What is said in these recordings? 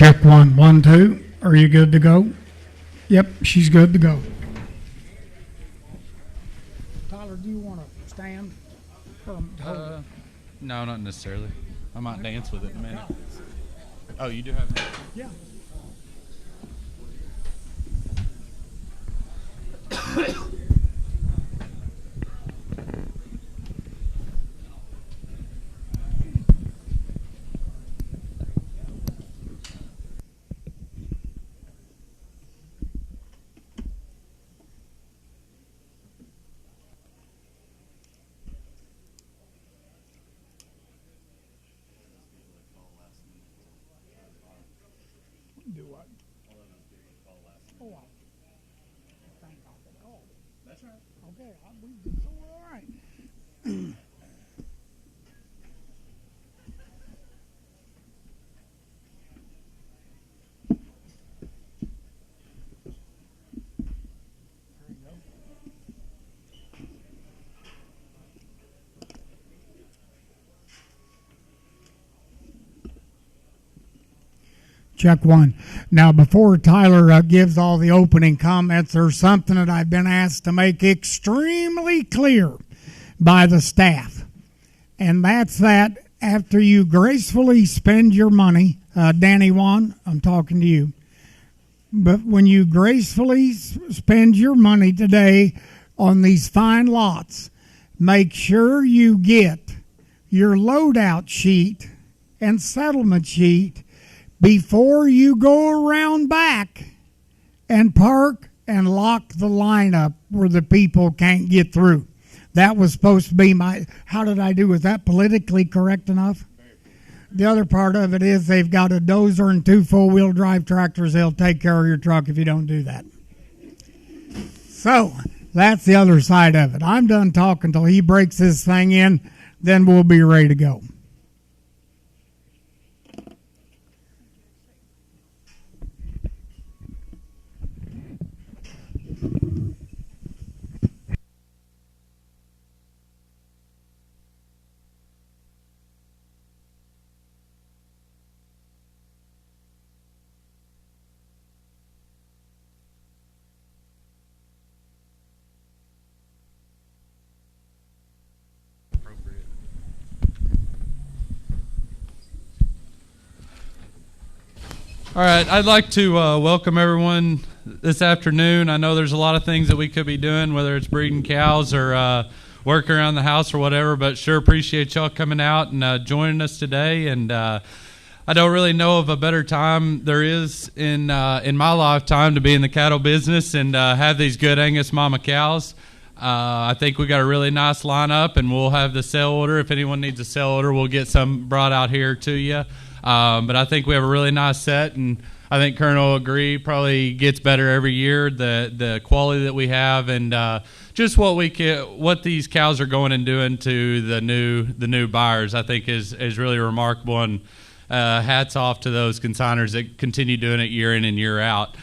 Check 1, 1, 2. Are you good to go? Yep, she's good to go. Tyler, do you want to stand? No, not necessarily. I might dance with it in a minute. Oh, you do have that? Yeah. Do what? Oh, wow. Thank God for the call. That's right. Okay, all right. There you go. Check 1. Now, before Tyler gives all the opening comments, there's something that I've been asked to make extremely clear by the staff. And that's that after you gracefully spend your money, Danny Wan, I'm talking to you, but when you gracefully spend your money today on these fine lots, make sure you get your loadout sheet and settlement sheet before you go around back and park and lock the line up where the people can't get through. That was supposed to be how did I do? Was that politically correct enough? The other part of it is they've got a dozer and 2 four-wheel drive tractors. They'll take care of your truck if you don't do that. So that's the other side of it. I'm done talking until he breaks this thing in, then we'll be ready to go. All right, I'd like to welcome everyone this afternoon. I know there's a lot of things that we could be doing, whether it's breeding cows or working around the house or whatever, but sure appreciate y'all coming out and joining us today. And I don't really know of a better time there is in my lifetime to be in the cattle business and have these good Angus mama cows. I think we got a really nice lineup, and we'll have the sale order. If anyone needs a sale order, we'll get some brought out here to you. But I think we have a really nice set, and I think Colonel will agree, probably gets better every year, the quality that we have, and just what these cows are going and doing to the new buyers, I think is really remarkable, and hats off to those consigners that continue doing it year in and year out.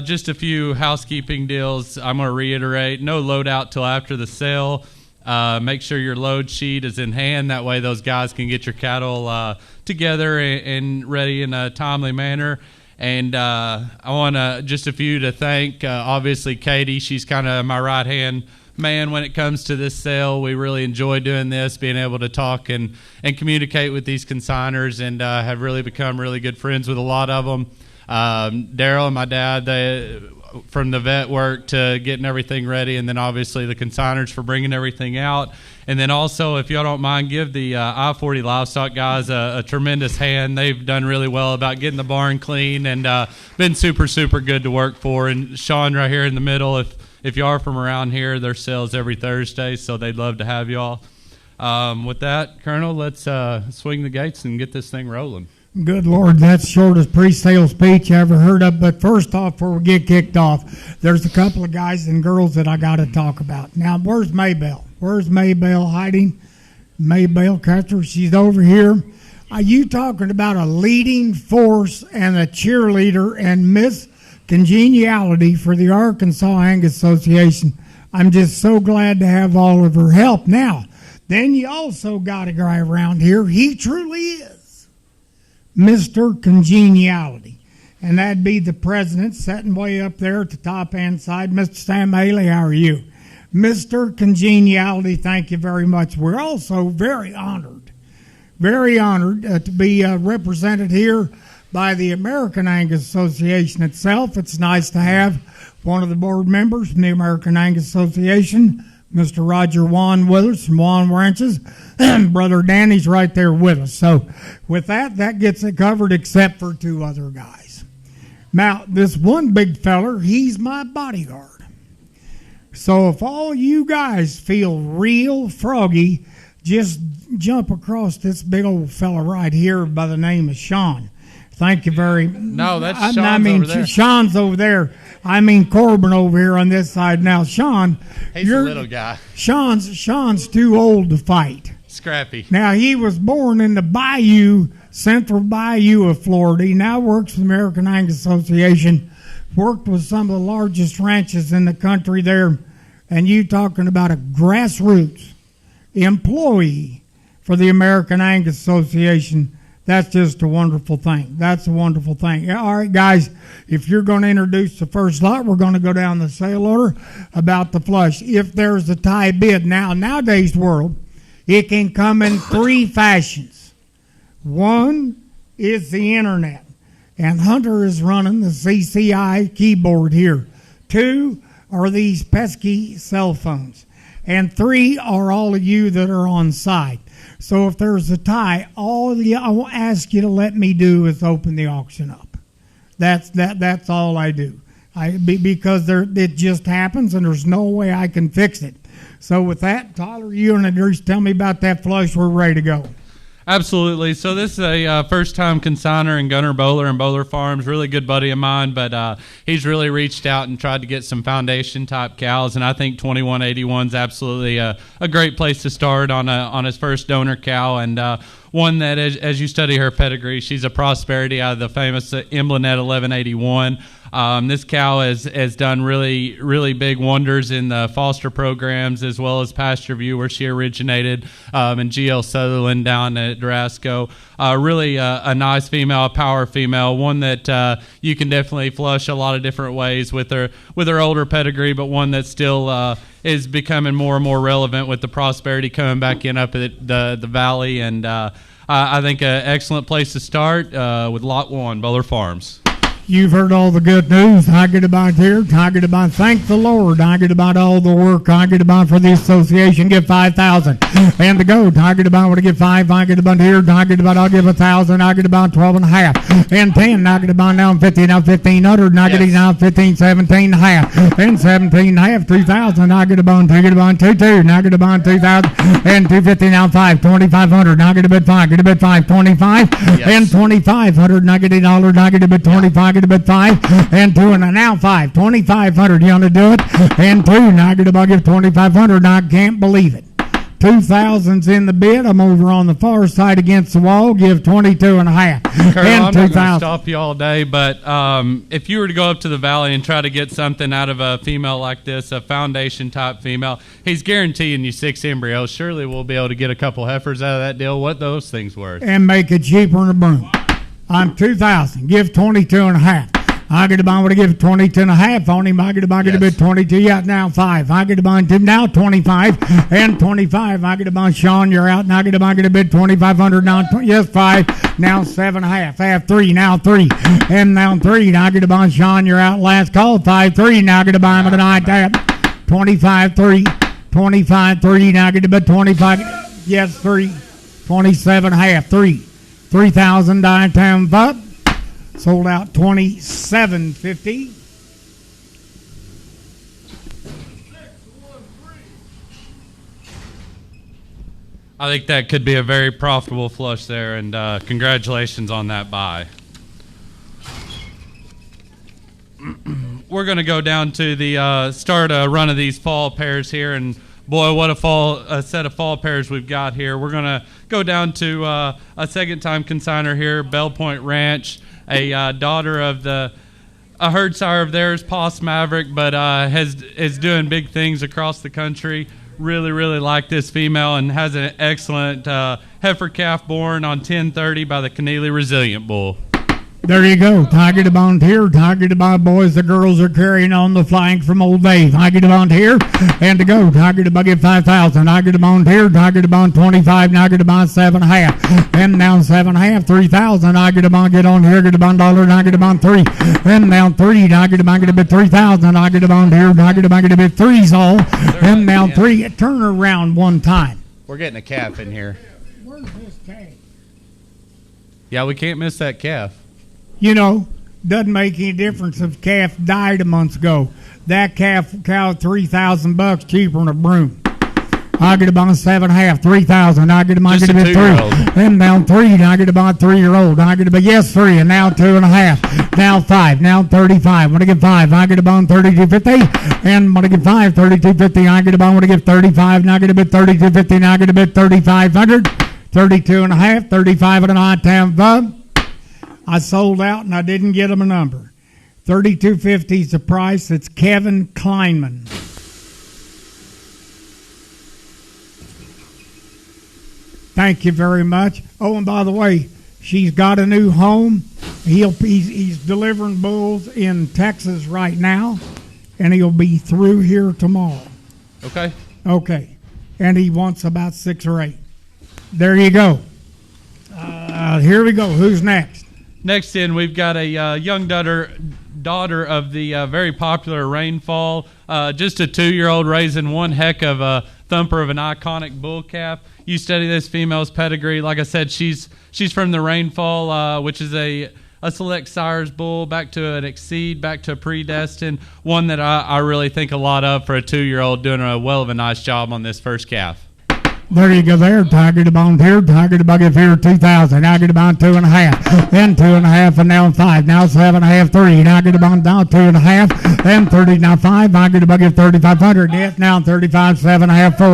Just a few housekeeping deals. I'm going to reiterate, no loadout till after the sale. Make sure your load sheet is in hand. That way those guys can get your cattle together and ready in a timely manner. And I want just a few to thank. Obviously, Katie, she's kind of my right-hand man when it comes to this sale. We really enjoy doing this, being able to talk and communicate with these consigners, and have really become really good friends with a lot of them. Daryl and my dad, from the vet work to getting everything ready, and then obviously the consigners for bringing everything out. And then also, if y'all don't mind, give the I-40 livestock guys a tremendous hand. They've done really well about getting the barn clean, and been super, super good to work for. And Sean right here in the middle, if you are from around here, their sales every Thursday, so they'd love to have y'all. With that, Colonel, let's swing the gates and get this thing rolling. Good Lord, that's the shortest pre-sale speech I ever heard of. But first off, before we get kicked off, there's a couple of guys and girls that I got to talk about. Now, where's Maybelle? Where's Maybelle hiding? Maybelle Custer, she's over here. Are you talking about a leading force and a cheerleader and Miss Congeniality for the Arkansas Angus Association? I'm just so glad to have all of her help. Now, then you also got a guy around here. He truly is Mr. Congeniality. and that'd be the president sitting way up there at the top hand side. Mr. Sam Haley, how are you? Mr. Congeniality, thank you very much. We're also very honored to be represented here by the American Angus Association itself. It's nice to have one of the board members from the American Angus Association, Mr. Roger Wan, with us from Wan Ranches. Brother Danny's right there with us. So with that gets it covered except for two other guys. Now, this one big feller, he's my bodyguard. So if all you guys feel real froggy, just jump across this big old fella right here by the name of Sean. Thank you very much. No, that's Sean's over there. Sean's over there. I mean Corbin over here on this side. Now, Sean, he's a little guy. Sean's too old to fight. Scrappy. Now, he was born in the bayou, central bayou of Florida. He now works for the American Angus Association, worked with some of the largest ranches in the country there, and you talking about a grassroots employee for the American Angus Association. That's just a wonderful thing. That's a wonderful thing. All right, guys, if you're going to introduce the first lot, we're going to go down the sale order about the flush. If there's a tie bid, nowadays world, it can come in three fashions. One is the internet, and Hunter is running the CCI keyboard here. Two are these pesky cell phones. And three are all of you that are on site. So if there's a tie, I will ask you to let me do is open the auction up. That's all I do. Because it just happens and there's no way I can fix it. So with that, Tyler, you and Idris, tell me about that flush. We're ready to go. Absolutely. So this is a first-time consigner and Gunner Bowler and Bowler Farms, really good buddy of mine, but he's really reached out and tried to get some foundation-type cows, and I think 2181 is absolutely a great place to start on his first donor cow, and one that, as you study her pedigree, she's a prosperity out of the famous Emblenet 1181. This cow has done really, really big wonders in the foster programs as well as Pasture View, where she originated, and GL Sutherland down at Durasco. Really a nice female, a power female, one that you can definitely flush a lot of different ways with her older pedigree, but one that still is becoming more and more relevant with the prosperity coming back in up at the valley. And I think an excellent place to start with Lot 1, Bowler Farms. You've heard all the good news. I get about here. I get about thank the Lord. I get about all the work. I get about for the association. Give 5,000 and to go. I get about what to give 5. I get about here. I get about I'll give 1,000. I get about 12 and a half and 10. I get about now 50. Now 1,500. I get now 15, 17 and a half and 17 and a half. 2,000. I get about I get about 2. I get about 2,000 and 250 now 5. 2,500. I get a bit 5. Get a bit 5. 25 and 2,500. I get $1. I get a bit 25. Get a bit 5 and 2 and now 5. 2,500. You want to do it? And 2. Now I get about give 2,500. I can't believe it. 2,000's in the bid. I'm over on the far side against the wall. Give 22 and a half. Colonel, I'm not going to stop you all day, but if you were to go up to the valley and try to get something out of a female like this, a foundation type female, he's guaranteeing you 6 embryos. Surely we'll be able to get a couple heifers out of that deal. What those things worth? And make it cheaper than a broom. I'm 2,000. Give 22 and a half. I get about what to give 22 and a half on him. I get about get a bit 22. Yeah, now 5. I get about now 25 and 25. I get about Sean. You're out. And I get about get a bit 2,500 now. Yes, 5. Now 7 and a half. Half 3. Now 3 and now 3. Now I get about Sean. You're out. Last call 5-3. Now I get about him tonight. 25-3. 25-3. Now I get about 25. Yes, 3. 27 and a half. 3. 3,000 time up. Sold out 27.50. I think that could be a very profitable flush there, and congratulations on that buy. We're going to go down to the start a run of these fall pairs here, and boy, what a set of fall pairs we've got here. We're going to go down to a second-time consigner here, Bell Point Ranch, a daughter of a herd sire of theirs, Poss Maverick, but is doing big things across the country. Really, really like this female and has an excellent heifer calf born on 10:30 by the Keneally Resilient Bull. There you go. Tiger to Bond here. Tiger to Bond, boys. The girls are carrying on the flank from Old Dave. Tiger to Bond here. And to go. Tiger to Bond get 5,000. Tiger to Bond here. Tiger to Bond 25. Tiger to Bond 7.5. And down 7.5. 3,000. Tiger to Bond get on here. Tiger to Bond dollar. Tiger to Bond 3. And down 3. Tiger to Bond get a bit 3,000. Tiger to Bond here. Tiger to Bond get a bit 3's all. And down 3. Turn around one time. We're getting a calf in here. Where's this calf? Yeah, we can't miss that calf. You know, doesn't make any difference if calf died a month ago. That cow $3,000 cheaper than a broom. I get about 7.5, 3,000. I get about 3. And down 3. I get about 3-year-old. I get about 3, and now 2.5. Now 5. Now 35. I'm gonna get 5. I get about 32.50. And I'm gonna get 5. 32.50. I get about. I'm gonna get 35. Now I get a bit 32.50. Now I get a bit 3,500. 32.5. 35 and a half time bub. I sold out and I didn't get him a number. 32.50 is the price. It's Kevin Kleinman. Thank you very much. Oh, and by the way, she's got a new home. He's delivering bulls in Texas right now, and he'll be through here tomorrow. Okay. Okay. And he wants about 6 or 8. There you go. Here we go. Who's next? Next in, we've got a young daughter of the very popular Rainfall. Just a 2-year-old raising one heck of a thumper of an iconic bull calf. You study this female's pedigree. Like I said, she's from the Rainfall, which is a select sires bull, back to an Exceed, back to a Predestined. One that I really think a lot of for a 2-year-old, doing a nice job on this first calf. There you go there. Tiger to Bond here. Tiger to Bucket here. 2,000. Tiger to Bond 2.5. Then 2.5 and now 5. Now 7.5. 3. Tiger to Bond down 2.5. And 30. Now 5. Tiger to Bucket 3,500. Net now 35. 7.5. 4.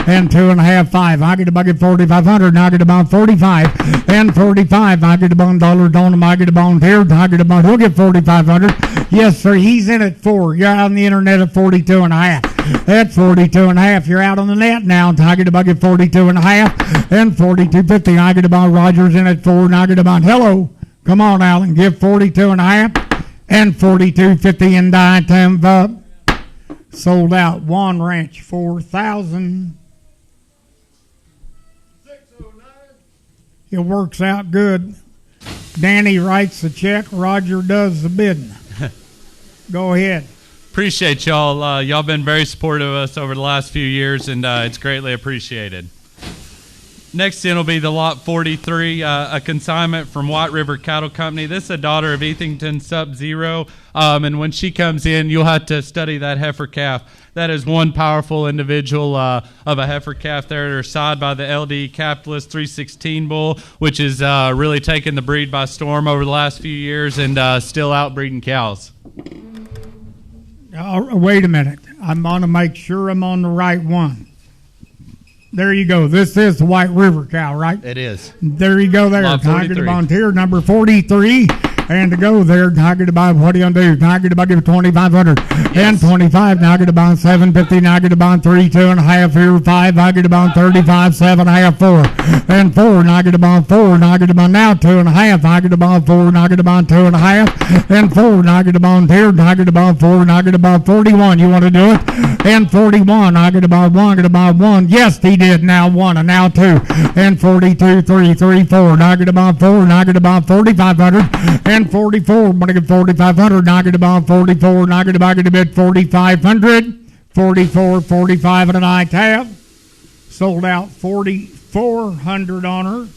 And 2.5. 5. Tiger to Bucket 4,500. Tiger to Bond 45. And 45. Tiger to Bond dollar. Don't Tiger to Bond here. Tiger to Bond. He'll get 4,500. Yes, sir. He's in at 4. You're out on the internet at 42.5. At 42.5, you're out on the net now. Tiger to Bucket 42.5 and 42.50. Tiger to Bond Rogers in at 4. Tiger to Bond. Hello. Come on, Alan. Give 42.5 and 42.50 in Diatom Vub. Sold out. One Ranch 4,000. 609. It works out good. Danny writes the check. Roger does the bidding. Go ahead. Appreciate y'all. Y'all been very supportive of us over the last few years, and it's greatly appreciated. Next in will be the Lot 43, a consignment from White River Cattle Company. This is a daughter of Ethington Sub-Zero, and when she comes in, you'll have to study that heifer calf. That is one powerful individual of a heifer calf there at her side by the LD Capitalist 316 bull, which is really taken the breed by storm over the last few years and still outbreeding cows. Wait a minute. I'm going to make sure I'm on the right one. There you go. This is the White River cow, right? It is. There you go there. Tiger to Bond here, number 43. And to go there, Tiger to Bond, what are you going to do? Tiger to Bond, give 2,500. Yes. And 25, Tiger to Bond, 750. Tiger to Bond, 3, 2.5 here, 5. Tiger to Bond, 35, 7.5, 4. And 4, Tiger to Bond, 4. Tiger to Bond, now 2.5. Tiger to Bond, 4. Tiger to Bond, 2.5. And 4, Tiger to Bond here, Tiger to Bond, 4. Tiger to Bond, 41. You want to do it? And 41, Tiger to Bond, 1. Tiger to Bond, 1. Yes, he did. Now 1 and now 2. And 42, 3, 3, 4. Tiger to Bond, 4. Tiger to Bond, 4,500. And 44, I'm going to get 4,500. Tiger to Bond, 44. Tiger to Bond, to bid 4,500. 44, 45 and an eye tab. Sold out 4,400 on her.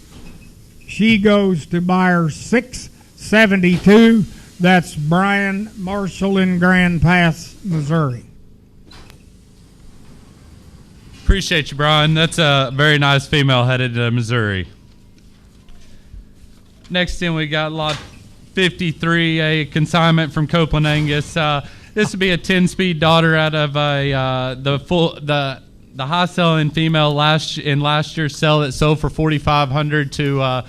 She goes to buyer 672. That's Brian Marshall in Grand Pass, Missouri. Appreciate you, Brian. That's a very nice female headed to Missouri. Next in, we got lot 53, a consignment from Copeland Angus. This would be a 10-speed daughter out of the high selling female in last year's sale that sold for $4,500 to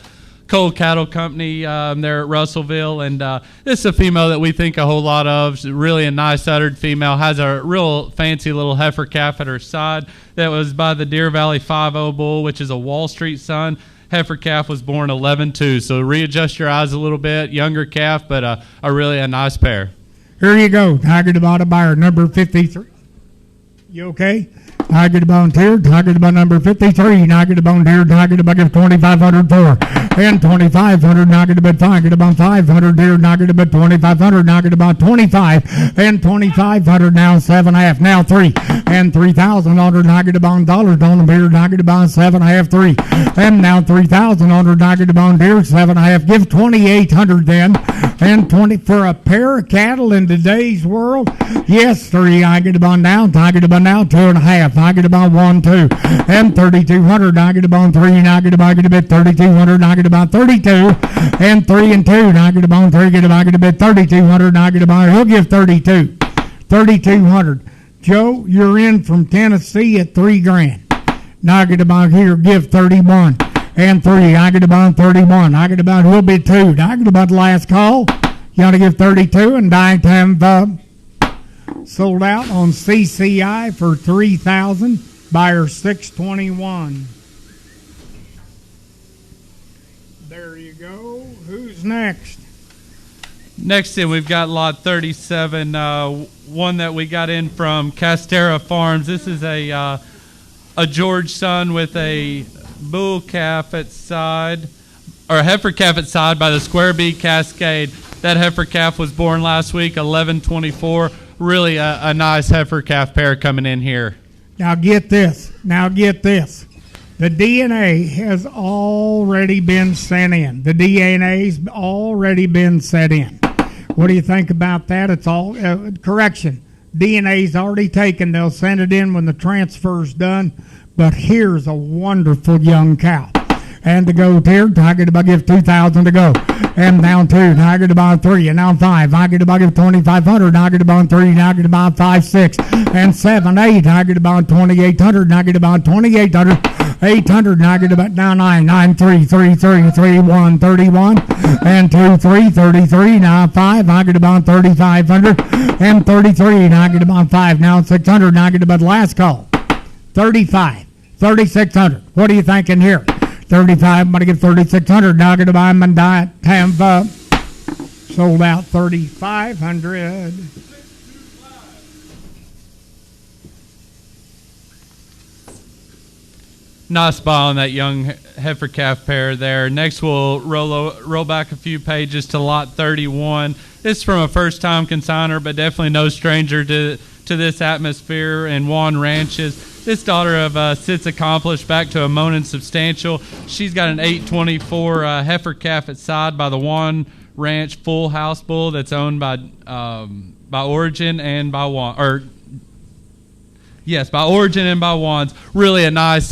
Cole Cattle Company there at Russellville, and this is a female that we think a whole lot of. She's really a nice uddered female, has a real fancy little heifer calf at her side that was by the Deer Valley 5-0 bull, which is a Wall Street son. heifer calf was born 11-2. So readjust your eyes a little bit. Younger calf, but a really nice pair. Here you go. Tiger Devada buyer, number 53. You okay? Tiger the Bone Deer, Tiger the Bone number 53, Tiger the Bone Deer, Tiger the Bucket 2,500 for, and 2,500, Tiger the Bed, Tiger the Bone 500 Deer, Tiger the Bed 2,500, Tiger the Bone 25, and 2,500 now 7.5, now 3, and 3,000 under Tiger the Bone dollars on the beer, Tiger the Bone 7.5, 3, and now 3,000 under Tiger the Bone Deer 7.5, give 2,800 then, and 20 for a pair of cattle in today's world. Yes, 3, Tiger the Bone down, Tiger the Bone now 2.5. Tiger the Bone 1, 2, and 3,200. Tiger the Bone 3, Tiger the Bone get a bit 3,200. Tiger the Bone 32, and 3 and 2. Tiger the Bone 3 get a bit 3,200. Tiger the Bone he'll give 32, 3,200. Joe, you're in from Tennessee at $3,000. Tiger the Bone here give 31 and 3. Tiger the Bone 31. Tiger the Bone will be 2. Tiger the Bone last call. You ought to give 32 and dying time. Sold out on CCI for $3,000. Buyer 621. There you go. Who's next? Next in, we've got lot 37, one that we got in from Castera Farms. This is a George son with a bull calf at side, or a heifer calf at side by the Square B Cascade. That heifer calf was born last week, 11-24. Really a nice heifer calf pair coming in here. Now get this. The DNA has already been sent in. The DNA's already been set in. What do you think about that? It's all correction. DNA's already taken. They'll send it in when the transfer's done. But here's a wonderful young cow. And to go here, Tiger the Bug give 2,000 to go. And down 2, Tiger the Bond 3, and now 5. Tiger the Bug give 2,500. Tiger the Bond 3, Tiger the Bond 5, 6, and 7, 8. Tiger the Bond 2,800. Tiger the Bond 2,800. 800. Tiger the Bond now 9, 9, 3, 3, 3, 3, 1, 31, and 2, 3, 33. Now 5. Tiger the Bond 3,500 and 33. Tiger the Bond 5 now 600. Tiger the Bond last call 35, 3,600. What are you thinking here? 35, I'm going to give 3,600. Now going to buy them and die at Tampa. Sold out 3,500. Nice buy on that young heifer calf pair there. Next, we'll roll back a few pages to lot 31. This is from a first-time consigner, but definitely no stranger to this atmosphere and Juan Ranches. This daughter of Sits Accomplished back to a Monin Substantial. She's got an 824 heifer calf at side by the Juan Ranch full house bull that's owned by Origin and by Juan. By Origin and by Juan's. Really a nice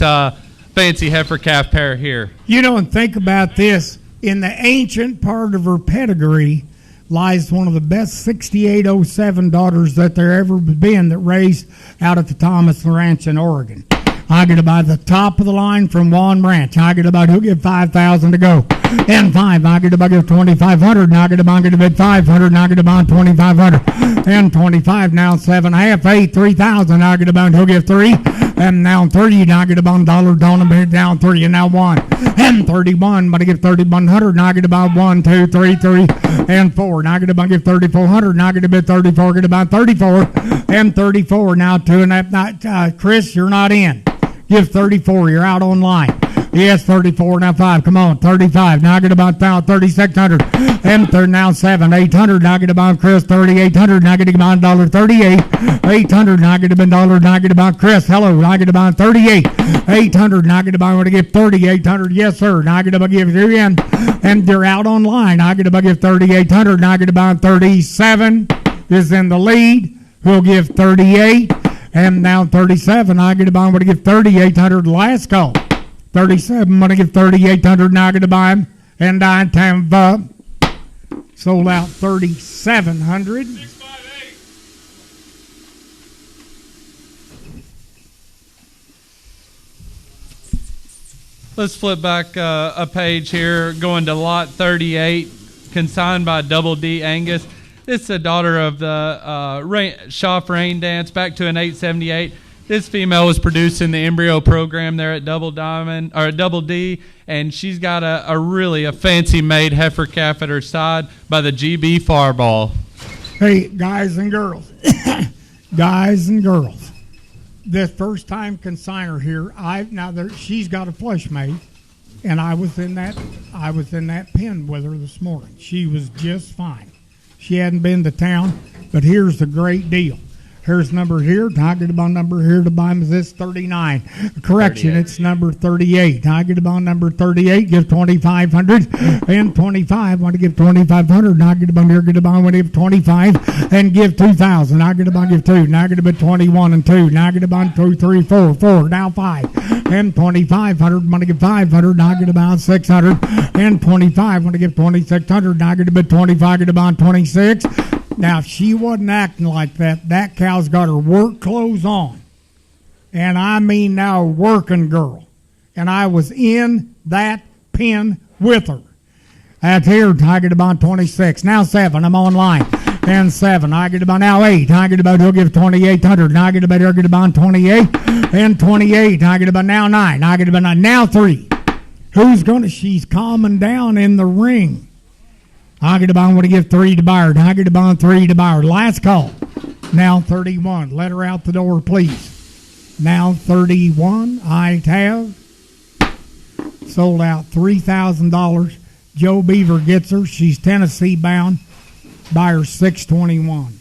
fancy heifer calf pair here. You know, and think about this. In the ancient part of her pedigree lies one of the best 6807 daughters that there ever been that raised out at the Thomas Ranch in Oregon. I get about the top of the line from Juan Ranch. I get about who'll give 5,000 to go. And 5, I get about give 2,500. Now I get about bid 500. Now I get about 2,500. And 25 now 7.5, 8, 3,000. I get about who'll give 3. And now 30. Now I get about $1 down 3. And now 1. And 31. But I get 3,100. Now I get about 1, 2, 3, 3, and 4. Now I get about give 3,400. Now I get a bit 34. Get about 34. And 34. Now 2.5. Chris, you're not in. Give 34. You're out online. Yes, 34. Now 5. Come on. 35. Now I get about 3,600. And now 7. 800. Now I get about Chris. 3,800. Now I get about $38. 800. Now I get about $1. Now I get about Chris. Hello. Now I get about 38. 800. Now I get about, I'm going to give 3,800. Yes, sir. Now I get about give you in. And they're out online. I get about give 3,800. Now I get about 37. Is in the lead. Who'll give 38. And now 37, I get a buy. I'm going to give 3,800 last call. 37, I'm going to give 3,800. Now I get a buy him. And I time up. Sold out 3,700. 658. Let's flip back a page here. Going to lot 38, consigned by Double D Angus. This is a daughter of the Schaff Rain Dance, back to an 878. This female was produced in the embryo program there at Double D, and she's got a really fancy made heifer calf at her side by the GB Farball. Hey, guys and girls, this first time consigner here. She's got a flush mate, and I was in that pen with her this morning. She was just fine. She hadn't been to town, but here's the great deal. Here's number here. Target bond number here to buy is this 39. Correction, 38. It's number 38. Target bond number 38. Give 2,500 and 25. Want to give 2,500. Target bond here. Get a bond. Want to give 25 and give 2,000. Target bond give 2. Target bond 21 and 2. Target bond 2, 3, 4, 4. Now 5 and 2,500. Want to give 500. Target bond 600 and 25. Want to give 2,600. Target bond 25. Get a bond 26. Now, if she wasn't acting like that, that cow's got her work clothes on. And I mean now, working girl. And I was in that pen with her. That's here, I get about 26. Now 7, I'm online. And 7, I get about now 8. I get about, he'll give 2,800. I get about, he'll get about 28. And 28, I get about now 9. I get about 9. Now 3. She's calming down in the ring. I get a bond, want to give 3 to buyer. I get a bond 3 to buyer. Last call. Now 31. Let her out the door, please. Now 31. I have sold out $3,000. Joe Beaver gets her. She's Tennessee bound. Buyer 621.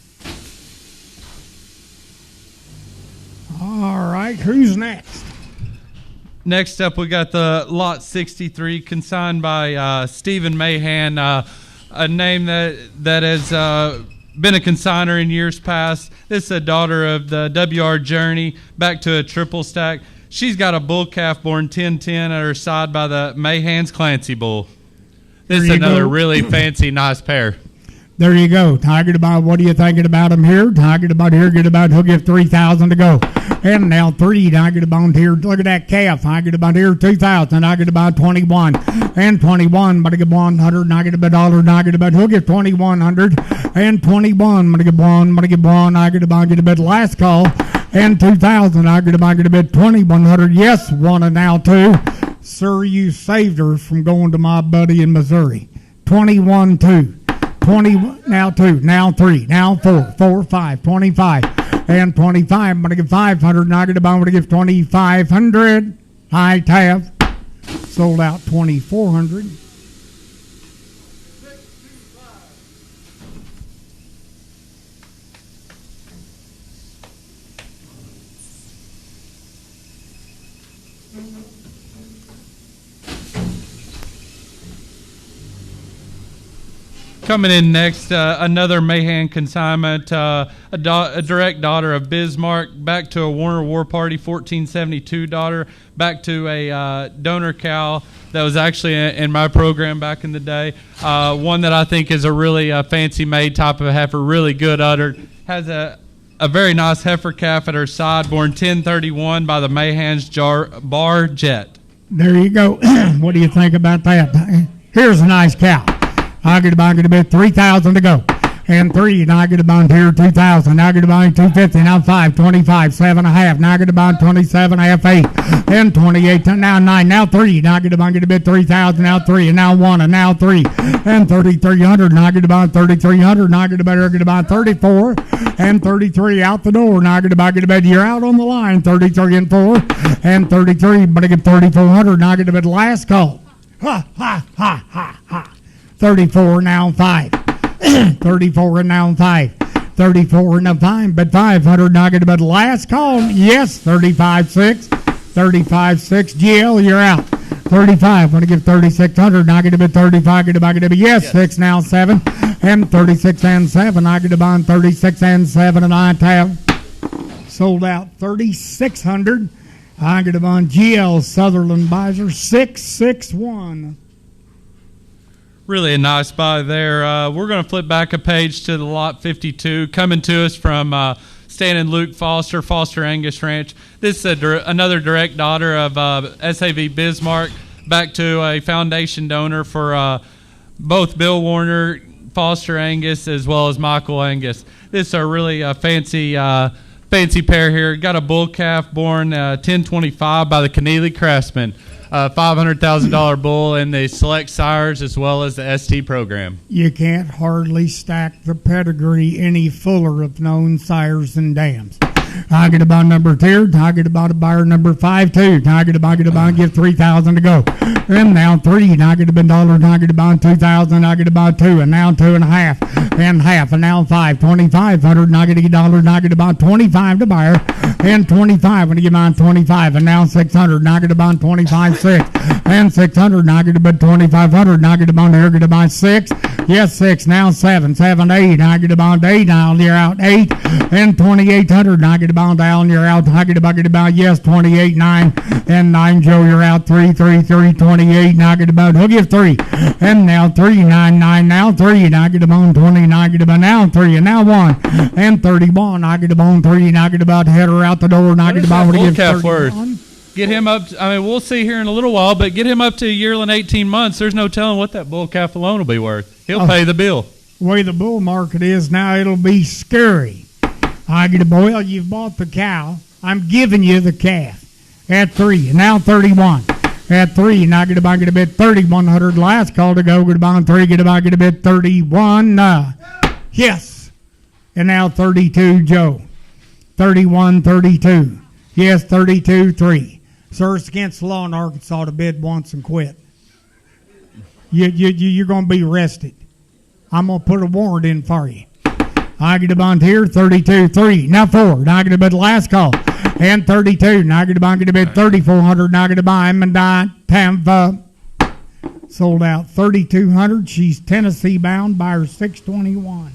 All right. Who's next? Next up, we got the lot 63 consigned by Stephen Mahan. A name that has been a consigner in years past. This is a daughter of the WR Journey, back to a triple stack. She's got a bull calf born 10-10 at her side by the Mahan's Clancy bull. This is another really fancy, nice pair. There you go. Tiger to buy. What are you thinking about him here? Tiger to buy here. Get about. He'll give 3,000 to go. And now 3. Tiger to buy here. Look at that calf. Tiger to buy here. 2,000. Tiger to buy 21. And 21. But I get 100. Tiger to buy $1. Tiger to buy. He'll get 2,100. And 21. But I get 1. But I get 1. Tiger to buy. Get a bit. Last call. And 2,000. Tiger to buy. Get a bit. 2,100. Yes. 1 and now 2. Sir, you saved her from going to my buddy in Missouri. 21-2. 20, now 2, now 3, now 4, 4, 5, 25, and 25. I'm going to give 500. Now I get a bond. I'm going to give 2,500. I have sold out 2,400. Coming in next, another Mahan consignment, a direct daughter of Bismarck, back to a Warner War Party 1472 daughter, back to a donor cow that was actually in my program back in the day. One that I think is a really fancy made type of heifer, really good uddered. Has a very nice heifer calf at her side, born 1031 by the Mahan's Bar Jet. There you go. What do you think about that? Here's a nice cow. I get a bond, get a bid, 3,000 to go. And 3, now I get a bond here, 2,000. Now I get a bond 250, now 5, 25, 7.5. Now I get a bond 27, I have 8. And 28, now 9, now 3. Now I get a bond, get a bid, 3,000, now 3. And now 1, and now 3. And 3,300. Now I get a bond 3,300. Now I get a bid, get a bond 34. And 33 out the door. Now I get a bond, get a bid, you're out on the line. 33 and 4. And 33, but I get 3,400. Now I get a bid, last call. Ha, ha, ha, ha, ha. 34 now 5. 34 and now 5. 34 and now 5. But 500 now get about last call. Yes, 35.6. 35.6. GL, you're out. 35. Want to give 3,600. Now get about 35. Get about yes. 6 now 7. And 36 and 7. I get about 36 and 7. And I have sold out 3,600. I get about GL Sutherland Biser 661. Really a nice buy there. We're going to flip back a page to the lot 52, coming to us from Stan and Luke Foster, Foster Angus Ranch. This is another direct daughter of SAV Bismarck, back to a foundation donor for both Bill Warner, Foster Angus, as well as Michael Angus. This is a really fancy fancy pair here. Got a bull calf born 1025 by the Keneally Craftsman. $500,000 bull in the select sires as well as the ST program. You can't hardly stack the pedigree any fuller of known sires and dams. I get about number 2. I get about a buyer number 5-2. I get about give 3,000 to go. And now 3. I get about $1. I get about 2,000. I get about 2. And now 2.5. And half. And now 5. 2,500. And I get $1. And I get about 25 to buyer. And 25. And I get about 25. And now 600. And I get about 6. And 600. And I get about 2,500. And I get about here. Get about 6. Yes, 6. Now 7. 7, 8. And I get about 8. Now you're out 8. And 2,800. And I get about down, you're out. I get about, yes, 28, 9, and 9, Joe, you're out, 3, 28, and I get about, he'll give 3, and now 3, 9, 9, now 3, and I get about 20, and I get about now 3, and now 1, and 31, I get about 3, and I get about header out the door, and I get about, what do you give, 31? Get him up, I mean, we'll see here in a little while, but get him up to a year and 18 months. There's no telling what that bull calf alone will be worth. He'll pay the bill. The way the bull market is now, it'll be scary. I get a boil, you've bought the cow. I'm giving you the calf at 3, and now 31. At 3, and I get a bit 3,100. Last call to go, get about 3, get a bit 31. Yes. And now 32, Joe. 31, 32. Yes, 32, 3. Sir, it's against the law in Arkansas to bid once and quit. You're going to be arrested. I'm going to put a warrant in for you. I get a bond here, 32, 3. Now 4. Now I get a bid last call. And 32. Now I get a bond, get a bid 3,400. Now I get a buy him and Tampa. Sold out 3,200. She's Tennessee bound. Buyer 621.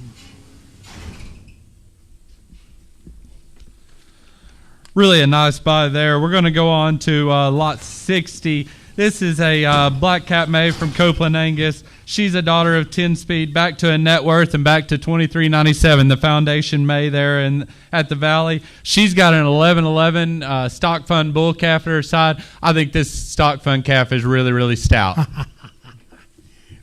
Really a nice buy there. We're going to go on to lot 60. This is a black cap May from Copeland Angus. She's a daughter of 10 speed, back to a net worth and back to 23.97. The foundation May there at the Valley. She's got an 11-11 stock fund bull calf at her side. I think this stock fund calf is really, really stout.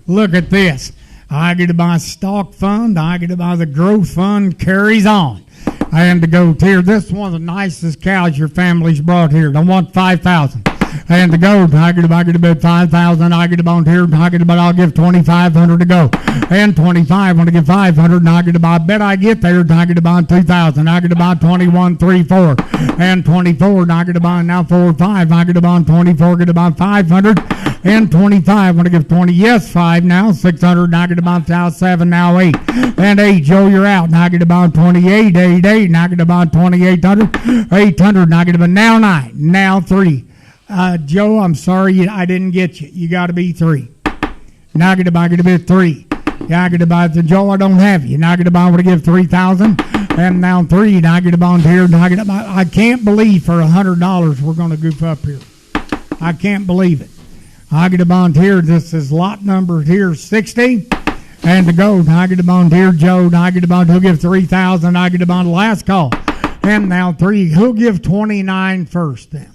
Look at this. I get to buy stock fund. I get to buy the growth fund. Carries on. And to go here, this is one of the nicest cows your family's brought here. I want 5,000. And to go, I get about 5,000. I get about here. I get about, I'll give 2,500 to go. And 25, want to give 500. And I get about, bet I get there. I get about 2,000. I get about 21, 3, 4. And 24, and I get about now 4, 5. I get about 24, get about 500. And 25, want to give 20. Yes, 5 now. 600. And I get about now 7, now 8. And 8, Joe, you're out. And I get about 28, 8, 8. And I get about 2,800. 800. And I get about now 9, now 3. Joe, I'm sorry I didn't get you. You got to be 3. Now I get about a bit 3. Yeah, I get about the Joe. I don't have you. Now I get about to give 3,000, and now 3. Now I get about here. Now I get about. I can't believe for $100 we're going to goof up here. I can't believe it. I get about here. This is lot number here 60, and to go. Now I get about here, Joe. Now I get about. He'll give 3,000. I get about the last call, and now 3. He'll give 29 first then.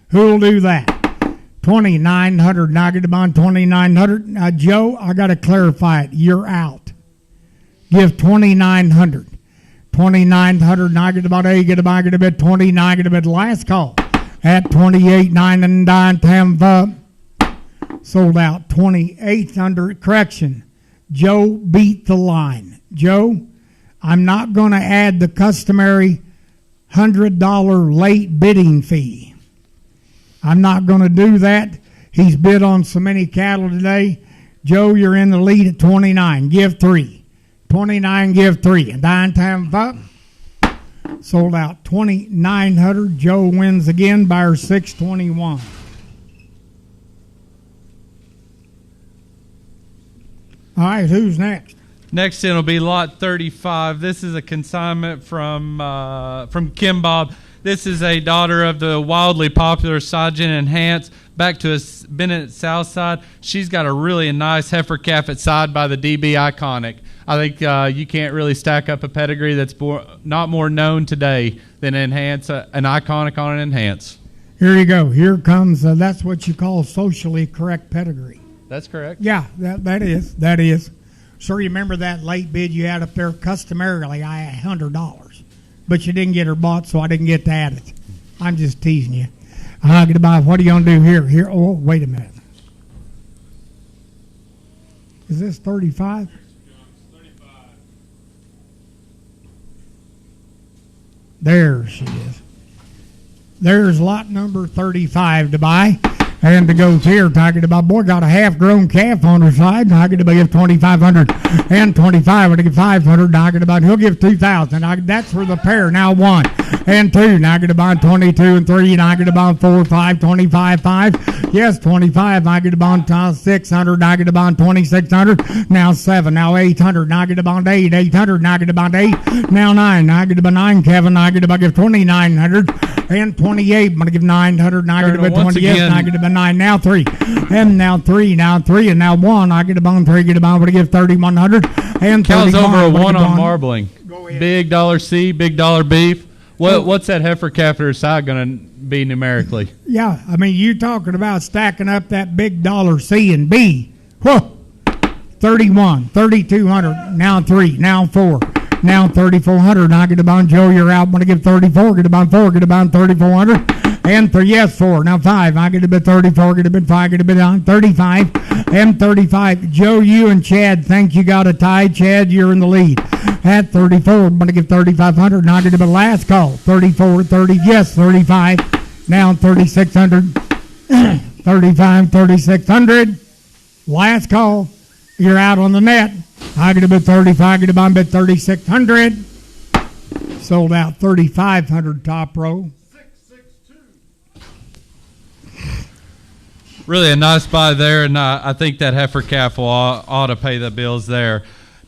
Who'll do that? 2,900. Now I get about 2,900. Joe, I got to clarify it. You're out. Give 2,900. 2,900. Now I get about 8. Get a bit 29. Get a bit last call at 28, 9 and 9. Tampa sold out 2,800. Correction. Joe beat the line. Joe, I'm not going to add the customary $100 late bidding fee. I'm not going to do that. He's bid on so many cattle today. Joe, you're in the lead at 29. Give 3. 29, give 3. And 9 times up. Sold out 2,900. Joe wins again. Buyer 621. All right, who's next? Next in will be lot 35. This is a consignment from Kim Bob. This is a daughter of the wildly popular Sajin Enhance, back to a Bennett Southside. She's got a really nice heifer calf at side by the DB Iconic. I think you can't really stack up a pedigree that's not more known today than Enhance, an Iconic on an Enhance. Here you go. Here comes, that's what you call socially correct pedigree. That's correct. Yeah, that is. So remember that late bid you had up there? Customarily, I had $100. but you didn't get her bought, so I didn't get to add it. I'm just teasing you. Goodbye. What are you going to do here? Here. Oh, wait a minute. Is this 35? There she is. There's lot number 35 to buy. And to go here, talking about, boy, got a half-grown calf on her side. Talking about, give 2,500 and 25. To give 500. Talking about, he'll give 2,000. That's for the pair. Now 1 and 2. Talking about 22 and 3. Talking about 4, 5, 25, 5. Yes, 25. Talking about 600. Talking about 2,600. Now 7. Now 800. Talking about 8. 800. Talking about 8. Now 9. Talking about 9. Kevin. Talking about give 2,900 and 28. I'm going to give 900. Talking about 20. Yes, talking about 9. Now 3. And now 3. Now 3. And now 1. I get a bone 3. Get a bone. I'm going to give 3,100 and 31. Cows over a 1 on marbling. Big dollar C, big dollar beef. What's that heifer calf at her side going to be numerically? Yeah, I mean, you talking about stacking up that big dollar C and B. Whoa, 31, 3,200, now 3, now 4, now 3,400. Now get about Joe, you're out. I'm going to give 34, get about 4, get about 3,400. And 3, yes, 4. Now 5. I get a bit 34, get a bit 5, get a bit on 35 and 35. Joe, you and Chad think you got a tie. Chad, you're in the lead at 34. I'm going to give 3,500. Now I get a bit last call. 34, 30, yes, 35. Now 3,600. 35, 3,600. Last call. You're out on the net. I get a bit 35, get a bit 3,600. Sold out 3,500 top row. Really a nice buy there, and I think that heifer calf ought to pay the bills there.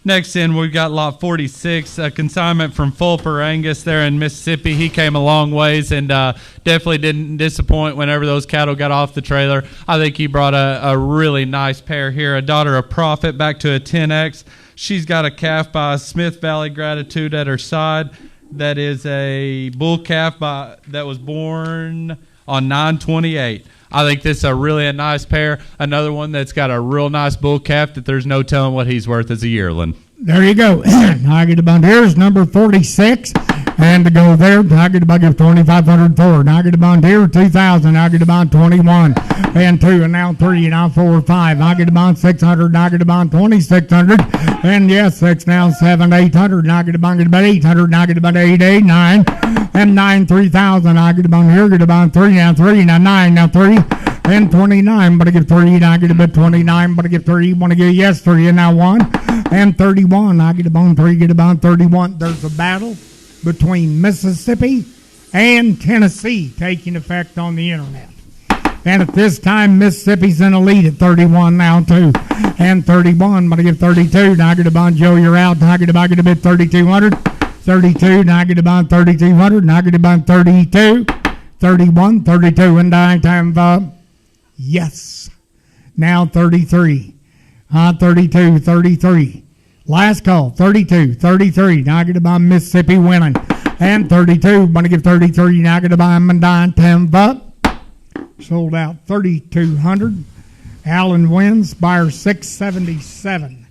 Next in, we've got lot 46, a consignment from Fulper Angus there in Mississippi. He came a long ways and definitely didn't disappoint whenever those cattle got off the trailer. I think he brought a really nice pair here, a daughter of Prophet back to a 10X. She's got a calf by Smith Valley Gratitude at her side. That is a bull calf that was born on 9/28. I think this is a really nice pair. Another one that's got a real nice bull calf that there's no telling what he's worth as a yearling. There you go. I get about here's number 46. And to go there, I get about 2,500 for. Now I get about here 2,000. I get about 21 and 2 and now 3 now 4 5. I get about 600. Now I get about 2,600 and yes 6 now 7 800. Now I get about 800. Now I get about 8 8 9 and 9 3,000. I get about here get about 3 now 3 now 9 now 3 and 29. But I get 3. Now I get about 29. But I get 3. Want to get yes 3 and now 1 and 31. I get about 3. Get about 31. There's a battle between Mississippi and Tennessee taking effect on the internet. And at this time, Mississippi's in the lead at 31 now, too. And 31, but I give 32. Now I get about Joe, you're out. Now I get about a bit 3,200. 32, now I get about 3,200. Now I get about 32. 31, 32, and I time yes. Now 33. 32, 33. Last call, 32, 33. Now I get to buy Mississippi winning. And 32, I'm going to give 33. Now I get to buy Mandine 10 up. Sold out 3,200. Allen wins, buyer 677.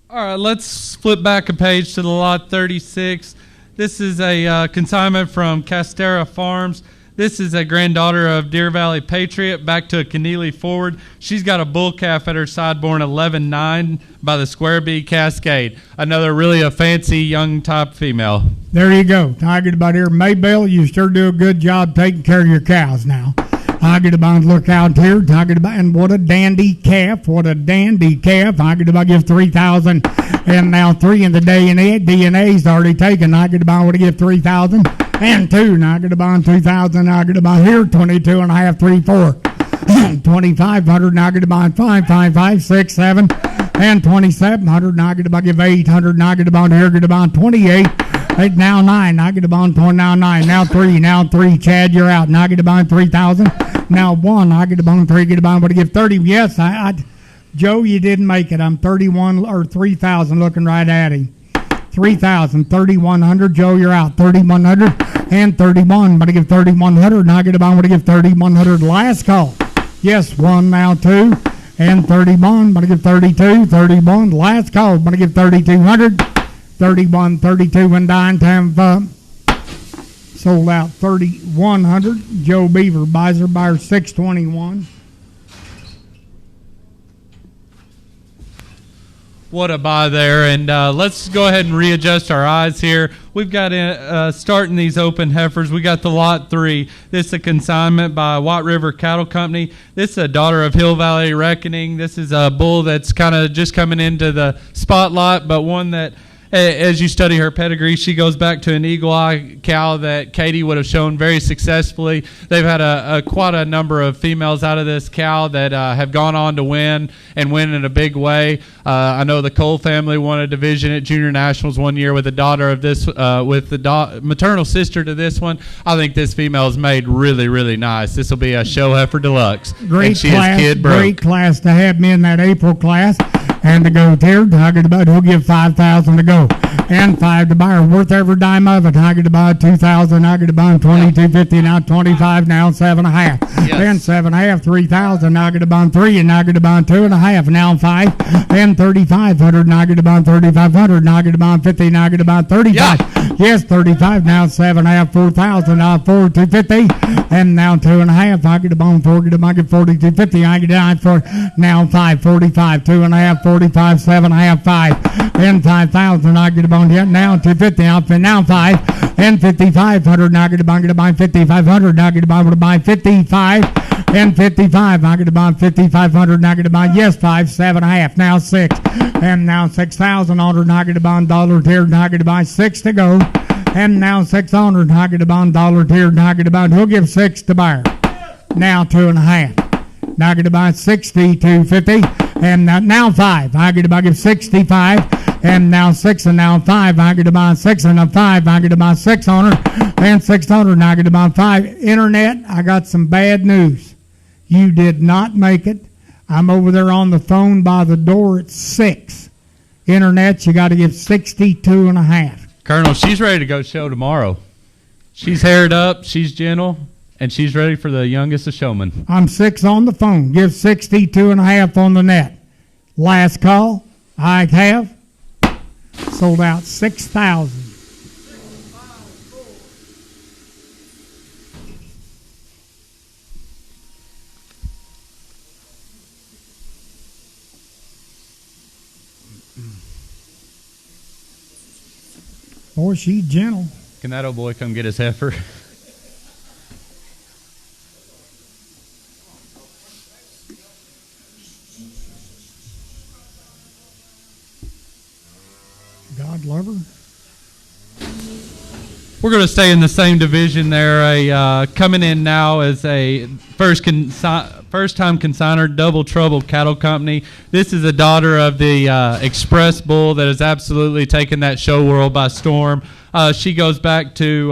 All right, let's flip back a page to the lot 36. This is a consignment from Castera Farms. This is a granddaughter of Deer Valley Patriot, back to a Keneally Forward. She's got a bull calf at her side, born 11-9 by the Square B Cascade. Another really a fancy young type female. There you go. I get about here. Maybelle, you sure do a good job taking care of your cows now. I get about look out here. I get about, and what a dandy calf. What a dandy calf. I get about give 3,000. And now 3 in the DNA's already taken. I get about what to give 3,000. And 2, now I get about 2,000, now I get about here, 22 and a half, 3, 4, 2,500, now I get about 5, 5, 5, 6, 7, and 2,700, now I get about give 800, now I get about here, get about 28, 8, now 9, now I get about 20, now 9, now 3, Chad, you're out, now I get about 3,000, now 1, I get about 3, get about, what to give 30, yes, Joe, you didn't make it, I'm 31, or 3,000, looking right at him. 3,000, 3,100. Joe, you're out. 3,100 and 31. I'm going to give 3,100. Now I get about, I'm going to give 3,100. Last call. Yes, 1 now 2. and 31. Going to give 32, 31. Last call. Going to give 3,200. 31, 32 and dine time up. Sold out 3,100. Joe Beaver buys her by 621. What a buy there. And let's go ahead and readjust our eyes here. We've got starting these open heifers. We got the lot 3. This is a consignment by White River Cattle Company. This is a daughter of Hill Valley Reckoning. This is a bull that's kind of just coming into the spotlight, but one that, as you study her pedigree, she goes back to an Eagle Eye cow that Katie would have shown very successfully. They've had quite a number of females out of this cow that have gone on to win and win in a big way. I know the Cole family won a division at Junior Nationals one year with a daughter of this, with the maternal sister to this one. I think this female is made really, really nice. This will be a show heifer deluxe. Great and she class, is kid broke. great class to have me in that April class. And to go there, Tiger to buy, he'll give 5,000 to go. And 5 to buy her, worth every dime of it. Tiger to buy 2,000, Tiger to buy 22.50, now 25, now 7.5. Then 7.5, 3,000, Tiger to buy 3, and Tiger to buy 2.5, now 5. And 3,500, Tiger to buy 3,500, Tiger to buy 50, Tiger to buy 35. Yes, 35, now 7.5, 4,000, now 4, 250, and now 2.5, Tiger to buy 4, get to buy 42.50, Tiger to buy for now 5, 45, 2.5, 45, 7.5, 5, and 5,000, I get a bone yet, now 250, now 5, and 5,500, I get a bone, 5,500, I get a bone to buy 55, and 55, I get a bone, 5,500, I get a bone, yes, 5, 7.5, now 6, and now 6,000, I get a bone, dollar tier, I get a bone, 6 to go, and now 600, I get a bone, dollar tier, I get a bone, he'll give 6 to buyer, now 2.5, now get a bone, 62.50, and now 5. I get to give 65, and now 6, and now 5. I get to buy 6, and now 5. I get to buy 600, and 600. And I get to buy 5. Internet, I got some bad news. You did not make it. I'm over there on the phone by the door at 6. Internet, you got to give 62.5. Colonel, she's ready to go show tomorrow. She's haired up, she's gentle, and she's ready for the youngest of showmen. I'm 6 on the phone. Give 62.5 on the net. Last call. I have sold out 6,000. Boy, she's gentle. Can that old boy come get his heifer? God love her. We're going to stay in the same division there. Coming in now as a first-time consigner, Double Trouble Cattle Company. This is a daughter of the Express Bull that has absolutely taken that show world by storm. She goes back to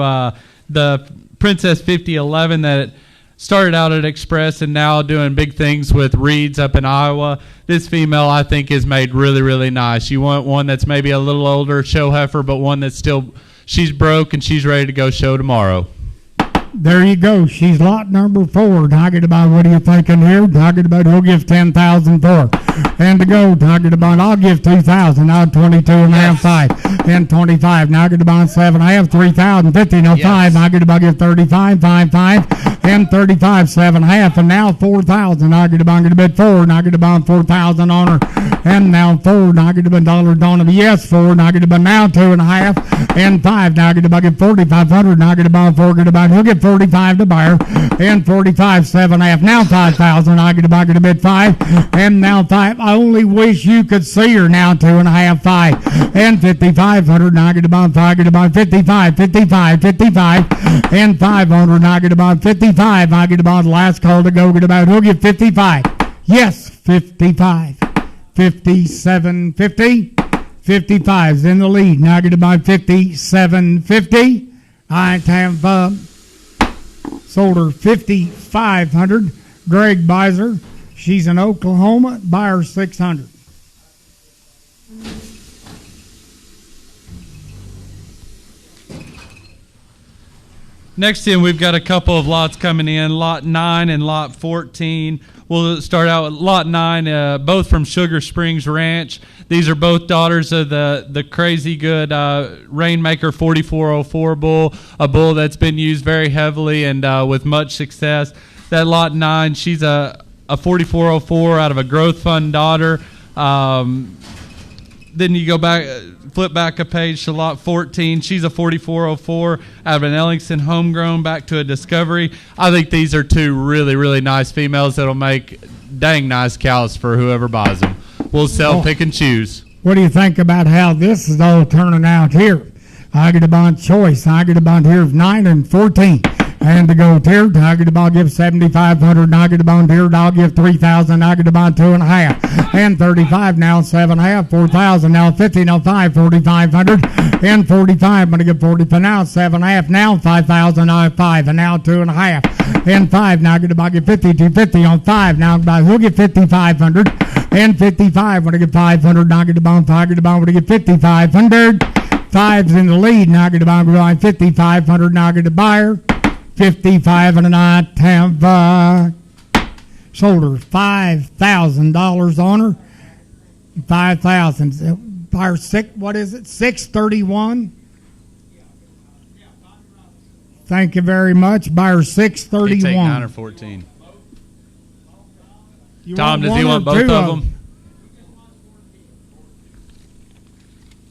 the Princess 5011 that started out at Express and now doing big things with Reeds up in Iowa. This female, I think, is made really, really nice. You want one that's maybe a little older, show heifer, but one that's still, she's broke and she's ready to go show tomorrow. There you go. She's lot number 4. Target about, what are you thinking here? Target about, he'll give 10,000 for. And to go, target about, I'll give 2,000. Now 22 and a half, 5. And 25. Now get about 7. I have 3,000. 50, no 5. I get about, give 35, 5, 5. And 35, 7 half. And now 4,000. I get about, get a bit 4. Now get about 4,000 on her. And now 4. Now get about dollar don. Yes, 4. Now get about now 2.5. And 5. Now get about, get 4,500. Now get about 4. Get about, he'll get 45 to buyer, and 45, 7.5. Now 5,000. I get about, get a bit 5, and now 5. I only wish you could see her now. 2.5, 5, and 5,500. Now I get about 5. Get about 55, 55, 55, and 500. Now I get about 55. I get about last call to go. Get about, who'll get 55? Yes, 55, 57, 50. 55's in the lead. Now I get about 57, 50. I have sold her 5,500. Greg buys her. She's in Oklahoma. Buy her 600. Next in, we've got a couple of lots coming in, Lot 9 and Lot 14. We'll start out with lot 9, both from Sugar Springs Ranch. These are both daughters of the crazy good Rainmaker 4404 bull, a bull that's been used very heavily and with much success. That lot 9, she's a 4404 out of a growth fund daughter. Then you go back, flip back a page to lot 14. She's a 4404 out of an Ellingson homegrown back to a Discovery. I think these are two really, really nice females that'll make dang nice cows for whoever buys them. We'll sell, pick, and choose. What do you think about how this is all turning out here? I get a bond choice. I get a bond here of 9 and 14. And to go here, I get a bond give 7,500. I get a bond here, I'll give 3,000. I get a bond 2.5. And 35 now, 7.5, 4,000 now, 50 now, 5, 4,500. And 45, I'm going to give 45 now, 7.5 now, 5,000 now, 5, and now 2.5. And 5 now, I get a bond give 50, 250 on 5. Now he'll get 5,500. And 55, I'm going to get 500. Now I get a bond 5, get a bond, I'm going to get 5,500. 5's in the lead. Now I get a bond 5,500. Now I get a buyer. 55 and a night have sold her $5,000 on her. 5,000. Buyer six. What is it? 631. Thank you very much. Buyer 631. You take 9 or 14. Tom, does he want both of them?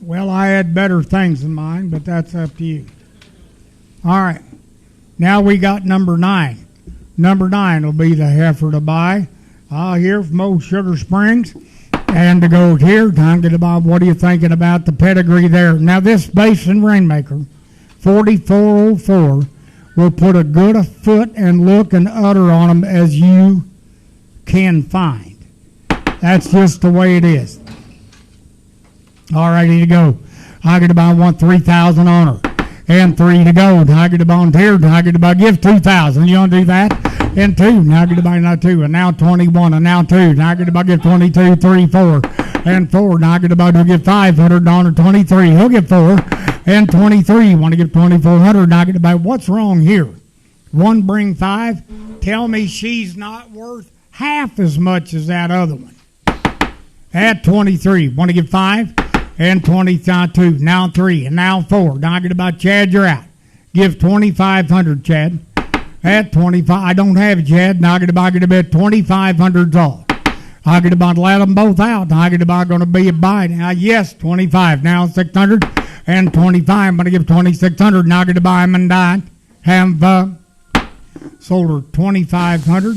Well, I had better things in mind, but that's up to you. All right. Now we got number 9. Number 9 will be the heifer to buy. Here from Old Sugar Springs. And to go here, time to Bob, what are you thinking about the pedigree there? Now this Basin Rainmaker, 4404, will put a good a foot and look and udder on them as you can find. That's just the way it is. All righty to go. I get about 3,000 on her. And 3 to go. I get about here. I get about give 2,000. You want to do that? And 2. Now I get about now 2. And now 21. And now 2. Now I get about give 22, 3, 4. And 4. Now I get about to give 500 on her. 23. He'll get 4. And 23. Want to give 2,400. Now I get about what's wrong here? 1 bring 5. Tell me she's not worth half as much as that other one. At 23. Want to give 5. And 22, now 3, and now 4. Now I get about Chad, you're out. Give 2,500, Chad. At 25, I don't have it, Chad. Now I get about 2,500's all. I get about let them both out. Now I get about going to be a buy. Now yes, 25. Now 600 and 25. I'm going to give 2,600. Now I get to buy them and die. Have sold her 2,500.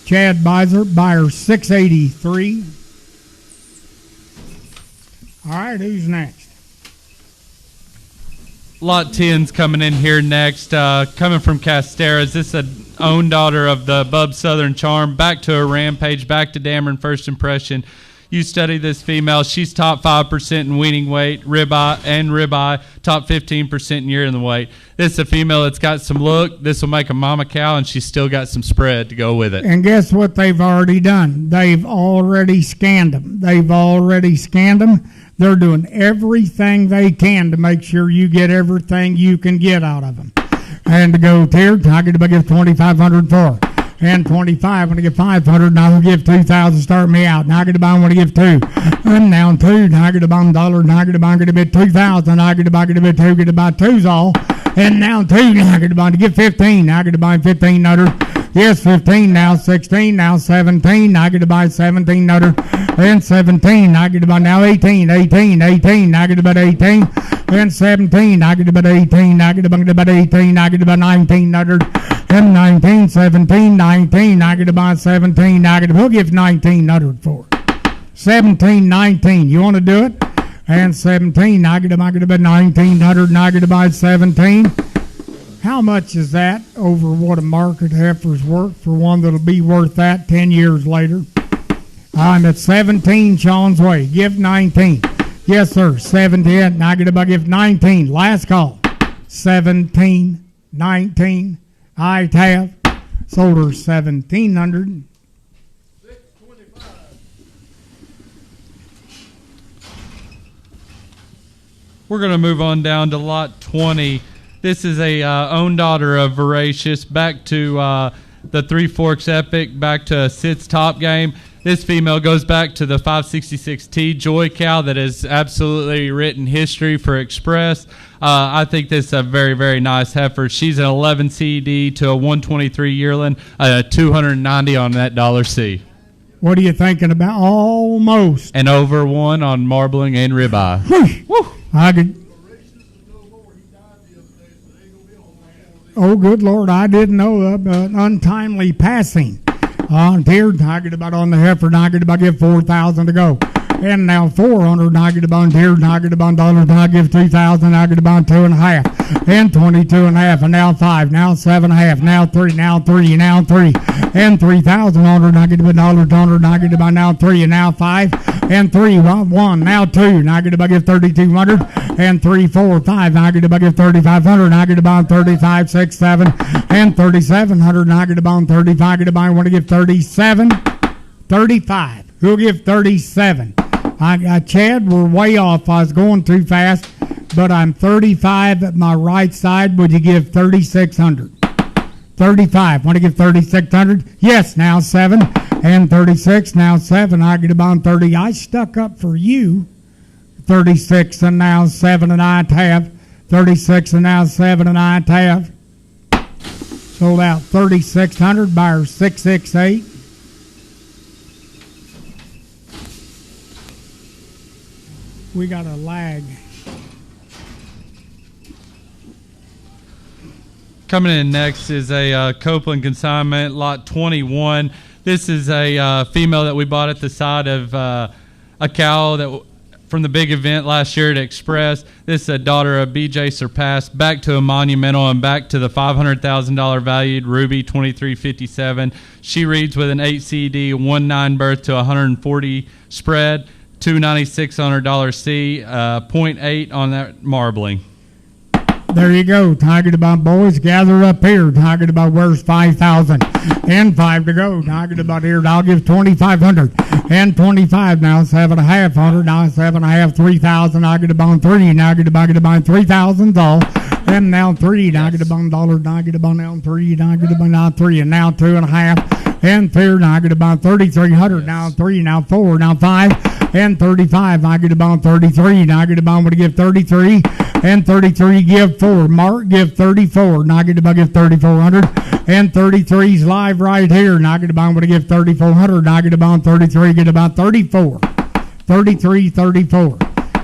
Chad buys her. Buyer 683. All right, who's next? Lot 10's coming in here next. Coming from Casteras. This is an own daughter of the Bub Southern Charm. Back to a Rampage. Back to Dameron First Impression. You study this female. She's top 5% in weaning weight, ribeye, top 15% in year in the weight. This is a female that's got some look. This will make a mama cow, and she's still got some spread to go with it. And guess what they've already done? They've already scanned them. They're doing everything they can to make sure you get everything you can get out of them. And to go here, I get to give 2,500 for. And 25, I'm going to give 500, and I'll give 2,000, start me out. Now I get to buy, I'm going to give 2. And now 2, now I get to buy $1, now I get to buy, I'm going to bid 2,000, I get to buy, get to bid 2, get to buy 2's all. And now 2, now I get to buy, to give 15, now I get to buy 15 nutter. Yes, 15, now 16, now 17, now I get to buy 17 nutter. And 17, I get to buy now 18, now I get to buy 18. And 17, I get to buy 18, I get to buy 18, I get to buy 19 nutter. And 19, 17, 19, I get to buy 17, I get to, we'll give 1900 for it. 17, 19, you want to do it? And 17, I get to buy 1900, and I get to buy 17. How much is that over what a market heifer's worth for one that'll be worth that 10 years later? I'm at 17 Sean's way. Give 19. Yes, sir. 17, and I get to buy, give 19. Last call. 17, 19. I have sold her 1,700. 625. We're going to move on down to lot 20. This is a own daughter of Voracious. Back to the Three Forks Epic back to Sid's top game. This female goes back to the 566T Joy cow that has absolutely written history for Express. I think this is a very, very nice heifer. She's an 11 CD to a 123 yearling, 290 on that $C. What are you thinking about? Almost. And over 1 on marbling and ribeye. Whew. I could. Oh, good Lord, I didn't know of untimely passing. Here, I get about on the heifer, I get about give 4,000 to go. And now 400, I get about here, I get about dollars, I give 2,000, I get about 2.5. And 22.5, and now 5, now 7.5, now 3, now 3, now 3. And 3,000 on I get about dollars, I get about now 3, and now 5. And 3, 1, now 2, and I get about give 3,200. And 3, 4, 5, I get about give 3,500, I get about 35, 6, 7, and 3,700, and I get about 35, I get about, I want to give 37, 35. Who'll give 37? Chad, we're way off. I was going too fast, but I'm 35 at my right side. Would you give 3,600? 35. Want to give 3,600? Yes, now 7. And 36, now 7. I get about 30. I stuck up for you. 36 and now 7 and I have. 36 and now 7 and I have. Sold out 3,600, buyer 668. We got a lag. Coming in next is a Copeland consignment, lot 21. This is a female that we bought at the side of a cow that from the big event last year at Express. This is a daughter of BJ Surpass, back to a monumental and back to the $500,000 valued Ruby 2357. She reads with an 8 CD, 1/9 birth to 140 spread. 296 on her $C, 0.8 on that marbling. There you go. Tiger to Bob boys, gather up here. Tiger to Bob, where's 5,000? And 5 to go. Tiger to Bob here. I'll give 2,500. And 25 now, 7,500. Now 7.5, 3,000. I get a bond 3. Now I get a bond 3,000 all. And now 3. Now I get a bond $. Now I get a bond now 3. Now I get a bond now 3. And now 2.5. And 3. Now I get a bond 3,300. Now 3. Now 4. Now 5. And 35, I get a bond 33. Now I get a bond, would give 33. And 33, give 4. Mark, give 34. Now I get a bond, give 3,400. And 33's live right here. Now I get a bond, would give 3,400. Now I get a bond 33, get about 34. 33, 34.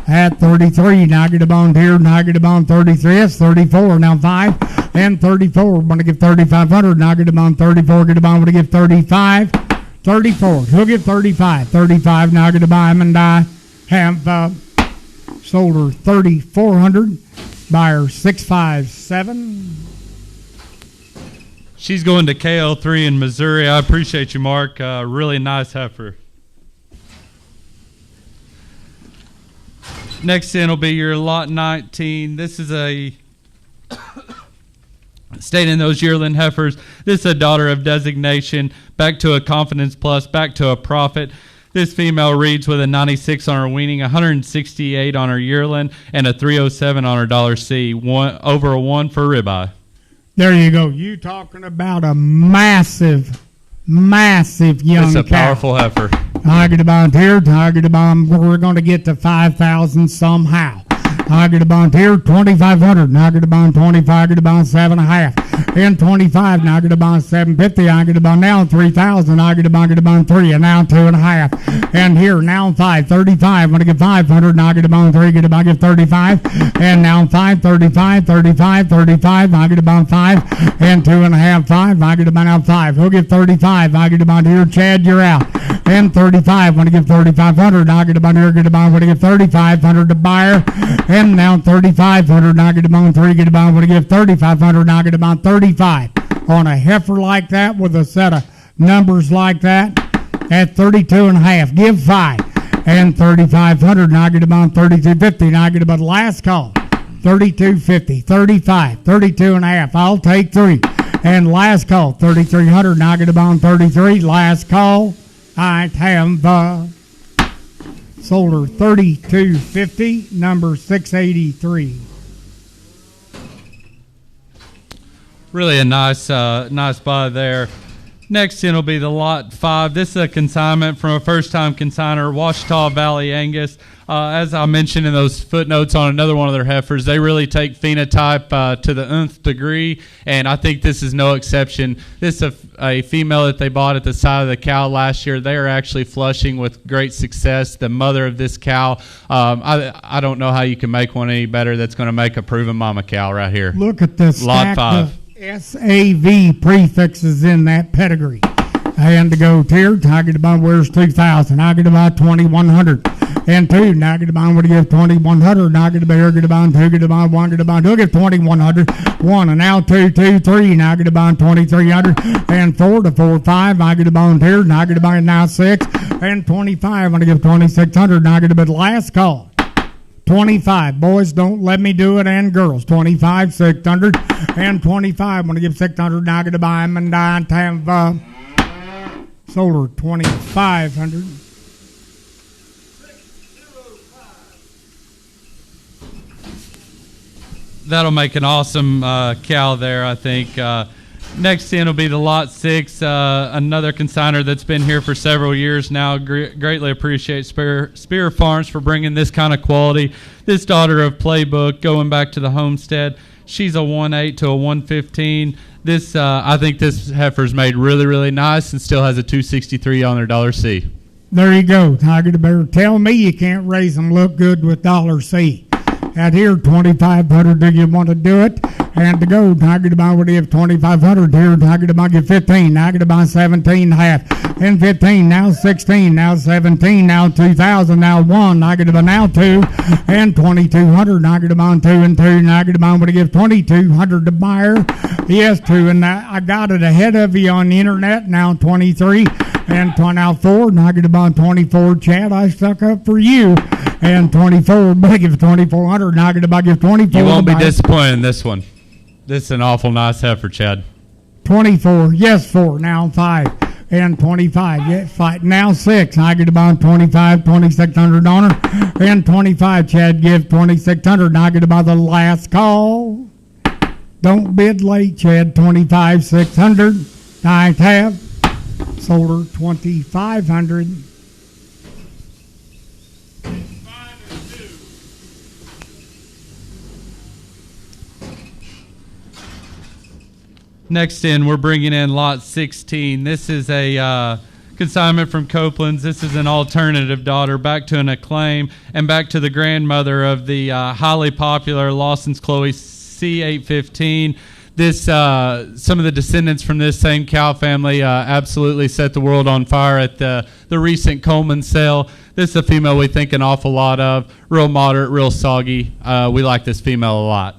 At 33, now I get a bond here. Now I get a bond 33. That's 34. Now 5. And 34, I'm going to give 3,500. Now I get a bond 34. Get a bond, would give 35. 34. He'll get 35. 35. Now I get to buy him and I have sold her 3,400. Buyer 657. She's going to KL3 in Missouri. I appreciate you, Mark. Really nice heifer. Next in will be your lot 19. This is a staying in those yearling heifers. This is a daughter of designation, back to a confidence plus, back to a profit. This female reads with a 96 on her weaning, 168 on her yearling, and a 307 on her $C. Over a 1 for ribeye. There you go. You talking about a massive young It's a cow. powerful heifer. Tiger to bond here. Tiger to bond. We're going to get to 5,000 somehow. I get a bond here, 2,500. Now I get a bond 25. I get a bond 7.5. And 25. Now I get a bond 750. I get a bond now 3,000. I get a bond 3. And now 2.5. And here now 5. 35. I'm going to get 500. Now I get a bond 3. Get a bond, get 35. And now 5. 35. 35. 35. I get a bond 5. And 2.5. 5. I get a bond now 5. Who'll get 35? I get a bond here. Chad, you're out. And 35. I'm going to give 3,500. Now I get a bond here. Get a bond. I'm going to give 3,500 to buyer. And now 3,500. Now I get a bond 3. Get a bond. I'm going to give 3,500. Now I get a bond 35 on a heifer like that with a set of numbers like that at 32.5. Give 5 and 3,500. Now I get a bond 32.50. Now I get a bond last call 32.50. 35. 32.5. I'll take 3 and last call 3,300. Now I get a bond 33. Last call. I have sold her 32.50. Number 683. Really a nice buy there. Next in will be the lot 5. This is a consignment from a first-time consigner, Washita Valley Angus. As I mentioned in those footnotes on another one of their heifers, they really take phenotype to the nth degree, and I think this is no exception. This is a female that they bought at the side of the cow last year. They are actually flushing with great success. The mother of this cow, I don't know how you can make one any better that's going to make a proven mama cow right here. Look at the Lot stack 5. of SAV prefixes in that pedigree. And to go tier, target about where's 2,000, I get about 2,100. And 2, now get about what do you give 2,100, now get about get about 2, get about 1, get about 2, get 2,100. 1, and now 2, 2, 3, now get about 2,300. And 4 to 4, 5, I get about tier, now get about now 6. And 25, I'm going to give 2,600, now get about last call. 25, boys, don't let me do it, and girls, 25, 600, and 25, I'm going to give 600, now get to buy them, and I have solar, 2,500. That'll make an awesome cow there, I think. Next in will be the lot 6, another consigner that's been here for several years now. Greatly appreciate Spear Farms for bringing this kind of quality. This daughter of Playbook, going back to the homestead, she's a 1.8 to a 115. This, I think this heifer's made really, really nice and still has a 263 on their $C. There you go, Tiger the Bear. Tell me you can't raise them look good with $C. Out here, 2,500. Do you want to do it? And to go, Tiger to buy what do you have? 2,500 here. Tiger to buy get 15. Tiger to buy 17 and a half. And 15. Now 16. Now 17. Now 2,000. Now 1. Tiger to buy now 2. And 2,200. Tiger to buy 2 and 2. Tiger to buy what do you give? 2,200 to buyer. Yes, 2. And I got it ahead of you on the internet. Now 23. And now 4. Tiger to buy 24. Chad, I stuck up for you. And 24. But I give 2,400. Tiger to buy give 24. You won't be disappointed in this one. This is an awful nice heifer, Chad. 24, yes, 4, now 5, and 25, yes, 5, now 6. I get about 25, 2,600 on her, and 25, Chad give 2,600. I get about the last call. Don't bid late, Chad, 25, 600. I have sold her 2,500. Next in, we're bringing in lot 16. This is a consignment from Copeland's. This is an alternative daughter back to an Acclaim and back to the grandmother of the highly popular Lawson's Chloe C815. This some of the descendants from this same cow family absolutely set the world on fire at the recent Coleman sale. This is a female we think an awful lot of. Real moderate, real soggy. We like this female a lot.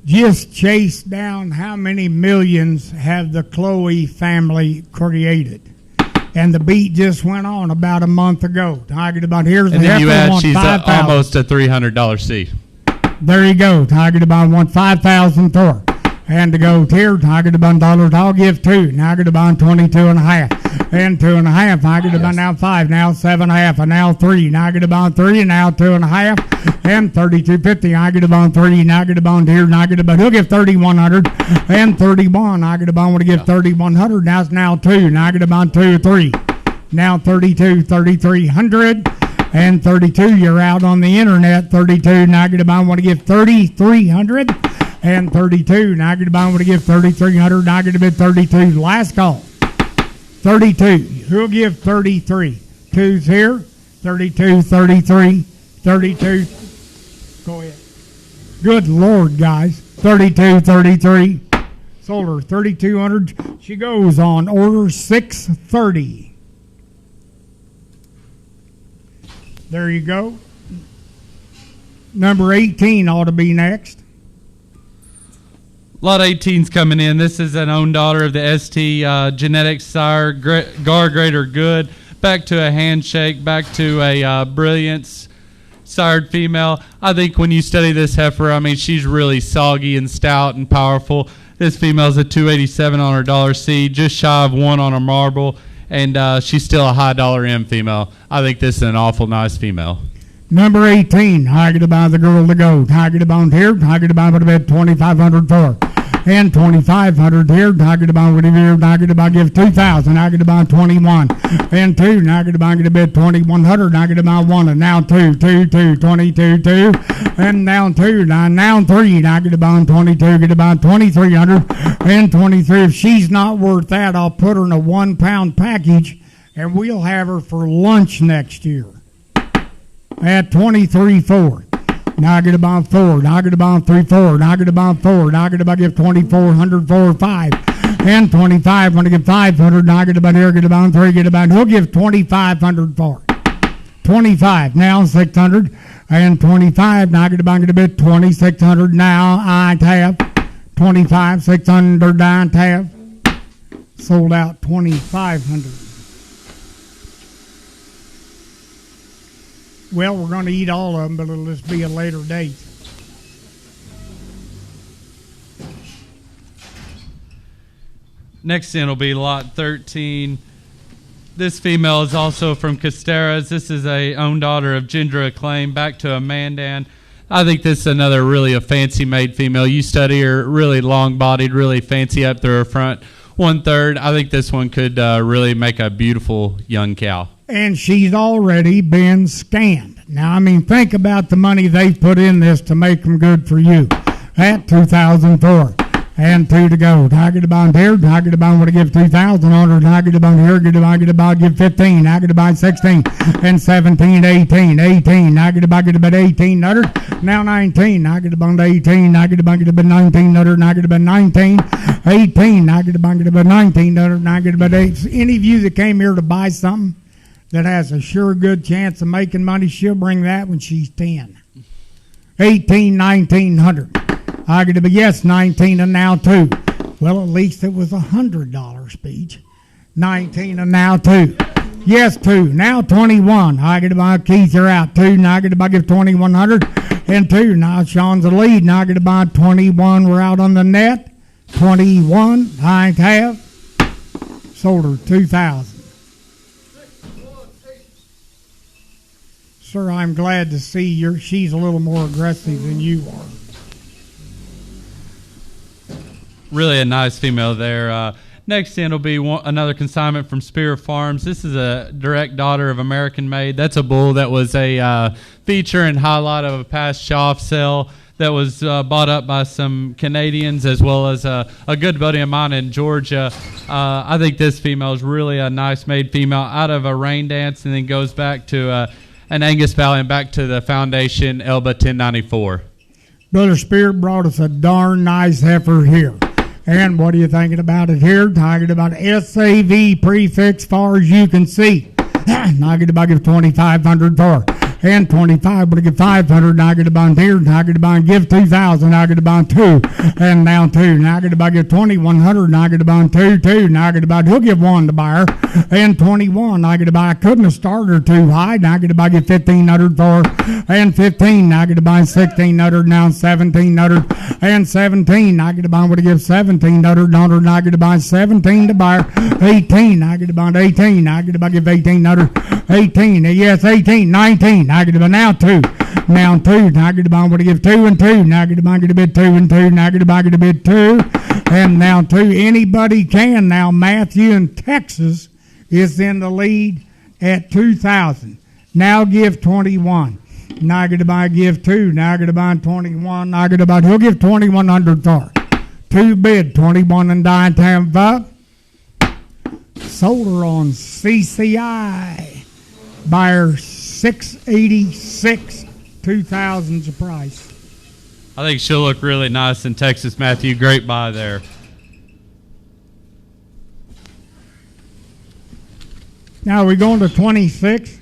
Just chase down how many millions have the Chloe family created. And the beat just went on about a month ago. Target about here's and the then you add want she's 5,000. almost a $300 C. There you go. Target about 5,000 for her. And to go tier, target about dollars. I'll give 2. Target about 22 and a half. And 2 and a half. Target about now 5. Now 7 and a half. And now 3. Target about 3. And now 2 and a half. And 32.50. Target about 3. Target about here. Target about he'll give 3,100. And 31. Target about want to give 3,100. Now it's now 2. Target about 2 3. Now 32, 3,300. And 32. You're out on the internet. 32. Target about want to give 3,300. And 32. Now I get to buy want to give 3,300. Now I get to bid 32. Last call. 32. Who'll give 33? 2's here. 32, 33, 32. Go ahead. Good Lord, guys. 32, 33. Sold her 3,200. She goes on order 630. There you go. Number 18 ought to be next. Lot 18's coming in. This is an own daughter of the ST genetics sire, Gar Greater Good. Back to a handshake, back to a brilliance sired female. I think when you study this heifer, I mean, she's really soggy and stout and powerful. This female's a 287 on her $C, just shy of 1 on her marble, and she's still a high $M female. I think this is an awful nice female. Number 18, I get to buy the girl to go. I get to buy here. I get to buy what about 2,500 for. and 2,500 here. I get about whatever here. I get about give 2,000. I get about 21 and 2. Now I get about get a bit 2,100. I get about 1 and now 2, 22, 2 and now 2. Now 3. I get about 22. Get about 2,300 and 23. If she's not worth that, I'll put her in a 1 pound package, and we'll have her for lunch next year at 23.4. Now I get about 4. Now I get about 3.4. Now I get about 4. Now I get about give 2,400 4 5 and 25. When I get 500, now I get about here. Get about 3. Get about. He'll give 2,500 for 25. Now 600 and 25. Now I get about get a bit 2,600. Now I have 25 600. I have sold out 2,500. Well, we're going to eat all of them, but it'll just be a later date. Next in will be lot 13. This female is also from Casteras. This is a own daughter of Gendra Acclaim, back to a Mandan. I think this is another really a fancy-made female. You study her, really long-bodied, really fancy up through her front. 1/3. I think this one could really make a beautiful young cow. And she's already been scanned. Now, I mean, think about the money they've put in this to make them good for you. At 2004. And 2 to go. I get about here. I get about what I give 2,000 on her. I get about here. I get about give 15. I get about 16 and 17, 18. I get about 1,800. Now 19. I get about 18. I get about 1,900. I get about 19. 18. I get about 1,900. I get about 8. Any of you that came here to buy something that has a sure good chance of making money, she'll bring that when she's 10. 18, 1,900. I get to be, yes, 19 and now 2. Well, at least it was $100 speech. 19 and now 2. Yes, 2. Now 21. I get to buy keys are out. 2. Now I get to buy give 2,100 and 2. Now Sean's the lead. Now I get to buy 21. We're out on the net. 21. I have sold her 2,000. Sir, I'm glad to see she's a little more aggressive than you are. Really a nice female there. Next in will be another consignment from Spear Farms. This is a direct daughter of American Made. That's a bull that was a feature and highlight of a past show-off sale that was bought up by some Canadians as well as a good buddy of mine in Georgia. I think this female is really a nice made female out of a rain dance and then goes back to an Angus Valley and back to the Foundation Elba 1094. Brother Spear brought us a darn nice heifer here. And what are you thinking about it here? Talking about SAV prefix far as you can see. I get about give 2,500 for and 25, but I get 500. I get about here. I get about give 2,000. I get about 2 and now 2. Now I get about give 2,100. I get about 2. Now I get about he'll give 1 to buyer and 21. I get about I couldn't have started her too high. Now I get about give 1,500 for and 15. Now I get about 1,600. Now 1,700 and 17. I get about what I give 1,700 on her. Now I get about 17 to buyer. 18. I get about 18. I get about give 1,800. 18. Yes, 18. 19. I get about now 2. Now 2. Now I get about what I give 2 and 2. Now I get about get a bit 2 and 2. Now I get about get a bit 2. And now 2. Anybody can now. Matthew in Texas is in the lead at 2,000. Now give 21. Now I get about give 2. Now I get about 21. Now I get about he'll give 2,100 for 2 bid 21 and dime time up. Sold her on CCI. Buyer 686, 2,000's the price. I think she'll look really nice in Texas, Matthew. Great buy there. Now are we going to 26?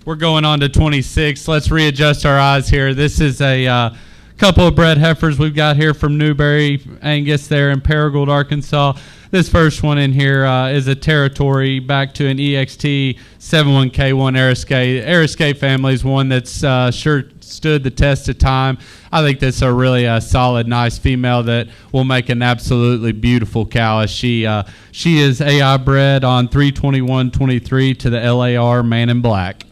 We're going on to 26. Let's readjust our eyes here. This is a couple of bred heifers we've got here from Newberry, Angus there in Paragould, Arkansas. This first one in here is a territory back to an EXT 71K1 Eriskay. Eriskay family is one that's sure stood the test of time. I think that's a really solid, nice female that will make an absolutely beautiful cow. She is AI bred on 3/21/23 to the LAR Man in Black.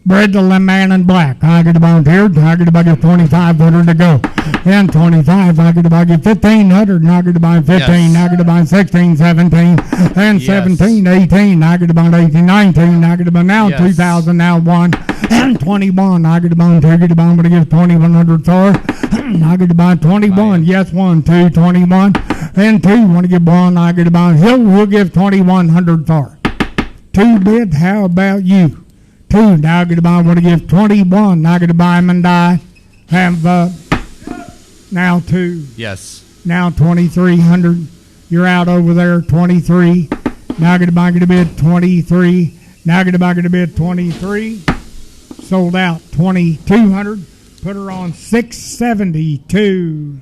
Bread to the man in black. I get about here. I get about 2,500 to go. And 25. I get about 1,500. And I get about 15. Yes. I get about 16, 17. And Yes. 17, 18. I get about 18, 19. I get about now Yes. 2,000. Now 1. And 21. I get about 2. Get about, I'm going to give 2,100 for. I get about 21. Man. Yes, 1, 2, 21. And 2. Want to give 1. I get about, he'll give 2,100 for. 2 bid. How about you? 2. Now I get to buy. I want to give 21. Now I get to buy him and die. Have now 2. Yes. Now 2,300. You're out over there. 23. Now I get to buy. Get a bid 23. Now I get to buy. Get a bid 23. Sold out 2,200. Put her on 672.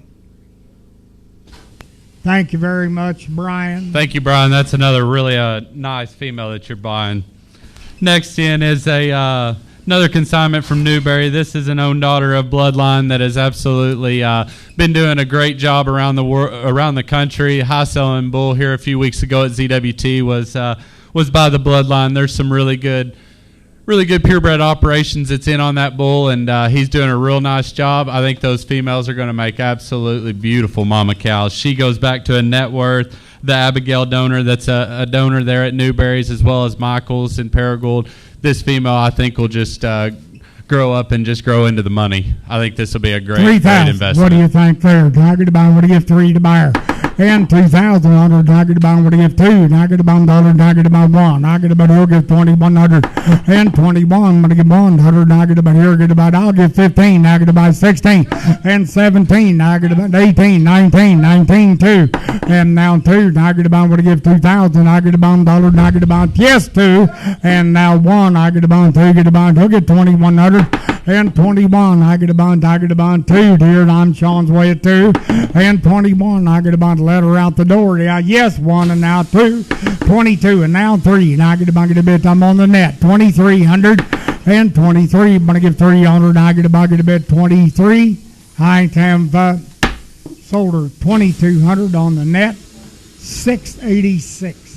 Thank you very much, Brian. Thank you, Brian. That's another really nice female that you're buying. Next in is another consignment from Newberry. This is an own daughter of Bloodline that has absolutely been doing a great job around the country. High selling bull here a few weeks ago at ZWT was by the Bloodline. There's some really good purebred operations that's in on that bull, and he's doing a real nice job. I think those females are going to make absolutely beautiful mama cows. She goes back to a net worth. The Abigail donor, that's a donor there at Newberry's, as well as Michael's and Paragould. This female, I think, will just grow up and just grow into the money. I think this will be a great investment. What do you think there? Tiger to buy, what do you give 3 to buy her? And 2,000 on her. Tiger to buy, what do you give 2? Tiger to buy $1. Tiger to buy 1. Tiger to buy, he'll give 2,100. And 21, I'm going to give 100. Tiger to buy, here, get about, I'll give 15. Tiger to buy 16. And 17. Tiger to buy 18, 19, 19, 2. And now 2. Tiger to buy, what do you give 2,000? Tiger to buy $1. Tiger to buy, yes, 2. And now 1. Tiger to buy 2. Get to buy, he'll get 2,100. And 21, I get a bond, 2, dear, and I'm Sean's way at 2. And 21, I get a bond, let her out the door. Yeah, yes, 1, and now 2. 22, and now 3, and I get a bond, get a bit, I'm on the net. 2,300, and 23, I'm going to give 300, I get a bond, get a bit, 23. I have sold her 2,200 on the net, 686.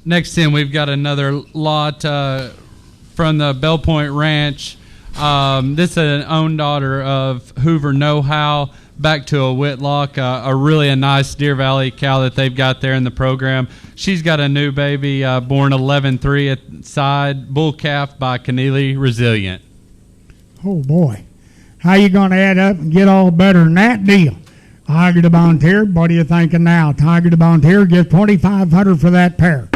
Next in, we've got another lot from the Bell Point Ranch. This is an own daughter of Hoover Know-How, back to a Whitlock, a really nice Deer Valley cow that they've got there in the program. She's got a new baby born 11-3 at side, bull calf by Keneally Resilient. Oh, boy. How you going to add up and get all better than that deal? Tiger to bond here. What are you thinking now? Tiger to bond here. Get 2,500 for that pair.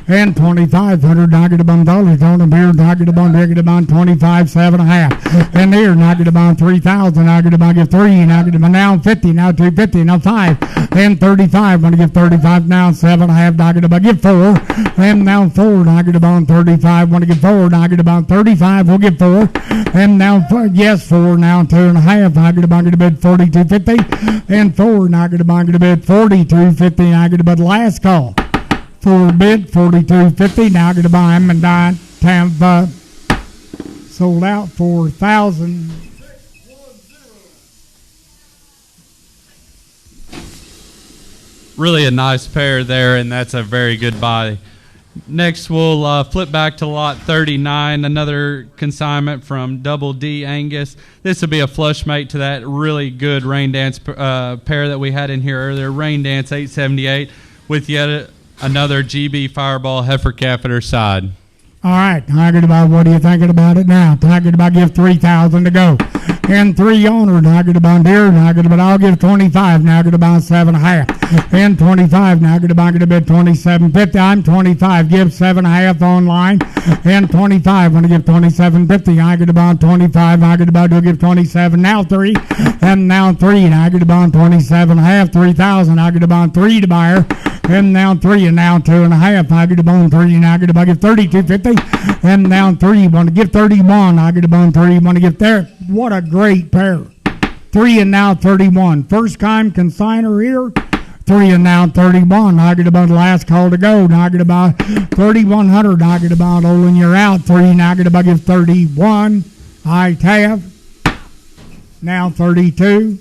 And 2,500 Tiger to bond dollars on them here. Tiger to bond, 25, 7.5. And there, Tiger to bond 3,000. Tiger to bond, give 3. Tiger to bond now 50. Now 250. Now 5. And 35. Want to give 35 now 7.5. Tiger to bond, give 4. And now 4. Tiger to bond 35. Want to give 4. Tiger to bond 35. We'll give 4. And now 4. Yes, 4. Now 2.5. Tiger to bond, get a bid 42.50. And 4. Tiger to bond, get a bid 42.50. Tiger to bond last call. 4 bid 42.50. Now get to buy him and die. Tampa sold out 4,000. Really a nice pair there, and that's a very good buy. Next, we'll flip back to lot 39, another consignment from Double D Angus. This will be a flush mate to that really good Rain Dance pair that we had in here earlier. Rain Dance 878 with yet another GB Fireball heifer calf at her side. All right, Tiger to buy, what are you thinking about it now? Tiger to buy, give 3,000 to go. And 3 on her. Tiger to buy deer. Tiger to buy, I'll give 25. Now get to buy 7.5. And 25. Now get to buy, get a bid 27.50. I'm 25. Give 7.5 online. And 25. Want to give 27.50. I get to buy 25. I get to buy, do give 27. Now 3. And now 3. And I get to buy 27.5. 3,000. I get to buy 3 to buy her. And now 3, and now 2.5. I get a bone 3, and I get a bucket 32.50. And now 3, want to give 31. I get a bone 3, want to give there. What a great pair. 3 and now 31. First time consigner here. 3 and now 31. I get about the last call to go. Now I get about 3,100. I get about oh, and you're out. 3. Now I get about give 31. I have now 32,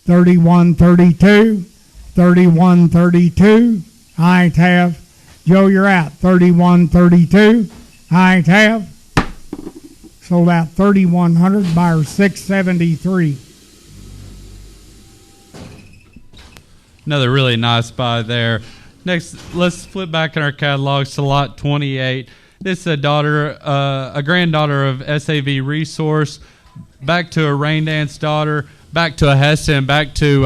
31, 32, 31, 32. I have Joe, you're out. 3132. I have. Sold out 3,100. Buyer 673. Another really nice buy there. Next, let's flip back in our catalogs to lot 28. This is a granddaughter of SAV Resource, back to a Rain Dance daughter, back to a Heston, back to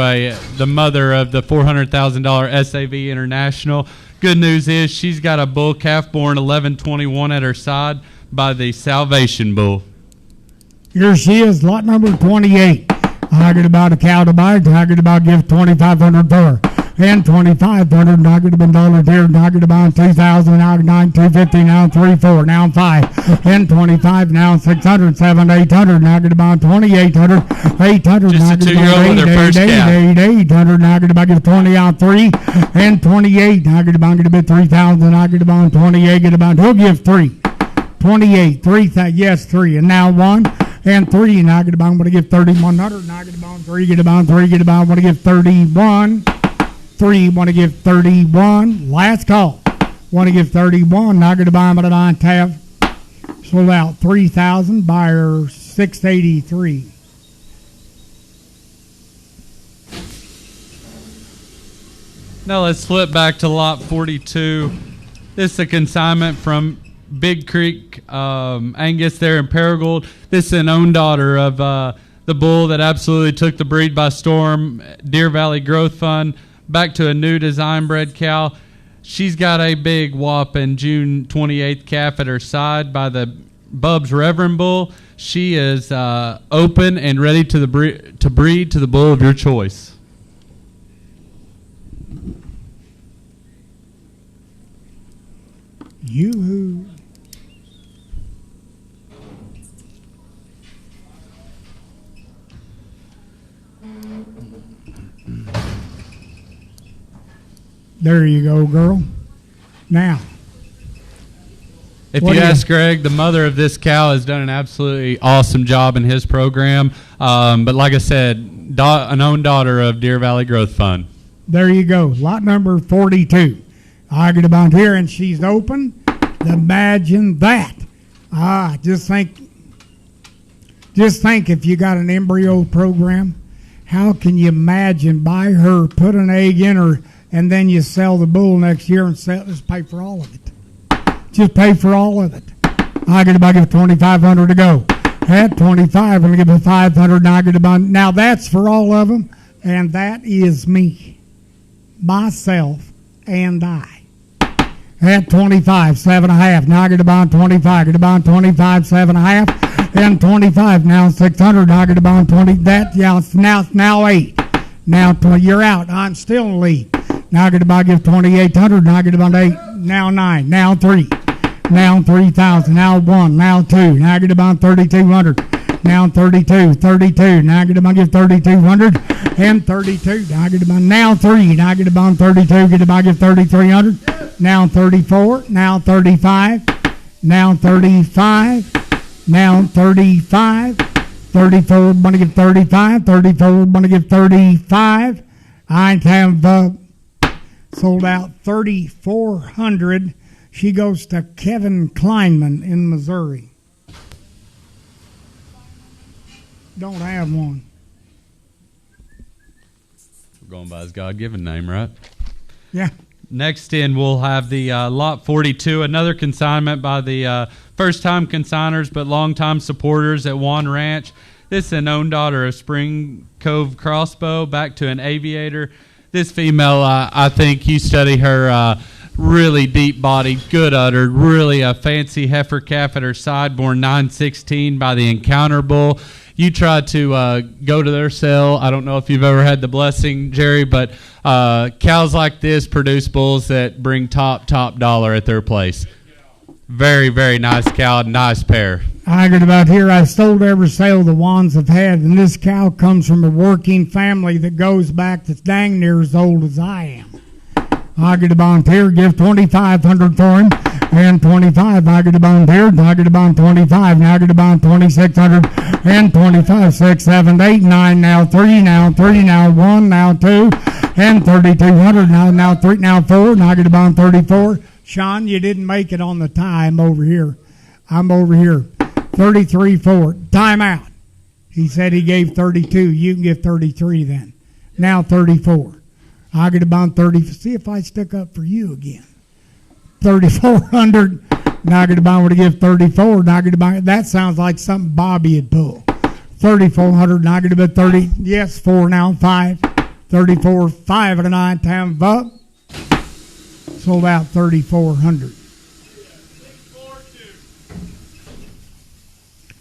the mother of the $400,000 SAV International. Good news is she's got a bull calf born 11/21 at her side by the Salvation Bull. Here she is, lot number 28. I get about a cow to buy. I get about give 2,500 for her. And 2,500. I get about $1 here. I get about 2,000. Now 250. Now 3,4. Now 5. And 25. Now 600. 7, 800. Now get about 2,800. 800. Just a 2-year-old with her first calf. 800. Now get about give 20 out 3. And 28. Now get about 3,000. I get about 28. Get about. He'll give 3. 28. 3. Yes, 3. And now 1. And 3, and I get about, I'm going to give 3,100, and I get about 3, get about 3, get about, want to give 31, 3, want to give 31, last call, want to give 31, and I get about, I'm going to have sold out 3,000, buyer 683. Now let's flip back to lot 42. This is a consignment from Big Creek Angus there in Paragould. This is an own daughter of the bull that absolutely took the breed by storm, Deer Valley Growth Fund, back to a new design bred cow. She's got a big whopping June 28th calf at her side by the Bub's Reverend Bull. She is open and ready to breed to the bull of your choice. Yoo-hoo. There you go, girl. Now, if you ask Greg, the mother of this cow has done an absolutely awesome job in his program. But like I said, an own daughter of Deer Valley Growth Fund. There you go. Lot number 42. I get about here, and she's open. Imagine that. Just think if you got an embryo program, how can you imagine buy her, put an egg in her, and then you sell the bull next year and just pay for all of it. Just pay for all of it. I get about give 2,500 to go. At 25, I'm gonna give her 500. And I get about now that's for all of them, and that is me, myself, and I. At 25, 7.5. Now I get about 25. Get about 25, 7.5. And 25. Now 600. Now I get about 20. That yeah. Now 8. Now 20. You're out. I'm still in the lead. Now I get about give 2,800. Now I get about 8. Now 9. Now 3. Now 3,000. Now 1. Now 2. Now I get about 3,200. Now 32. 32. Now I get about give 3,200. And 32. Now I get about now 3. Now I get about 32. Get about give 3,300. Now 34, now 35, now 35, now 35, 34, I'm going to give 35, 34, I'm going to give 35. I have sold out 3,400. She goes to Kevin Kleinman in Missouri. Don't have one. We're going by his God-given name, right? Yeah. Next in, we'll have the Lot 42, another consignment by the first-time consigners but long-time supporters at Juan Ranch. This is an own daughter of Spring Cove Crossbow, back to an aviator. This female, I think you study her, really deep-bodied, good uddered, really a fancy heifer calf at her side, born 9/16 by the Encounter Bull. You try to go to their sale. I don't know if you've ever had the blessing, Jerry, but cows like this produce bulls that bring top dollar at their place. Very, very nice cow, nice pair. I get about here. I sold every sale the ones I've had, and this cow comes from a working family that goes back that's dang near as old as I am. I get a bond here, give 2,500 for him, and 25. I get a bond here, I get a bond 25. Now I get a bond 2,600, and 25, 6, 7, 8, 9. Now 3, now 3, now 1, now 2, and 3,200. Now 3, now 4. Now I get a bond 34. Sean, you didn't make it on the tie. I'm over here. 33-4. Time out. He said he gave 32. You can give 33 then. Now 34. I get about 30. See if I stick up for you again. 3,400. Now I get about to give 34. Now I get about, that sounds like something Bobby would pull. 3,400. Now I get about 30. Yes, 4 now 5. 34, 5 and a 9 times up. Sold out 3,400.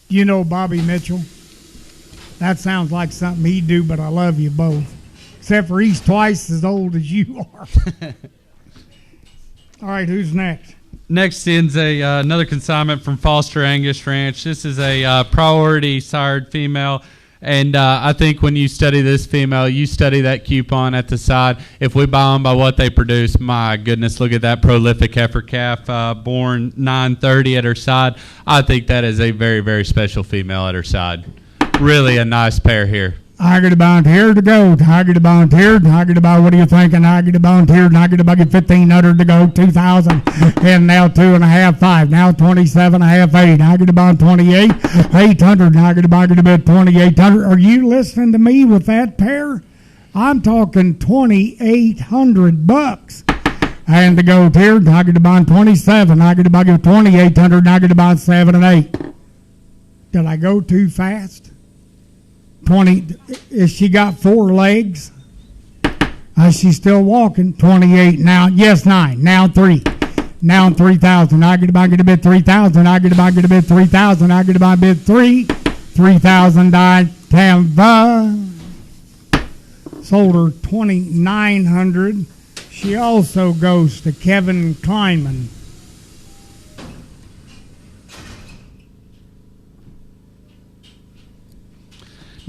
You know Bobby Mitchell? That sounds like something he'd do, but I love you both. Except for he's twice as old as you are. All right, who's next? Next is another consignment from Foster Angus Ranch. This is a priority sired female. And I think when you study this female, you study that coupon at the side. If we buy them by what they produce, my goodness, look at that prolific heifer calf, born 9:30 at her side. I think that is a very, very special female at her side. Really a nice pair here. I get about here to go. I get about here. I get about, what are you thinking? I get about here. I get about 1,500 to go. 2,000. And now 2.5, 5. Now 27.5, 8. I get about 28. 800. I get about 2,800. Are you listening to me with that pair? I'm talking $2,800. And to go here. I get about 27. I get about 2,800. I get about 7 and 8. Did I go too fast? 20. Is she got 4 legs? Is she still walking? 28 now. Yes, 9. Now 3. Now 3,000. I get about a bit 3,000. I get about a bit 3,000. I get about a bit 3. 3,000. I Tampa. Sold her 2,900. She also goes to Kevin Kleinman.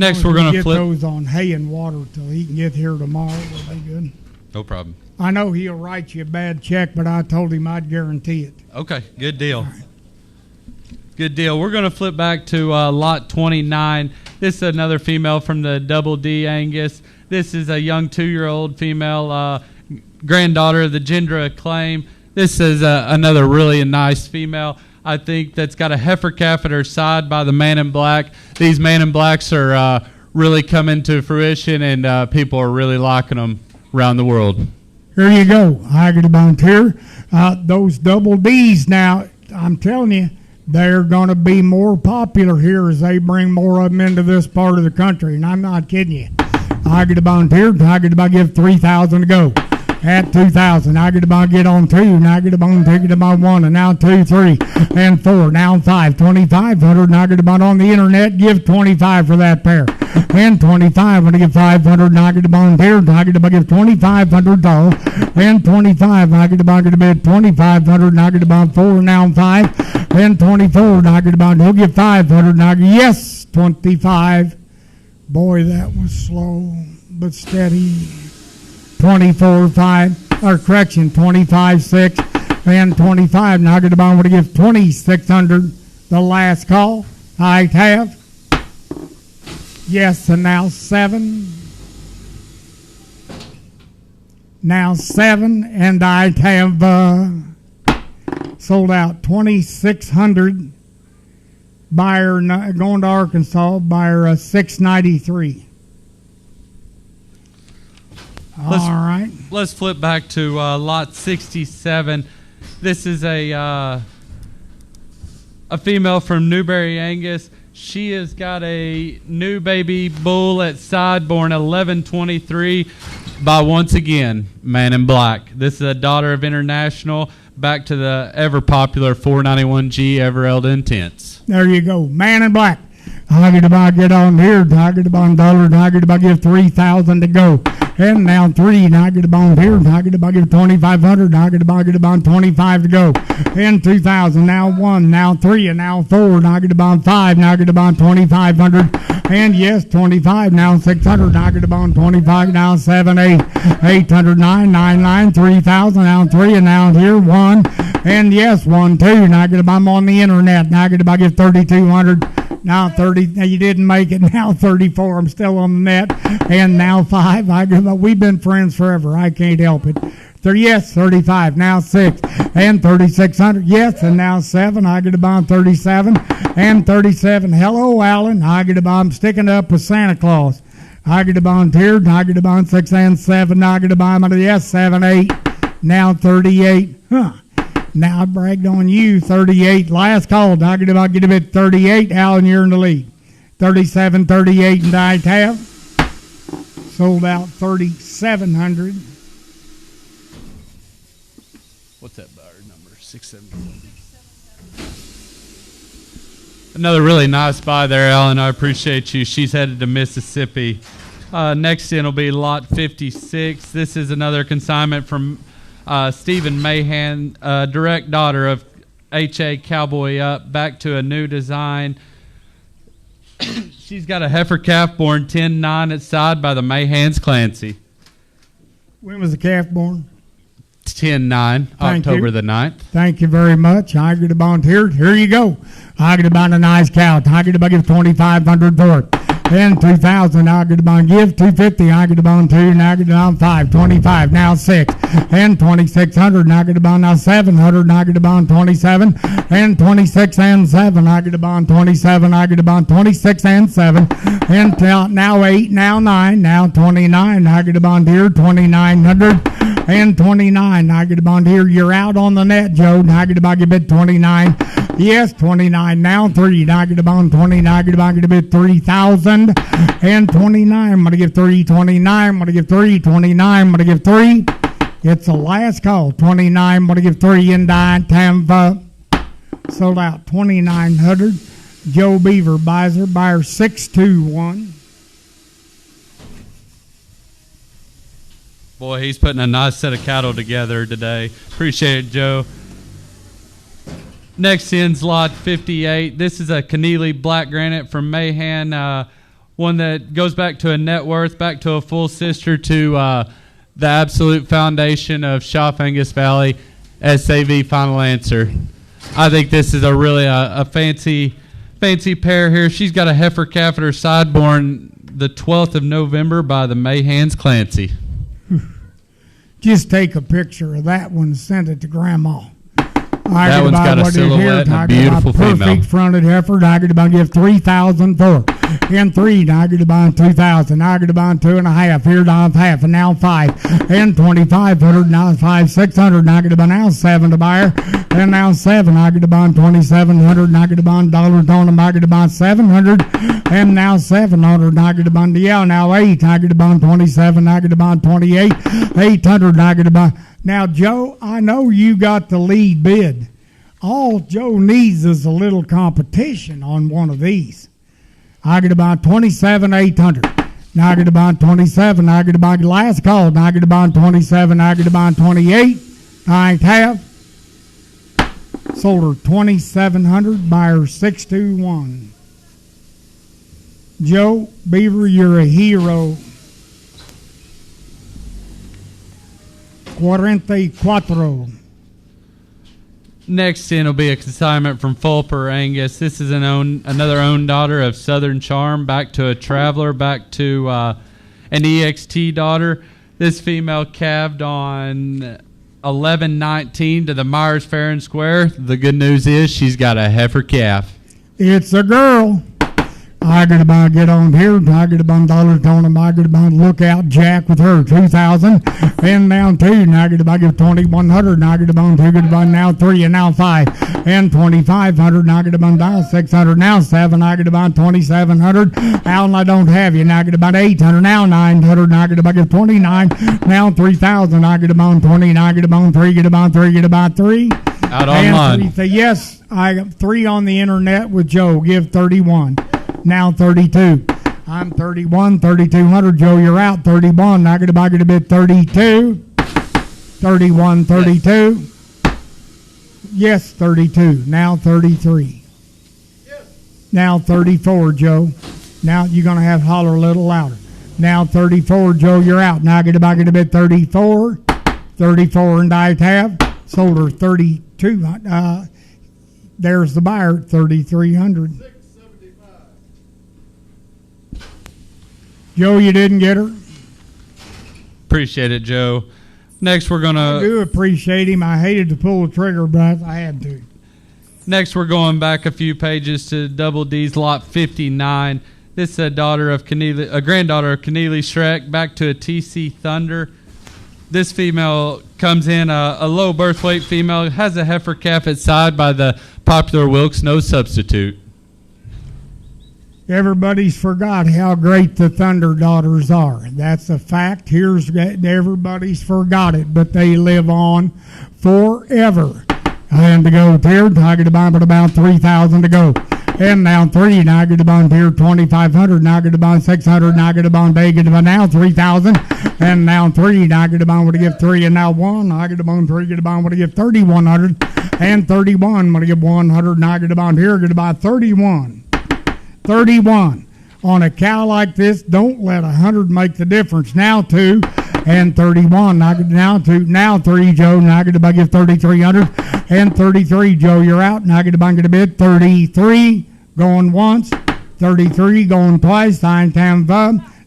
Next, we're going to flip. Get those on hay and water till he can get here tomorrow. Will be good. No problem. I know he'll write you a bad check, but I told him I'd guarantee it. Okay, good deal. Right. Good deal. We're going to flip back to lot 29. This is another female from the Double D Angus. This is a young 2-year-old female, granddaughter of the Gender Acclaim. This is another really nice female. I think that's got a heifer calf at her side by the Man in Black. These Man in Blacks are really coming to fruition, and people are really liking them around the world. Here you go. I get about here. Those Double Ds now, I'm telling you, they're going to be more popular here as they bring more of them into this part of the country, and I'm not kidding you. I get about here. I get about give 3,000 to go. At 2,000, I get about get on 2, and I get about take it about 1, and now 2, 3, and 4, now 5, 2,500, and I get about on the internet, give 25 for that pair, and 25, when I get 500, and I get about here, and I get about give 2,500 dollars, and 25, I get about 2,500, and I get about 4, now 5, and 24, and I get about, he'll get 500, and I get, yes, 25. Boy, that was slow, but steady. 24, 5, or correction, 25, 6, and 25. Now I get about to give 2,600 the last call. I have. Yes, and now 7. Now 7, and I have sold out 2,600. Buyer going to Arkansas, buyer 693. All right. Let's flip back to lot 67. This is a female from Newberry Angus. She has got a new baby bull at side, born 11/23 by, once again, Man in Black. This is a daughter of International, back to the ever popular 491G Evereld Intense. There you go, Man in Black. I get about get on here. I get about $1. I get about give 3,000 to go. And now 3, and I get about here, and I get about give 2,500, and I get about 25 to go. And 2,000, now 1, now 3, and now 4, and I get about 5, now I get about 2,500. And yes, 25, now 600, and I get about 25, now 7, 8, 800, 9, 9, 9, 3,000, now 3, and now here 1. And yes, 1, 2, and I get about, I'm on the internet, and I get about give 3,200. Now 30, now you didn't make it, now 34, I'm still on the net, and now 5, we've been friends forever, I can't help it. Yes, 35. Now 6 and 3,600. Yes, and now 7. I get a bond 37 and 37. Hello, Alan. I get a bond sticking up with Santa Claus. I get a bond here. I get a bond 6 and 7. I get a bond. Yes, 7, 8. Now 38. Now I bragged on you. 38. Last call. I get a bit 38. Alan, you're in the lead. 37, 38, and I have sold out 3,700. What's that buyer number? 677. Another really nice buy there, Alan. I appreciate you. She's headed to Mississippi. Next in will be lot 56. This is another consignment from Stephen Mahan, direct daughter of H.A. Cowboy Up, back to a new design. She's got a heifer calf born 10-9 at side by the Mahans Clancy. When was the calf born? 10-9, October the 9th. Thank you very much. I get a bond here. Here you go. I get a bond a nice cow. I get a bond give 2,500 for it. And 2,000. I get a bond give 250. I get a bond 2. And I get a bond 5. 25. Now 6. And 2,600. And I get a bond now 700. And I get a bond 27. And 26 and 7. I get a bond 27. I get a bond 26 and 7. And now 8. Now 9. Now 29. I get a bond here 2,900. And 29. I get a bond here. You're out on the net, Joe. I get a bond give it 29. Yes, 29. Now 3. I get a bond 29. I get a bond give a bit 3,000. And 29. I'm going to give 3. 29. I'm going to give 3. 29. I'm going to give 3. It's the last call. 29. I'm going to give 3 in Tampa. Sold out 2,900. Joe Beaver buys her. Buyer 621. Boy, he's putting a nice set of cattle together today. Appreciate it, Joe. Next in's lot 58. This is a Keneally Black Granite from Mahan, one that goes back to a net worth, back to a full sister to the absolute foundation of Shop Angus Valley, SAV Final Answer. I think this is a really a fancy pair here. She's got a heifer calf at her side born the 12th of November by the Mahans Clancy. Just take a picture of that one and send it to Grandma. That one's got a silhouette and a beautiful female. Perfect fronted heifer. I get about give 3,000 for it. And 3. I get about 2,000. I get about 2.5. Here down half. And now 5. And 2,500. Now 5. 600. I get about now 7 to buyer. And now 7. I get about 2,700. And I get about dollars on them. I get about 700. And now 700. I get about now 8. I get about 27. I get about 28. 800. I get about. Now, Joe, I know you got the lead bid. All Joe needs is a little competition on one of these. I get about 27,800. Now I get about 27. I get about last call. Now I get about 27. I get about 28. I have sold her 2,700. Buyer 621. Joe Beaver, you're a hero. 44. Next in will be a consignment from Fulper Angus. This is another own daughter of Southern Charm, back to a traveler, back to an EXT daughter. This female calved on 11/19 to the Myers Fair and Square. The good news is she's got a heifer calf. It's a girl. I get about get on here. I get about dollars on them. I get about lookout Jack with her 2,000 and now 2. And I get about give 2,100. And I get about 2. Get about now 3 and now 5 and 2,500. And I get about now 600. Now 7. I get about 2,700. Alan, I don't have you. Now I get about 800. Now 900. And I get about give 29. Now 3,000. I get about 20. And I get about 3. Get about 3. Get about 3. Out online. Yes, I got 3 on the internet with Joe. Give 31. Now 32. I'm 31, 3,200. Joe, you're out. 31. I get a bit 32. 31, 32. Yes, 32. Now 33. Yes. Now 34, Joe. Now you're going to have to holler a little louder. Now 34, Joe, you're out. Now I get a bit 34. 34 and I have sold her 32. There's the buyer, 3,300. 675. Joe, you didn't get her? Appreciate it, Joe. Next, we're I gonna. do appreciate him. I hated to pull the trigger, but I had to. Next, we're going back a few pages to Double D's lot 59. This is a granddaughter of Keneally Schreck, back to a TC Thunder. This female comes in a low birth weight female, has a heifer calf at side by the popular Wilkes No Substitute. Everybody's forgot how great the Thunder Daughters are. That's a fact. Everybody's forgot it, but they live on forever. And to go here, Tiger to Bond, but about 3,000 to go. And now 3, Niagara to Bond here, 2,500, Niagara to Bond 600, Niagara to Bond Vega to Bond now 3,000. And now 3, Niagara to Bond would give 3, and now 1, Niagara to Bond 3, to Bond would give 3,100. And 31, would give 100, Niagara to Bond here, to Bond 31. 31. On a cow like this, don't let 100 make the difference. Now 2 and 31. Now 2, now 3, Joe. Now I get to give 3,300 and 33, Joe. You're out. Now I get to bid 33 going once, 33 going twice. Time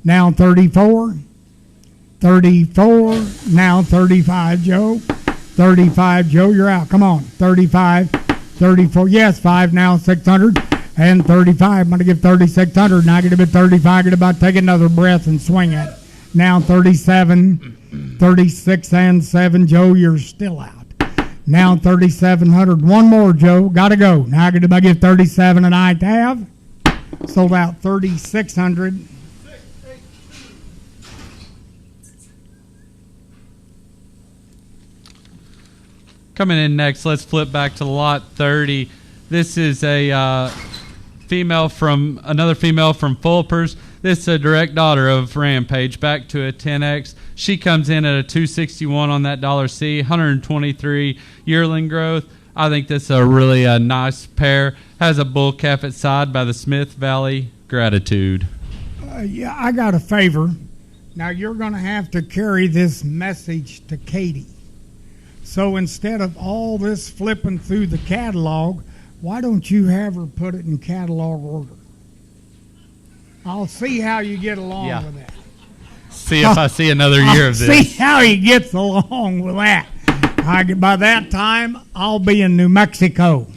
now 34, 34. Now 35, Joe. 35, Joe. You're out. Come on. 35, 34. Yes, 5 now 600. And 35, I'm going to give 3,600. Now I get to bid 35. I get about take another breath and swing it. Now 37, 36 and 7. Joe, you're still out. Now 3,700. One more, Joe. Got to go. Now I get to give 37 and I have. Sold out 3,600. Coming in next, let's flip back to lot 30. This is another female from Fulpers. This is a direct daughter of Rampage, back to a 10X. She comes in at a 261 on that $C, 123 yearling growth. I think this is a really nice pair. Has a bull calf at side by the Smith Valley Gratitude. Yeah, I got a favor. Now you're going to have to carry this message to Katie. So instead of all this flipping through the catalog, why don't you have her put it in catalog order? I'll see how you get along with that. See if I see another year of this. See how he gets along with that. By that time, I'll be in New Mexico.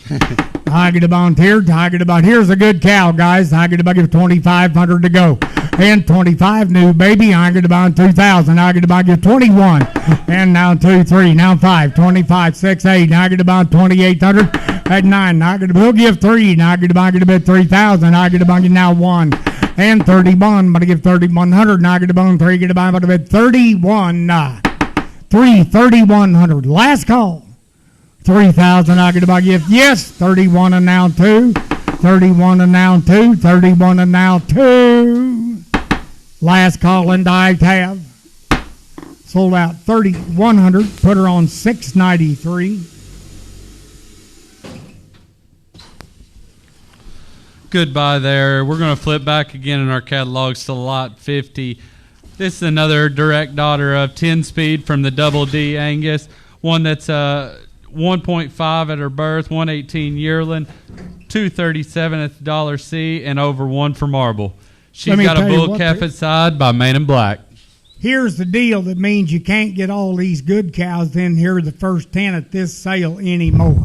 I get about here. Here's a good cow, guys. I get about 2,500 to go. And 25 new, baby. I get about 2,000. I get about 21. And now 2, 3. Now 5, 25, 6, 8. I get about 2,800. At 9. We'll give 3. Now I get about 3,000. I get about now 1. And 31. I'm going to give 3,100. Now I get about 3. Get about 31. 3,100. Last call. 3,000. I get about give. Yes. 31 and now 2. 31 and now 2. 31 and now 2. Last call and I have. Sold out 3,100. Put her on 693. Goodbye there. We're going to flip back again in our catalogs to lot 50. This is another direct daughter of 10 speed from the Double D Angus. One that's 1.5 at her birth, 118 yearling, 237 at the $C, and over 1 for marble. She's got a bull calf at side by Man in Black. Here's the deal that means you can't get all these good cows in here the first 10 at this sale anymore.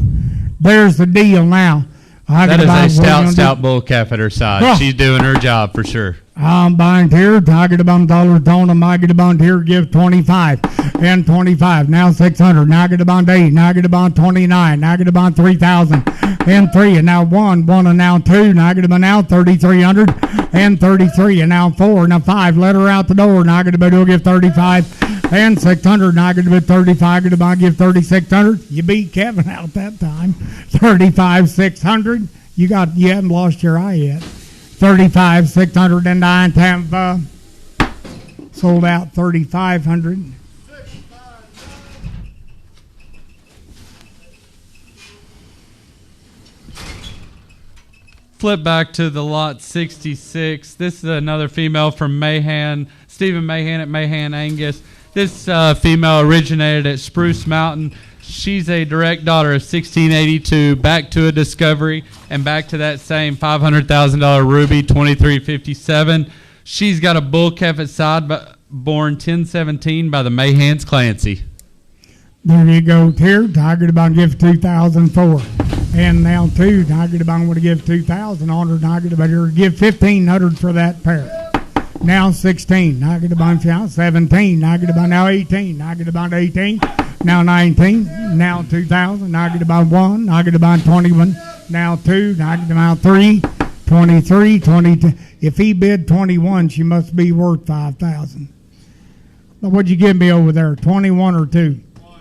There's the deal now. That is a stout bull calf at her side. Oh. She's doing her job for sure. I'm buying here. Tiger $1 tone. I get a bond here. Give 25 and 25. Now 600. Now I get a bond 8. Now I get a bond 29. Now I get a bond 3,000 and 3. And now 1 and now 2. Now I get a bond now 3,300 and 33. And now 4. Now 5. Let her out the door. Now I get a bond. Give 35 and 600. Now I get a bond 35. I get a bond. Give 3,600. You beat Kevin out that time. 35 600. You haven't lost your eye yet. 35 609 Tampa. Sold out 3,500. Flip back to the lot 66. This is another female from Mahan, Stephen Mahan at Mahan Angus. This female originated at Spruce Mountain. She's a direct daughter of 1682, back to a Discovery, and back to that same $500,000 Ruby, 2357. She's got a bull calf at side, born 1017 by the Mahans Clancy. There you go, here. Tiger to Bond give 2004. And now 2, Tiger to Bond want to give 2,000 on her. Tiger to Bond give 1,500 for that pair. Now 16, Tiger to Bond 17, Tiger to Bond now 18, Tiger to Bond 18, now 19, now 2,000, Tiger to Bond 1, Tiger to Bond 21, now 2, Tiger to Bond 3, 23, 22. If he bid 21, she must be worth 5,000. What'd you give me over there, 21 or 2?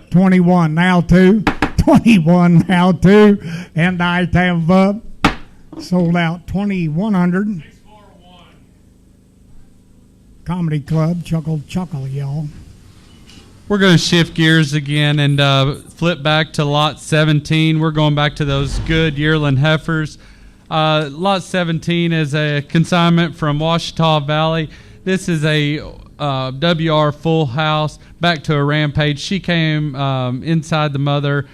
21, now 2, 21, now 2, and I have sold out 2,100. Comedy Club, chuckle, y'all. We're going to shift gears again and flip back to lot 17. We're going back to those good yearling heifers. Lot 17 is a consignment from Washita Valley. This is a WR full house, back to a Rampage. She came inside the mother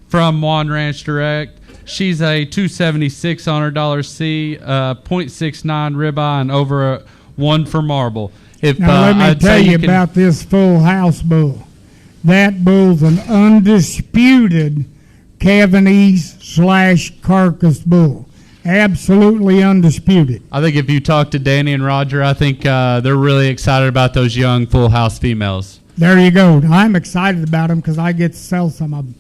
from Juan Ranch Direct. She's a 276 on her $C, 0.69 ribeye, and over a 1 for marble. Now let me tell you about this full house bull. That bull's an undisputed Cavanese/carcass bull. Absolutely undisputed. I think if you talk to Danny and Roger, I think they're really excited about those young full house females. There you go. I'm excited about them because I get to sell some of them.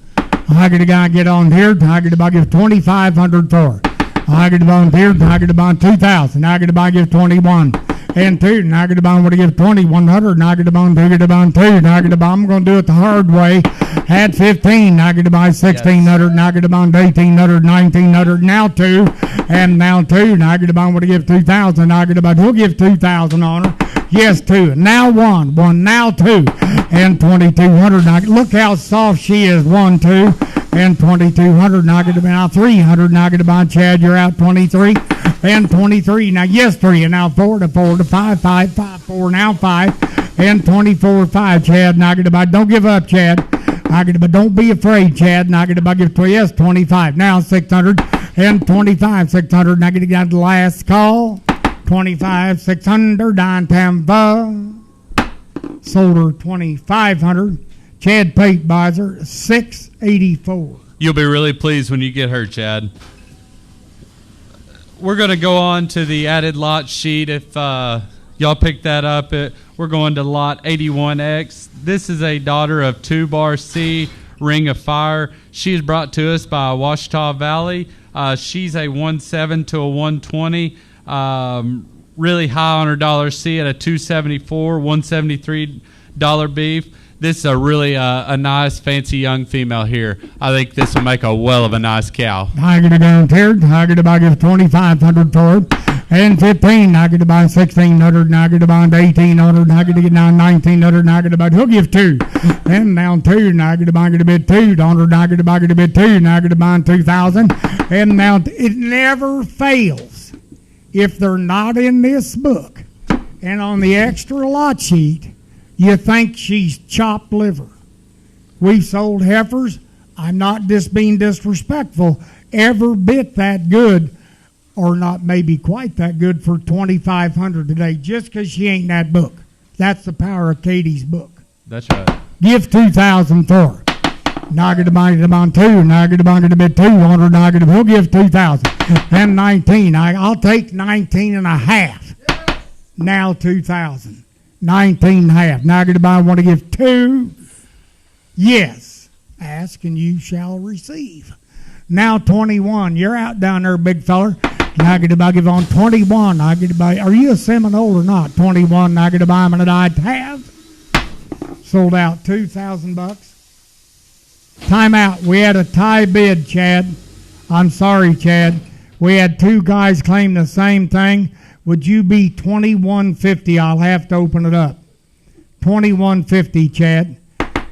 I get a guy get on here. I get to give 2,500 for. I get to bond here. I get to bond 2,000. I get to buy give 21 and 2. And I get to bond what to give 2,100. And I get to bond 2. Get to bond 2. And I get to bond. I'm going to do it the hard way. Had 15. I get to buy 1,600. And I get to bond 1,800. 1,900. Now 2. And now 2. And I get to bond what to give 2,000. I get to bond. He'll give 2,000 on her. Yes, 2. And now 1. 1. Now 2. And 2,200. Now look how soft she is. 1, 2. And 2,200. Now get to now 300. Now get to buy Chad. You're out 23. And 23. Now yes, 3. And now 4 to 4 to 5. 5, 5, 4. Now 5. And 24, 5. Chad. Now get to buy. Don't give up, Chad. Now get to buy. Don't be afraid, Chad. Now get to buy. Give 3. Yes, 25. Now 600. And 25. 600. Now get to get the last call. 25, 600, Don Tampa. Sold her 2,500. Chad Pate buys her 684. You'll be really pleased when you get her, Chad. We're going to go on to the added lot sheet. If y'all pick that up, we're going to lot 81X. This is a daughter of 2 Bar C, Ring of Fire. She is brought to us by Washita Valley. She's a 1.7 to a 120. Really high on her $C at a 274, $173 beef. This is a really a nice, fancy young female here. I think this will make a well of a nice cow. I get to go here. I get to buy 2,500 for it. And 15. I get to buy 1,600. And I get to buy 1,800. And I get to get down 1,900. And I get to buy. He'll give 2. And now 2. And I get to buy. Get a bid 2. And I get to buy. Get a bid 2. And I get to buy 2,000. And now it never fails. If they're not in this book and on the extra lot sheet, you think she's chopped liver. We've sold heifers, I'm not just being disrespectful, every bit that good, or not maybe quite that good, for 2,500 today, just because she ain't in that book. That's the power of Katie's book. That's right. Give 2,000 for her. Now I get to buy it on 2. Now I get to buy it a bit 200. Now I get to, he'll give 2,000. And 19. I'll take 19 and a half. Now 2,000. 19 and a half. Now I get to buy. I want to give 2. Yes. Ask and you shall receive. Now 21. You're out down there, big feller. Now I get to buy. Give on 21. I get to buy. Are you a Seminole or not? 21. Now I get to buy them and I'd have. Sold out $2,000. Time out. We had a tie bid, Chad. I'm sorry, Chad. We had 2 guys claim the same thing. Would you be 2150? I'll have to open it up. 2150, Chad.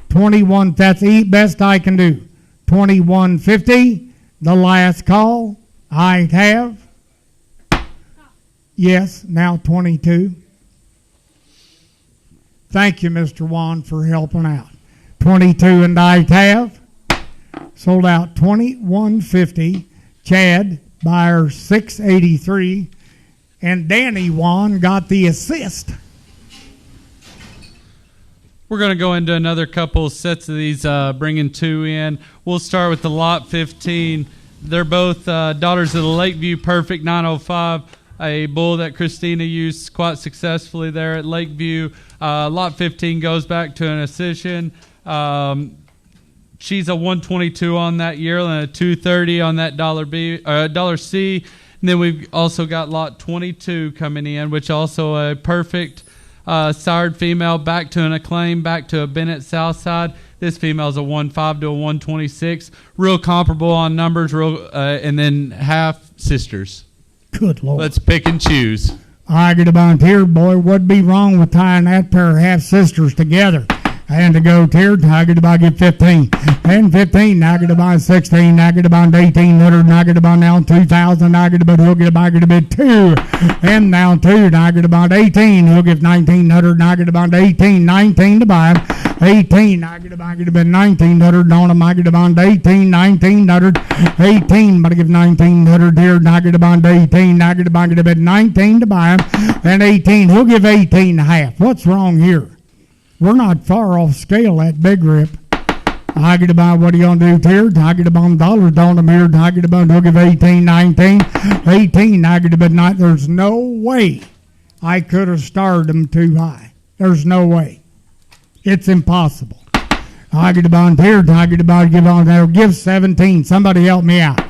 21. That's the best I can do. 2150. The last call. I have. Yes. Now 22. Thank you, Mr. Juan, for helping out. 22 and I have. Sold out 2150. Chad, buyer 683. And Danny Juan got the assist. We're going to go into another couple sets of these, bringing 2 in. We'll start with the lot 15. They're both daughters of the Lakeview Perfect 905, a bull that Christina used quite successfully there at Lakeview. Lot 15 goes back to an Ascension. She's a 122 on that yearling and a 230 on that dollar C. And then we've also got lot 22 coming in, which also a perfect sired female, back to an Acclaim, back to a Bennett Southside. This female's a 1.5 to a 126. Real comparable on numbers, and then half sisters. Good Lord. Let's pick and choose. I get about here, boy. What'd be wrong with tying that pair of half sisters together? And to go tier, I get about get 15. And 15, I get about 16, I get about 1,800, I get about now 2,000, I get about, he'll get about 2. And now 2, I get about 18, he'll get 1,900, I get about 18, 19 to buy. 18, I get about 1,900 on them, I get about 18, 1,900, 18, but I give 1,900 here, and I get about 18, I get about 19 to buy him, and 18, he'll give 18 and a half. What's wrong here? We're not far off scale, that big rip. I get about, what are you going to do here? I get about dollars on them here. I get about, he'll give 18, 19, 18. I get about 9. There's no way I could have started them too high. There's no way. It's impossible. I get about here. I get about, give on there. Give 17. Somebody help me out.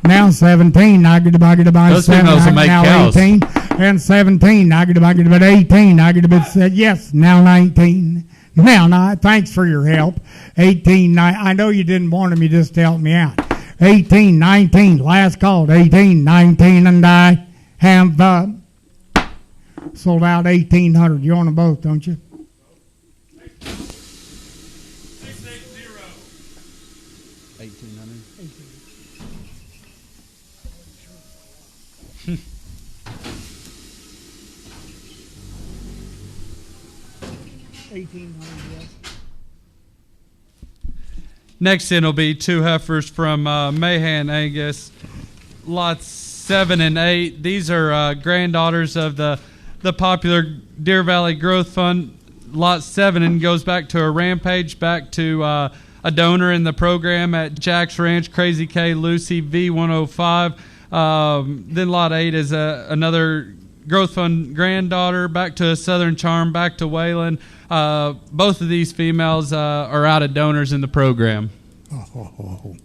Now 17. I get about Those 7. females will make now cows. 18. And 17, I get about 18, I get about, yes, now 19. Now, thanks for your help. 18, I know you didn't want them, you just helped me out. 18, 19, last call, 18, 19, and I have sold out 1,800. You own them both, don't you? 680. 1,800. 1,800, yes. Next in will be 2 heifers from Mahan Angus, lots 7 and 8. These are granddaughters of the popular Deer Valley Growth Fund. Lot 7 and goes back to a Rampage, back to a donor in the program at Jack's Ranch, Crazy K Lucy V105. Then lot 8 is another Growth Fund granddaughter, back to a Southern Charm, back to Wayland. Both of these females are out of donors in the program. Oh.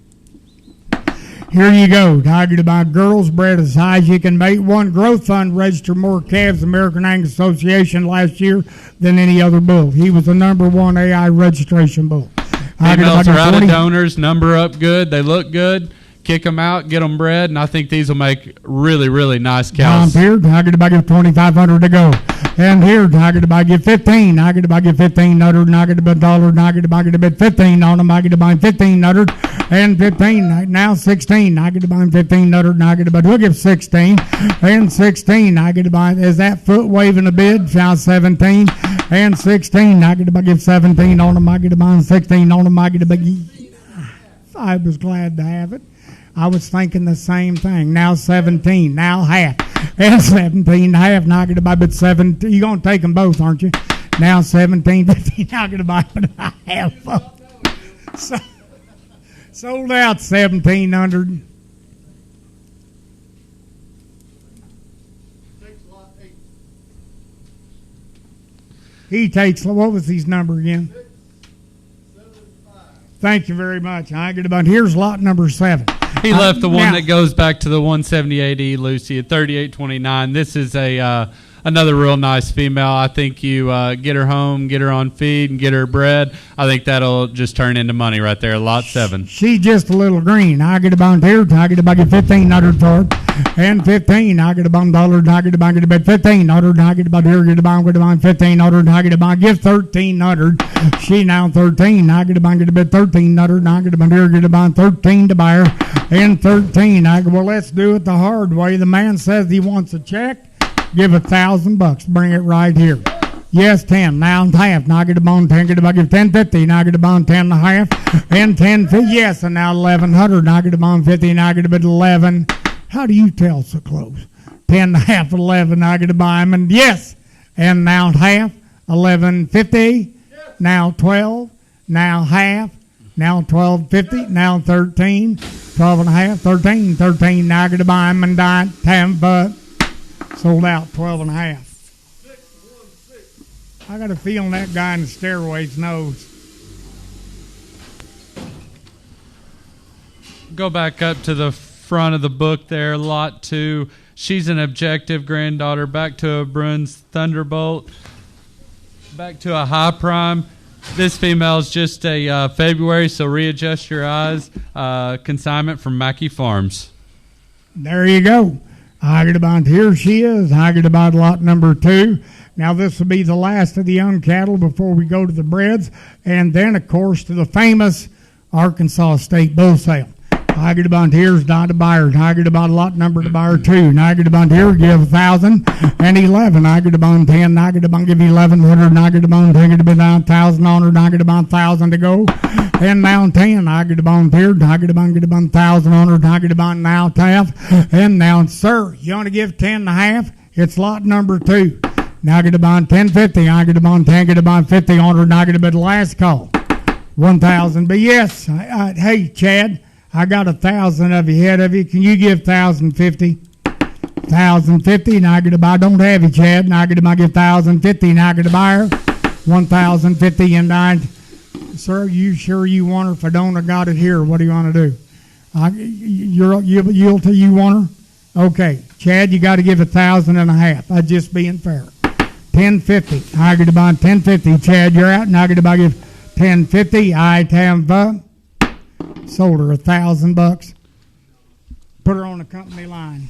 Here you go. Talking about girls bred as high as you can make. One Growth Fund registered more calves, American Angus Association, last year than any other bull. He was the #1 AI registration bull. Females are out of donors, number up good, they look good. Kick them out, get them bred, and I think these will make really, really nice cows. Here, I get about 2,500 to go. And here, I get about 15. I get about 1,500, and I get about $1, and I get about 15 on them. I get about 1,500 and 15. Now 16. I get about 1,500, and I get about, we'll give 16. And 16, I get about, is that foot waving a bid? Now 17. And 16, I get about, give 17 on them. I get about 16 on them. I get about, I was glad to have it. I was thinking the same thing. Now 17, now half. And 17, half, now I get about 17. You're going to take them both, aren't you? Now 17, 15, now I get about half. So, sold out 1,700. He takes, what was his number again? 675. Thank you very much. I get about, here's lot number 7. He left the one now, that goes back to the 178E Lucy at 38.29. This is another real nice female. I think you get her home, get her on feed, and get her bred. I think that'll just turn into money right there. Lot 7. She's just a little green. I get about here. I get about 1,500 for it. And 15. I get about $1. I get about 1,500. I get about here. Get about 1,500. I get about give 1,300. She now 13. I get about 1,300. I get about here. Get about 13 to buy her. And 13. I go, well, let's do it the hard way. The man says he wants a check. Give $1,000. Bring it right here. Yes, 10. Now and half. Now I get about 10. Get about 10.50. Now I get about 10 and a half. And 10.50. Yes, and now 1,100. Now I get about 50. Now I get about 11. How do you tell so close? 10 and a half, 11. Now I get to buy them. And yes, and now half. 11.50. Yes. now 12, now half, now 12.50, now 13, 12 and a half, 13, 13, now I got to buy them and dine, Tampa, sold out 12 and a half. 616. I got a feeling that guy in the stairways knows. Go back up to the front of the book there, lot 2. She's an objective granddaughter, back to a Bruins Thunderbolt, back to a high prime. This female is just a February, so readjust your eyes. Consignment from Mackey Farms. There you go. I get about, here she is. I get about lot number 2. Now this will be the last of the young cattle before we go to the breds, and then of course to the famous Arkansas State Bull Sale. I get about, here's not a buyer. I get about lot number to buyer 2. Now I get about here, give 1,011. I get about 10. I get about give you 1,100. I get about 10. Get about 1,000 on her. I get about 1,000 to go. And now 10. I get about here. I get about 1,000 on her. I get about now half. And now, sir, you want to give 10 and a half? It's lot number 2. Now I get about 10.50. I get about 10. Get about 50 on her. And I get about the last call. 1,000. But yes, hey, Chad. I got 1,000 of you ahead of you. Can you give 1,050? 1,050, and I get a buy. Don't have you, Chad. And I get a buy. Give 1,050, and I get a buyer. 1,050 and 9. Sir, you sure you want her? If I don't, I got it here. What do you want to do? You want her? Okay, Chad, you got to give 1,000 and a half. I'm just being fair. 10.50. I get a buy. 10.50. Chad, you're out, and I get a buy. Give 10.50. I have. Sold her $1,000. Put her on the company line.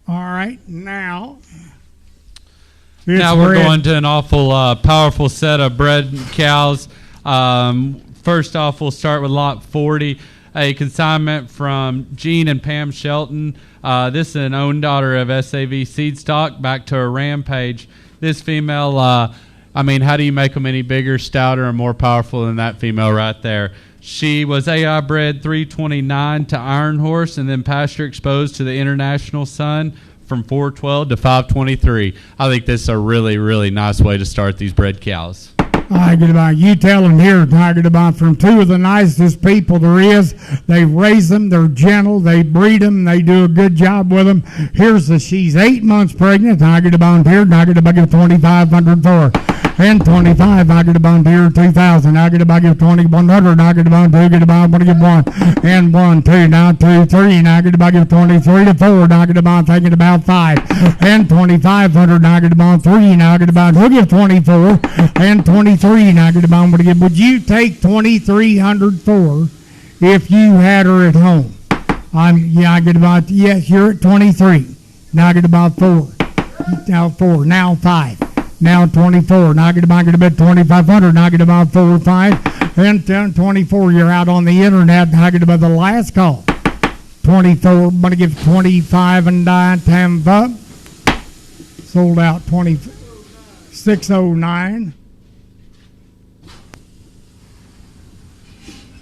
All right, now we're going to an awful powerful set of bred cows. First off, we'll start with lot 40, a consignment from Gene and Pam Shelton. This is an own daughter of SAV Seed Stock, back to a Rampage. This female, I mean, how do you make them any bigger, stouter, and more powerful than that female right there? She was AI bred 329 to Iron Horse and then pasture exposed to the International Sun from 412 to 523. I think this is a really, really nice way to start these bred cows. I get about, you tell them here, I get about, from 2 of the nicest people there is. They raise them, they're gentle, they breed them, they do a good job with them. She's 8 months pregnant. I get about here, and I get about 2,500 for her. And 25, I get about here, 2,000. I get about 2,100. I get about 2, get about, I'm going to give 1. And 1, 2, now 2, 3. And I get about 23 to 4. And I get about, taking about 5. And 2,500. And I get about 3. Now I get about, we'll give 24. And 23. And I get about, I'm going to give, would you take 2,300 for if you had her at home? I get about, yes, you're at 23. Now I get about 4. Now 4. Now 5. Now 24. Now I get about 2,500. Now I get about 4 or 5. And 24, you're out on the internet. Now I get about the last call. 24. I'm going to give 25 and 9 times up. Sold out 2609.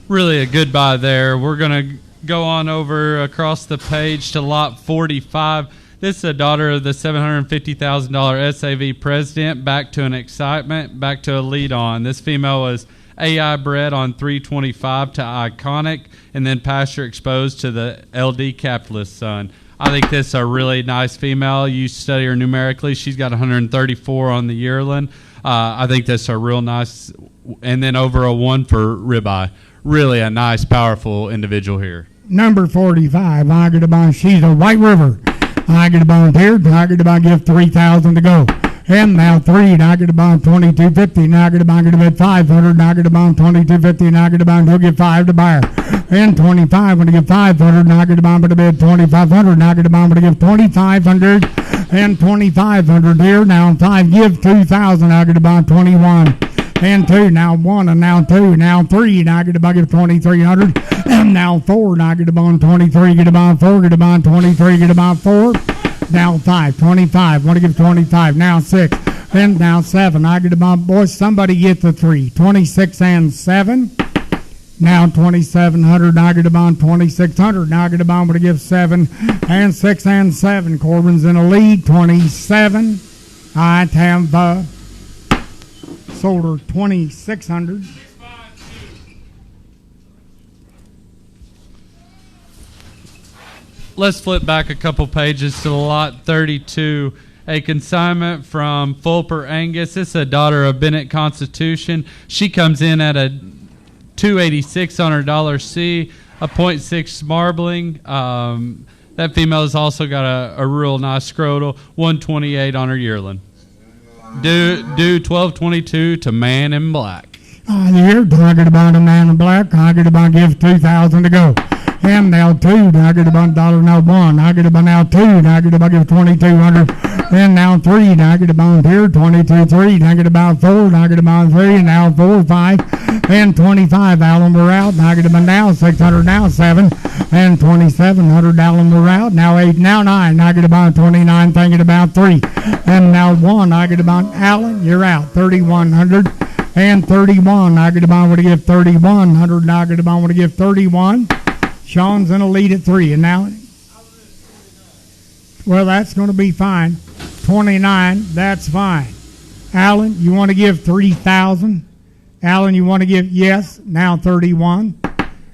Really a good buy there. We're going to go on over across the page to lot 45. This is a daughter of the $750,000 SAV president, back to an excitement, back to a lead on. This female was AI bred on 325 to Iconic, and then pasture exposed to the LD Capitalist Sun. I think this is a really nice female. You study her numerically. She's got 134 on the yearling. I think that's a real nice, and then over a 1 for ribeye. Really a nice, powerful individual here. Number 45, I get about, she's a White River. I get about here, I get about, give 3,000 to go. And now 3, and I get about 2,250, and I get about 500, and I get about 2,250, and I get about, he'll give 5 to buyer. And 25, when I give 500, and I get about 2,500, and I get about, I'm going to give 2,500, and 2,500 here. Now 5, give 2,000, I get about 21. And 2, now 1, and now 2, now 3, and I get about, give 2,300, and now 4, and I get about 23, get about 4, get about 23, get about 4, now 5, 25, want to give 25, now 6, and now 7, I get about, boys, somebody get the 3, 26 and 7, now 2,700, I get about 2,600, now I get about, I'm going to give 7, and 6 and 7, Corbin's in a lead, 27, I have sold her 2,600. Let's flip back a couple pages to lot 32. A consignment from Fulper Angus. This is a daughter of Bennett Constitution. She comes in at a $286 on her $C, a .6 marbling. That female has also got a real nice scrotal, 128 on her yearling. Due 1222 to Man in Black. You're talking about a Man in Black. I get about give 2,000 to go. And now 2, I get about $1 now 1. I get about now 2, I get about give 2,200. And now 3, I get about here 22 3. I get about 4, I get about 3. And now 4 5 and 25. Allen we're out. I get about now 600 now 7 and 2,700. Allen we're out. Now 8 now 9. I get about 29. Thinking about 3 and now 1. I get about Allen. You're out 3,100 and 31. I get about want to give 3,100. I get about want to give 31. Sean's in a lead at 3, and now, well, that's going to be fine. 29, that's fine. Alan, you want to give 3,000? Alan, you want to give yes? Now 31.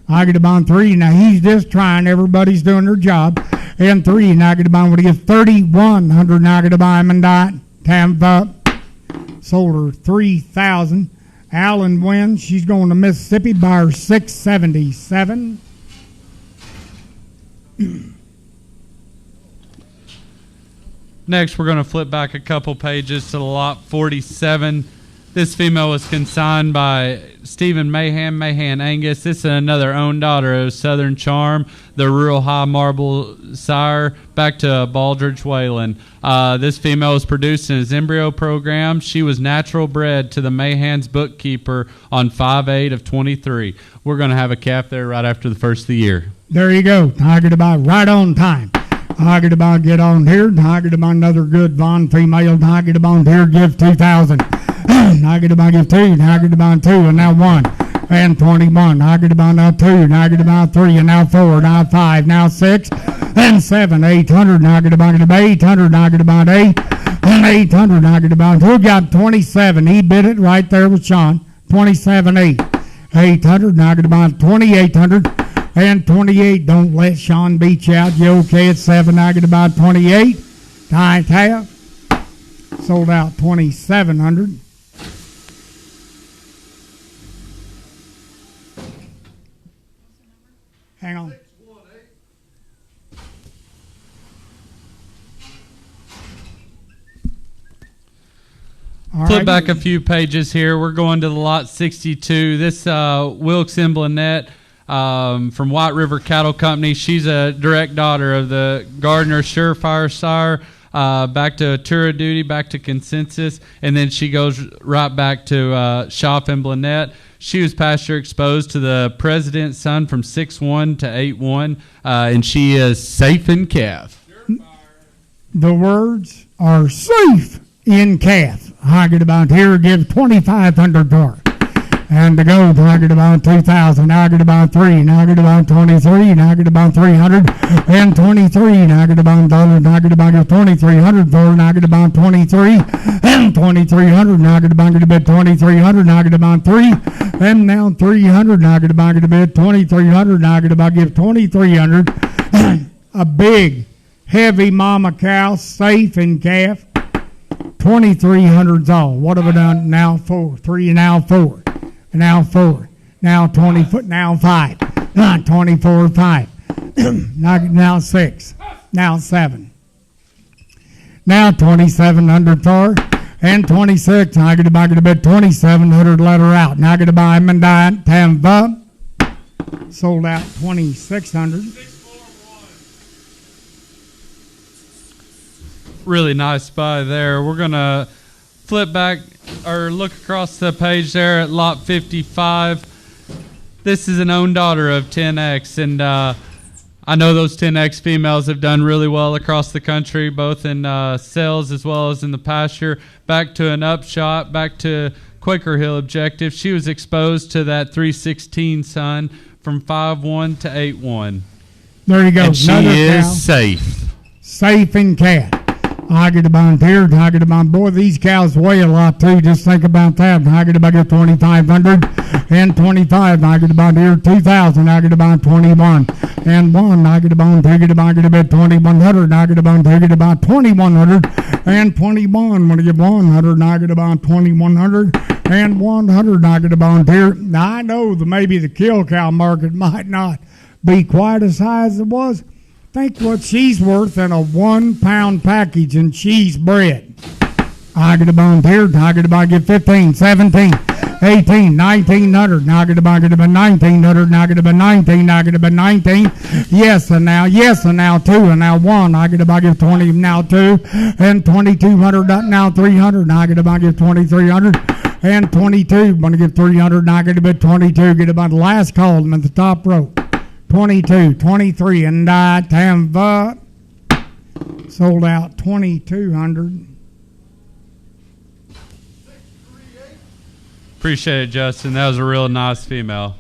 I get about 3. Now he's just trying. Everybody's doing their job. And 3. Now I get about want to give 3,100. Now I get about him and dot. Tampa sold her 3,000. Alan wins. She's going to Mississippi by her 677. Next, we're going to flip back a couple pages to lot 47. This female was consigned by Stephen Mahan Angus. This is another own daughter of Southern Charm, the Rural High Marble sire, back to Baldridge Whalen. This female was produced in his embryo program. She was natural bred to the Mahan's bookkeeper on 5/8 of 23. We're going to have a calf there right after the first of the year. There you go. I get about right on time. I get about get on here. I get about another good Von female. I get about here, give 2,000. I get about give 2. I get about 2, and now 1 and 21. I get about now 2. I get about 3, and now 4. Now 5. Now 6 and 7. 800. I get about 800. I get about 8 and 800. I get about who got 27. He bid it right there with Sean. 27 8. 800. I get about 2,800. And 28, don't let Sean beat you out. You okay at 7, I get about 28. Tie tab. Sold out 2,700. Hang on. Flip back a few pages here. We're going to the lot 62. This Wilkes and Blanette from White River Cattle Company. She's a direct daughter of the Gardner Surefire sire, back to Tura Duty, back to Consensus, and then she goes right back to Shop and Blanette. She was pasture exposed to the President's son from 6-1 to 8-1, and she is safe in calf. The words are safe in calf. I get about here, give 2,500 for it. And to go, I get about 2,000. I get about 3. Now I get about 23. Now I get about 300 and 23. Now I get about $1. Now I get about 2,300 for it. Now I get about 23 and 2,300. Now I get about a bit 2,300. Now I get about 3 and now 300. Now I get about a bit 2,300. Now I get about give 2,300. A big, heavy mama cow, safe in calf. 2,300's all. What have I done? Now 4, 3, now 4. Now 4, now 20 foot, now 5, 24, 5, now 6, now 7, now 2,700 for, and 26. I get to buy a bit 2,700. Let her out. Now I get to buy him and die. Tampa sold out 2,600. Really nice buy there. We're gonna flip back or look across the page there at lot 55. This is an own daughter of 10X, and I know those 10X females have done really well across the country, both in sales as well as in the pasture. Back to an upshot, back to Quaker Hill objective. She was exposed to that 316 son from 5-1 to 8-1. There you go. And she is safe. Safe in calf. I get about here. I get about, boy, these cows weigh a lot too. Just think about that. I get about 2,500 and 25. I get about here 2,000. I get about 21 and 1. I get about 2,100. I get about 2,100 and 21. When I get 100, I get about 2,100 and 100. I get about here. Now I know that maybe the kill cow market might not be quite as high as it was. Think what she's worth in a 1 pound package in cheese bread. I get about here. I get about 15, 17, 18, 1900. Now I get about 1900. Now I get about 19. I get about 19. Yes, and now 2, and now 1. I get about 20, now 2, and 2,200. Now 300. Now I get about 2,300 and 22. I'm gonna give 300. Now I get about 22. Get about the last column at the top row. 22, 23, and I have sold out 2,200. Appreciate it, Justin. That was a real nice female.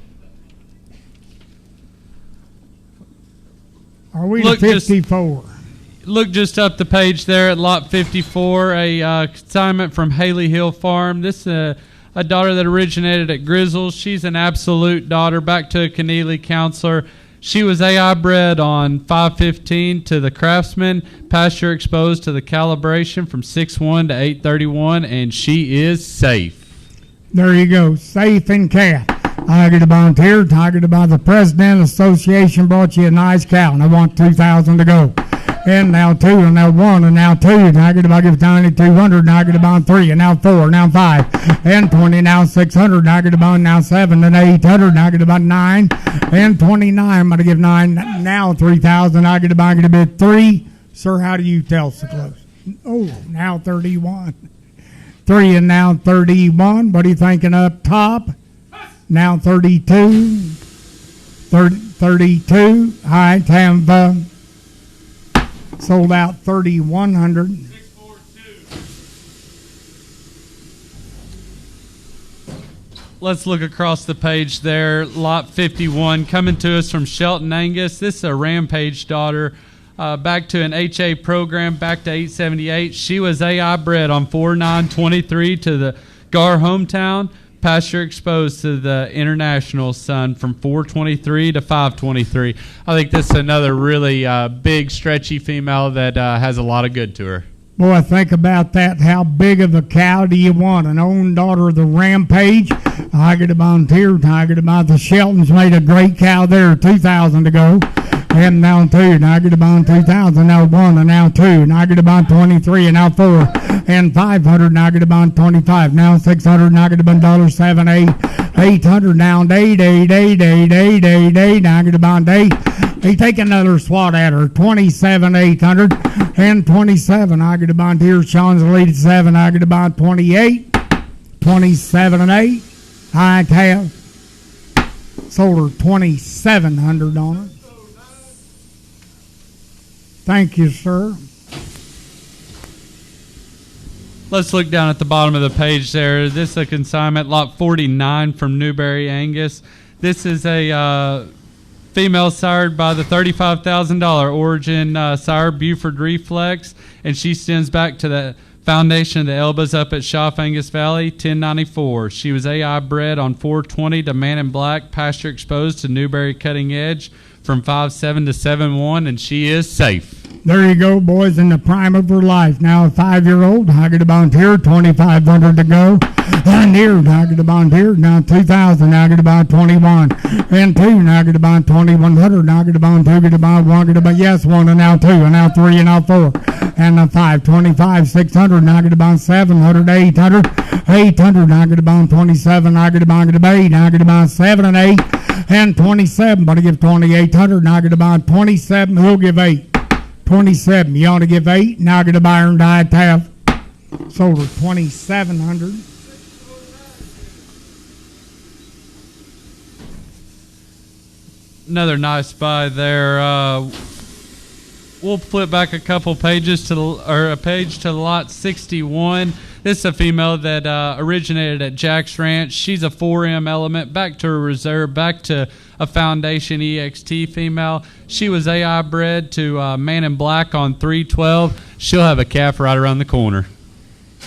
Are we to 54? Look just up the page there at lot 54, a consignment from Haley Hill Farm. This is a daughter that originated at Grizzles. She's an absolute daughter, back to a Keneally counselor. She was AI bred on 515 to the Craftsman, pasture exposed to the calibration from 6-1 to 831, and she is safe. There you go, safe and calf. I get about here. I get about the President Association brought you a nice cow, and I want 2,000 to go. And now 2, and now 1, and now 2. And I get about 200, and I get about 3, and now 4, now 5, and 20, now 600, and I get about now 7, and 800, and I get about 9, and 29. I'm going to give 9, now 3,000. I get about 3. Sir, how do you tell so close? Oh, now 31. 3, and now 31. What are you thinking up top? Now 32. 32. I have sold out 3,100. 642. Let's look across the page there. Lot 51 coming to us from Shelton Angus. This is a Rampage daughter. Back to an HA program, back to 878. She was AI bred on 4/9/23 to the Gar hometown. Pasture exposed to the International Sun from 4/23 to 5/23. I think this is another really big, stretchy female that has a lot of good to her. Boy, think about that. How big of a cow do you want? An own daughter of the Rampage. I get about here. I get about the Sheltons made a great cow there. 2,000 to go. And now 2, and I get about 2,000, now 1, and now 2, and I get about 23, and now 4, and 500, and I get about 25, now 600, and I get about $7, 8, 800, now 8, 8, 8, 8, 8, 8, 8, and I get about 8. They take another swat at her, 27, 800, and 27, I get about here, Sean's the lead at 7, I get about 28, 27 and 8, I have sold her 2,700 on it. Thank you, sir. Let's look down at the bottom of the page there. This is a consignment, lot 49 from Newberry Angus. This is a female sired by the $35,000 Origin sire Buford Reflex, and she stems back to the foundation of the Elbas up at Schaff Angus Valley, 1094. She was AI bred on 420 to Man in Black, pasture exposed to Newberry Cutting Edge from 5-7 to 7-1, and she is safe. There you go, boys, in the prime of her life. Now a 5-year-old, I get about here, 2,500 to go. And here, I get about here, now 2,000, I get about 21. And 2, now I get about 2,100, now I get about 2, get about 1, get about, yes, 1, and now 2, and now 3, and now 4. And now 5, 25, 600, now I get about 700, 800, 800, now I get about 27, I get about 8, now I get about 7 and 8. And 27, but I give 2,800. Now I get about 27. Who'll give 8? 27. You ought to give 8. Now I get a buyer and I have sold her 2,700. Another nice buy there. We'll flip back a couple pages a page to lot 61. This is a female that originated at Jack's Ranch. She's a 4M element, back to a reserve, back to a Foundation EXT female. She was AI bred to Man in Black on 312. she'll have a calf right around the corner.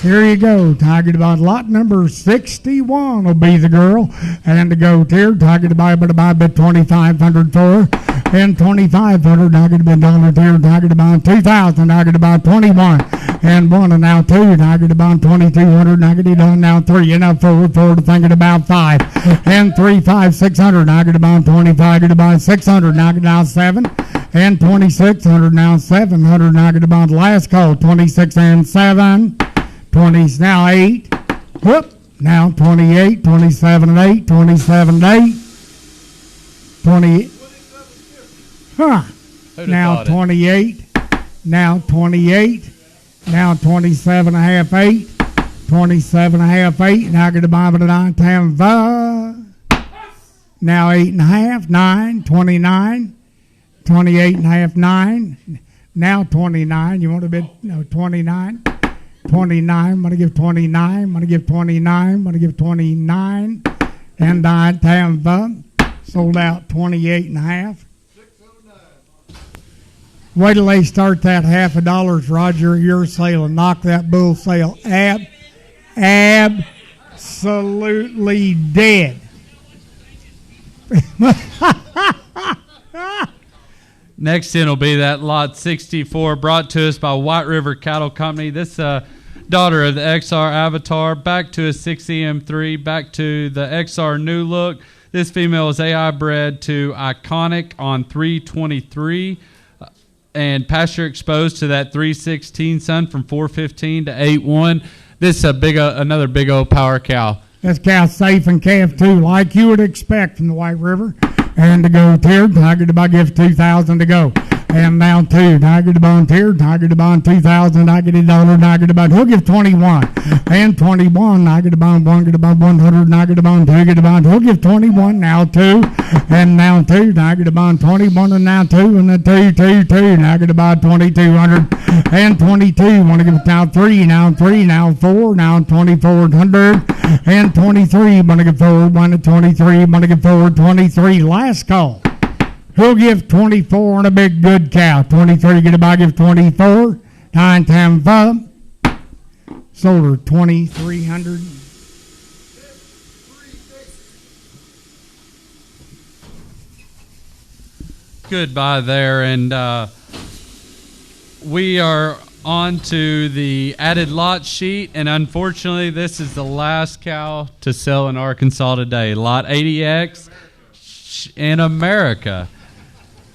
Here you go. Target about lot number 61 will be the girl. And the goat here, target about bid 2,500 for her. And 2,500, target about dollar here, target about 2,000, target about 21. And one, and now two, target about 2,200, target on now three, and now four, thinking about five. And 3, 5, 600, target about 25, target about 600, target now seven. And 2,600, now 700, target about last call, 26 and 7. 20's now 8. Whoop. Now 28, 27 and 8, 27 and 8. 20. Huh. Now 28. Now 28. Now 27 and a half, 8. 27 and a half, 8. Now get the Bible to 9, 10. Now 8 and a half, 9, 29. 28 and a half, 9. Now 29. You want a bit, no, 29. 29, I'm going to give 29, I'm going to give 29, I'm going to give 29, and I have sold out 28 and a half. 609. Wait till they start that $50, Roger, your sale, and knock that bull sale absolutely dead. Next in will be that lot 64 brought to us by White River Cattle Company. This daughter of the XR Avatar, back to a 6EM3, back to the XR New Look. This female is AI bred to Iconic on 323 and pasture exposed to that 316 son from 415 to 81. This is another big old power cow. This cow's safe and calf too, like you would expect from the White River. And to go here, Tiger to buy gives 2,000 to go. And now two, Tiger to bond here, Tiger to bond 2,000, Tiger to dollar, Tiger to bond. He'll give 21. And 21, Tiger to bond 1, get to bond 100, Tiger to bond 2, get to bond. He'll give 21, now 2. And now 2, Tiger to bond 21, and now 2, and then 2, Tiger to bond 2,200. And 22, want to give now 3, now 4, now 2,400. And 23, want to give forward, 1 to 23, want to give forward 23. Last call. Who'll give 24 on a big good cow? 23, get a buy, give 24. 9 times 5. Sold her 2,300. Goodbye there, and we are on to the added lot sheet, and unfortunately this is the last cow to sell in Arkansas today. Lot 80X in America.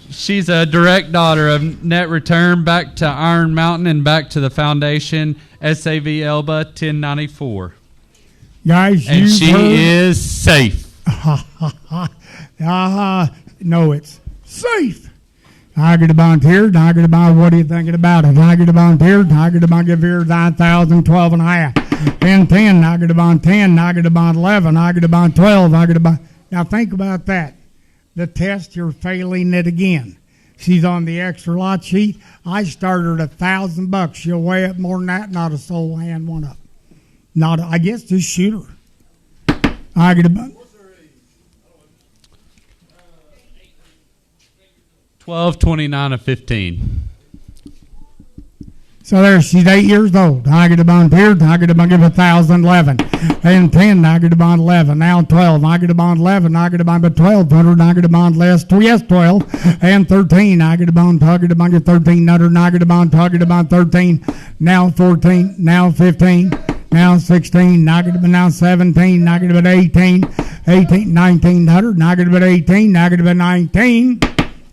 She's a direct daughter of Net Return, back to Iron Mountain and back to the foundation, SAV Elba 1094. Guys, and she is safe. No, it's safe. Tiger to bond here, Tiger to bond, what are you thinking about it? Tiger to bond here, Tiger to bond, give here 9,000, 12 and a half. And 10, Tiger to bond 10, Tiger to bond 11, Tiger to bond 12, Tiger to bond. Now think about that. The test, you're failing it again. She's on the extra lot sheet. I started at $1,000. She'll weigh up more than that. Not a soul hand one up. Not, I guess, just shoot her. I get about 12, 29, and 15. So there, she's 8 years old. I get a bond here, I get a bond, give 1,011. And 10, I get a bond 11. Now 12, I get a bond 11. I get a bond 1,200. I get a bond less. Yes, 12. And 13, I get a bond, I get a bond 1,300. I get a bond, I get a bond 13. Now 14, now 15. Now 16, I get about now 17, I get about 18, 1,900, I get about 18, I get about 19,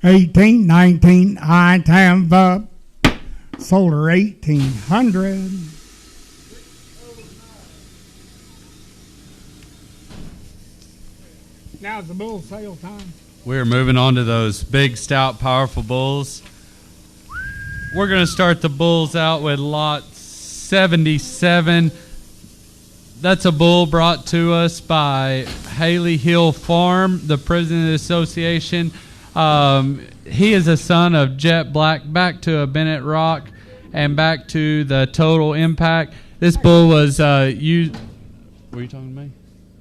18, 19, I have sold her 1,800. Now it's the bull sale time. We're moving on to those big, stout, powerful bulls. We're going to start the bulls out with lot 77. That's a bull brought to us by Haley Hill Farm, the president of the association. He is a son of Jet Black, back to a Bennett Rock, and back to the Total Impact. This bull was used. Were you talking to me?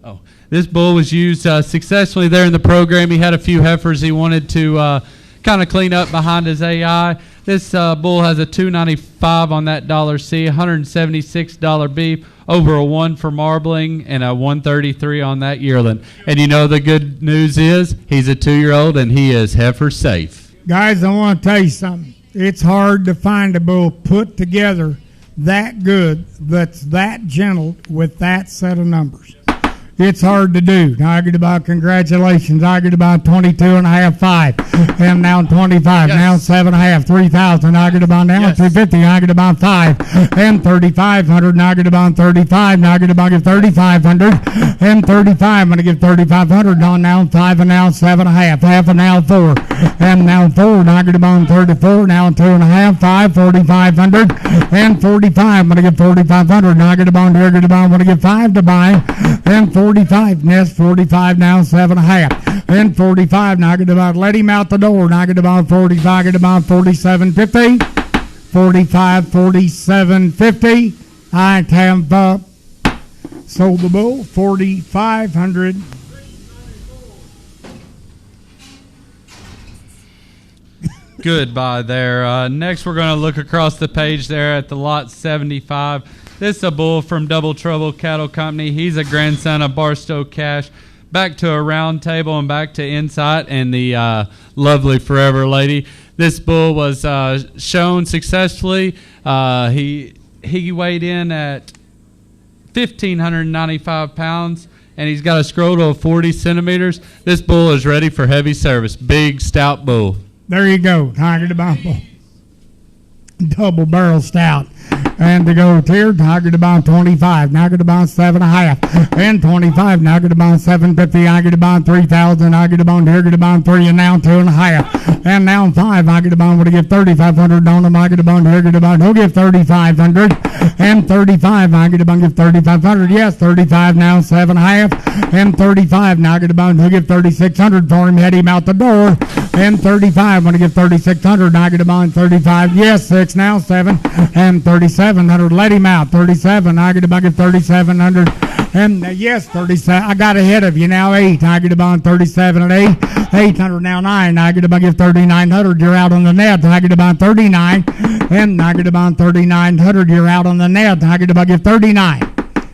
Oh, this bull was used successfully there in the program. He had a few heifers he wanted to kind of clean up behind his AI. This bull has a $295 on that $C, $176 beef, over a 1 for marbling, and a $133 on that yearling. And you know the good news is he's a 2-year-old and he is heifer safe. Guys, I want to tell you something. It's hard to find a bull put together that good, that's that gentle with that set of numbers. It's hard to do. Now I get about congratulations. I get about 22 and a half, 5. And now 25. Yes. Now 7.5, 3,000. I get about now 250. I get about 5. And 3,500. Now I get about 35. Now I get about 3,500. And 35. I'm going to give 3,500 on now 5 and now 7.5. Half and now 4. And now 4. Now I get about 34. Now 2.5, 5, 4,500. And 45. I'm going to give 4,500. Now I get about here. Get about. I'm going to give 5 to buy. And 45, nest 45 now 7.5, and 45 now I get about let him out the door. Now I get about 45, I get about 47.50, 45, 47.50. I have sold the bull 4,500. Goodbye there. Next, we're going to look across the page there at the lot 75. This is a bull from Double Trouble Cattle Company. He's a grandson of Barstow Cash. Back to a round table and back to Insight and the lovely Forever Lady. This bull was shown successfully. He weighed in at 1,595 pounds, and he's got a scrotal of 40 centimeters. This bull is ready for heavy service. Big, stout bull. There you go, Tiger the Bumble. Double barrel stout. And to go tier, Tiger to bond 25. Now get to bond 7.5. And 25. Now get to bond 750. I get to bond 3,000. I get to bond here. Get to bond 3. And now 2.5. And now 5. I get to bond. Would have give 3,500 on them. I get to bond here. Get to bond. He'll give 3,500. And 35. I get to bond. Give 3,500. Yes, 35. Now 7.5. And 35. Now I get to bond. He'll give 3,600 for him. Head him out the door. And 35. I'm going to give 3,600. I get to bond 35. Yes, 6. Now 7. And 3700. Let him out. 37. I get a bucket 3700. And yes, 37. I got ahead of you now. 8. I get a bond 37 at 8. 800 now 9. I get a bucket 3900. You're out on the net. I get a bond 39. And I get a bond 3900. You're out on the net. I get a bucket 39.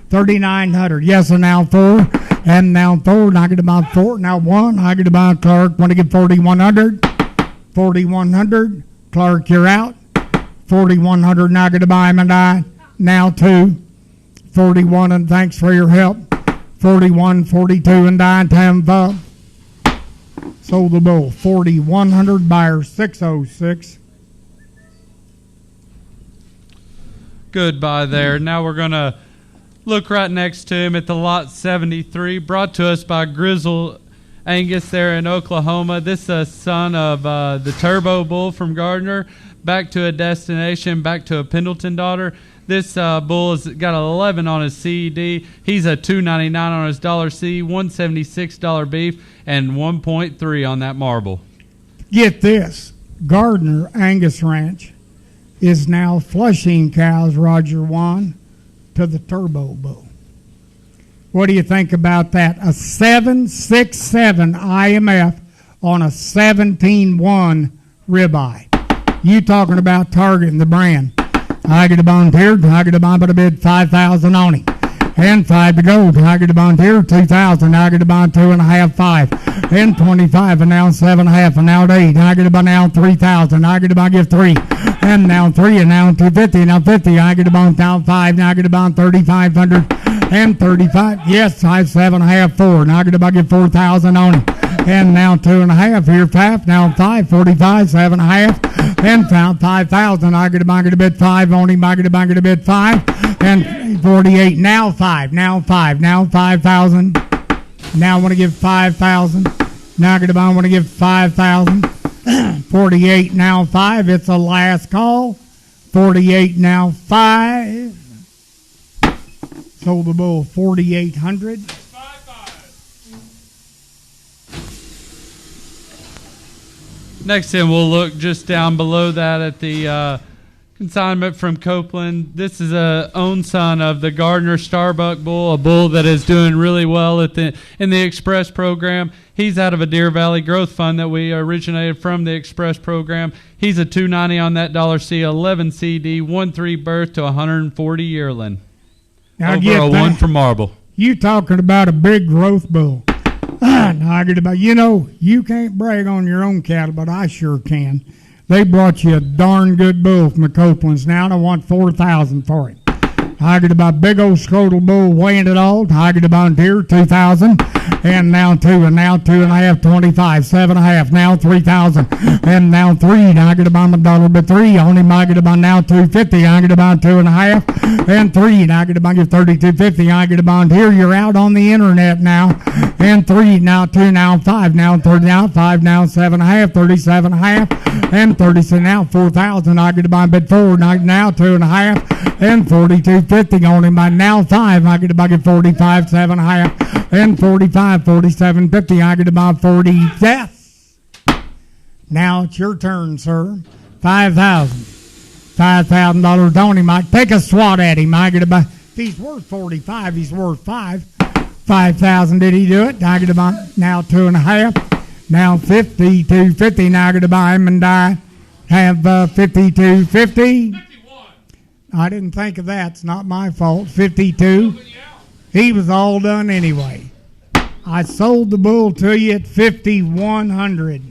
3900. Yes, and now 4. And now 4. And I get about 4. Now 1. I get about Clark. Want to get 4,100. 4,100. Clark, you're out. 4,100. Now get to buy him and I. Now 2. 41 and thanks for your help. 41, 42 and I. Tampa. Sold the bull. 4,100. Buyer 606. Goodbye there. Now we're going to look right next to him at the lot 73, brought to us by Grizzle Angus there in Oklahoma. This is a son of the Turbo Bull from Gardner. Back to a destination, back to a Pendleton daughter. This bull has got an 11 on his CED. He's a $299 on his $C, $176 beef, and 1.3 on that marble. Get this. Gardner Angus Ranch is now flushing cows, Roger Wan, to the Turbo Bull. What do you think about that? A 767 IMF on a 17-1 ribeye. You talking about targeting the brand. I get a bond here. I get a bond, but I bid 5,000 on him. And 5 to go. I get a bond here, 2,000. I get a bond 2.5, 5. And 25, and now 7.5, and now 8. I get a bond now 3,000. I get a bond give 3. And now 3, and now 250, now 50. I get a bond now 5. Now I get a bond 3,500. And 35. Yes, 5, 7.5, 4. Now I get a bond give 4,000 on him. And now 2.5 here, 5. Now 5, 45, 7.5. And found 5,000. I get a bid 5 on him. I get a bid 5. And 48. Now 5. Now 5. Now 5,000. Now I want to give 5,000. Now I get a bond. Want to give 5,000. 48. Now 5. It's a last call. 48. Now 5. Sold the bull 4,800. Next thing, we'll look just down below that at the Consignment from Copeland. This is a own son of the Gardner Starbuck bull, a bull that is doing really well in the Express program. He's out of a Deer Valley Growth Fund that we originated from the Express program. He's a $290 on that $C, 11 CD, 1-3 birth to 140 yearling. Now Over a 1 from Marble. You talking about a big growth bull. You can't brag on your own cattle, but I sure can. They brought you a darn good bull from the Copelands. Now I want $4,000 for it. Tiger about big old scrotal bull weighing it all. Tiger about here, $2,000. And now 2, and now 2.5, 25, 7.5, now 3,000. And now 3, Tiger about $1 but 3. Only Tiger about now 250. I get about 2.5. And 3, Tiger about give 32.50. I get about here. You're out on the internet now. And 3, now 2, now 5, now 30, now 5, now 7.5, 37.5. And 36, now 4,000. I get about bid 4, now 2.5. And 42.50 only by now 5. I get about 45, 7.5. And 45, 47.50. I get about 40. Yes. Now it's your turn, sir. $5,000. Tony Mike. Take a swat at him. I get about, if he's worth 45, he's worth 5. 5,000. Did he do it? I get about now 2.5. Now 52.50. Now I get about him and I have 52.50. 51. I didn't think of that. It's not my fault. 52. He was all done anyway. I sold the bull to you at 5,100.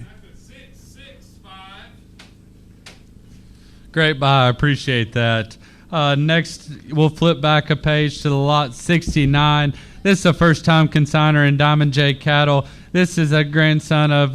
Great buy. I appreciate that. Next, we'll flip back a page to the lot 69. This is a first-time consigner in Diamond J Cattle. This is a grandson of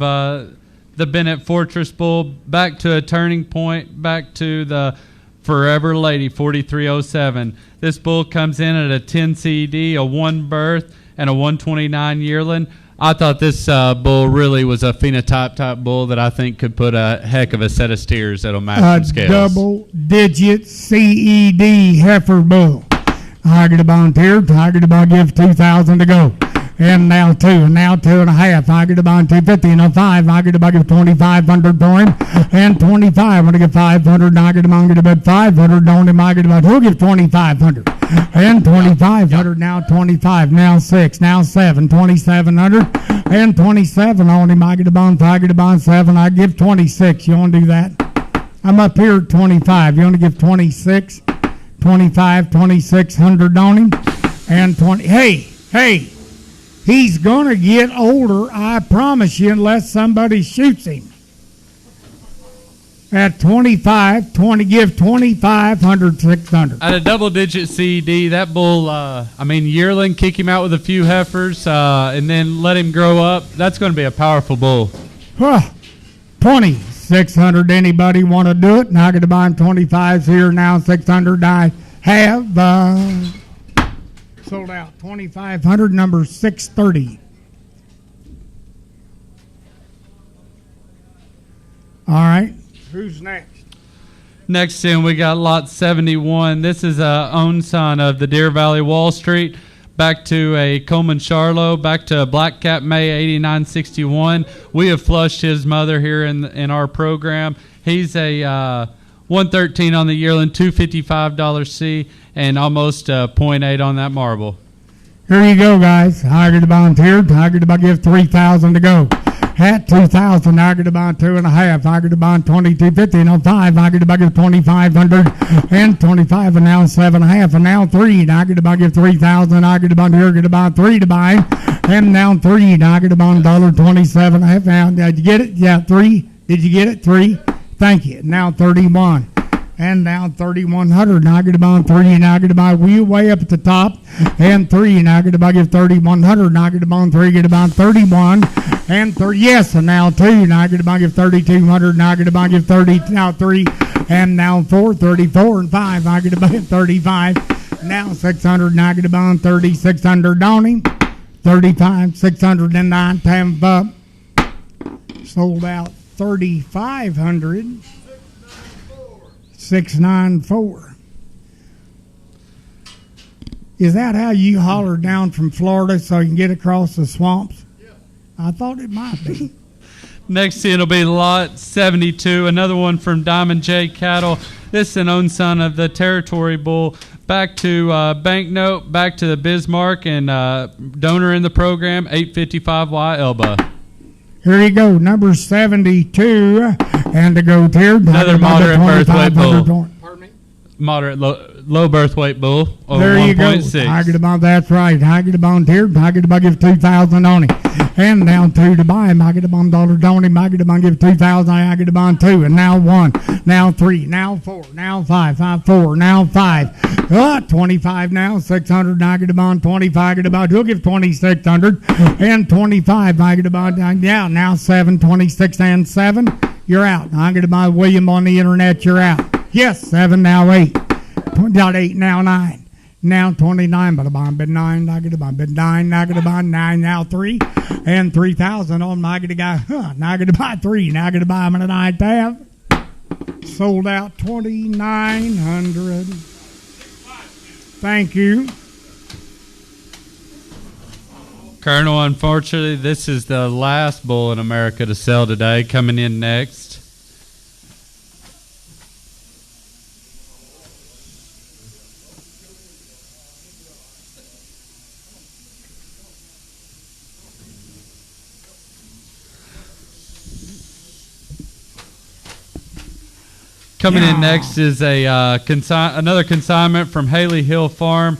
the Bennett Fortress bull. Back to a turning point. Back to the Forever Lady 4307. This bull comes in at a 10 CD, a 1 birth, and a 129 yearling. I thought this bull really was a phenotype type bull that I think could put a heck of a set of steers that'll match some scales. Double-digit CED heifer bull. Tiger to bond here. Tiger to bond give 2,000 to go. And now 2, and now 2.5. Tiger to bond 250, and a 5. Tiger to bond give 2,500 for him. And 25. I'm going to give 500. Tiger to bond give about 500. Only Tiger to bond. He'll give 2,500. And 2,500. Now 25. Now 6. Now 7. 2,700. And 27. Only Tiger to bond 7. I give 26. You want to do that? I'm up here at 25. You want to give 26? 25, 2,600 on him. And 20. Hey. He's going to get older, I promise you, unless somebody shoots him. At 25, give 2,500, 600. At a double-digit CD, that bull, yearling, kick him out with a few heifers, and then let him grow up. That's going to be a powerful bull. 2,600. Anybody want to do it? And I got to buy him 25s here now. 600. I have sold out. 2,500. Number 630. All right. Who's next? Next in, we got lot 71. This is a own son of the Deer Valley Wall Street. Back to a Coleman Charlo, back to a Black Cap May 8961. We have flushed his mother here in our program. He's a 113 on the yearling, $255 C, and almost a 0.8 on that marble. Here you go, guys. Tiger to volunteer. Tiger to give 3,000 to go. At 2,000, Tiger to bond 2.5. Tiger to bond 2,250 and 5. Tiger to give 2,500 and 25 and now 7.5 and now 3. Tiger to give 3,000. Tiger to bond here. Tiger to bond 3 to buy and now 3. Tiger to bond $1.27. Now did you get it? Yeah, 3. Did you get it? 3. Thank you. Now 31. And now 3,100. Tiger to bond 3. Tiger to buy wheel way up at the top. And 3. Tiger to buy give 3,100. Tiger to bond 3. Get about 31. And 30. Yes. And now 2. Tiger to buy give 3,200. Tiger to buy give 30. Now 3. And now 4. 34 and 5. Tiger to buy 35. Now 600. Tiger to bond 3,600 on him. 35. 609. Tampa sold out 3,500. 694. Is that how you holler down from Florida so you can get across the swamps? Yeah. I thought it might be. Next in will be lot 72, another one from Diamond J Cattle. This is an own son of the Territory Bull. Back to Banknote, back to the Bismarck, and donor in the program, 855Y Elba. Here you go, number 72, and to go tier. Another moderate birth weight bull. Pardon me? Moderate, low birth weight bull. Over There you go. 1.6. I get about that's right. I get about here. I get about give 2,000 on him. And down two to buy him. I get about $1 on him. I get about give 2,000. I get about two. And now one. Now three. Now four. Now five. 4. Now 5. 25 now. 600. I get about 25. I get about. He'll give 2,600. And 25. I get about. Yeah. Now 7. 26 and 7. You're out. I get about William on the internet. You're out. Yes. 7 now 8. Got 8 now 9. Now 29, but about bid 9, I get about bid 9, I get about 9, now 3, and 3,000 on my get a guy, now I get about 3, now I get about him in a 9 tab. Sold out 2,900. Thank you. Colonel, unfortunately, this is the last bull in America to sell today. Coming in next. Coming in next is a another consignment from Haley Hill Farm.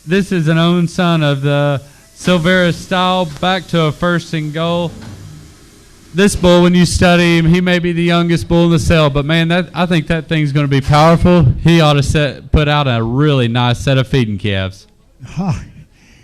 This is an own son of the Silvera style, back to a first and goal. This bull, when you study him, he may be the youngest bull in the sale, but man, I think that thing's going to be powerful. He ought to put out a really nice set of feeding calves.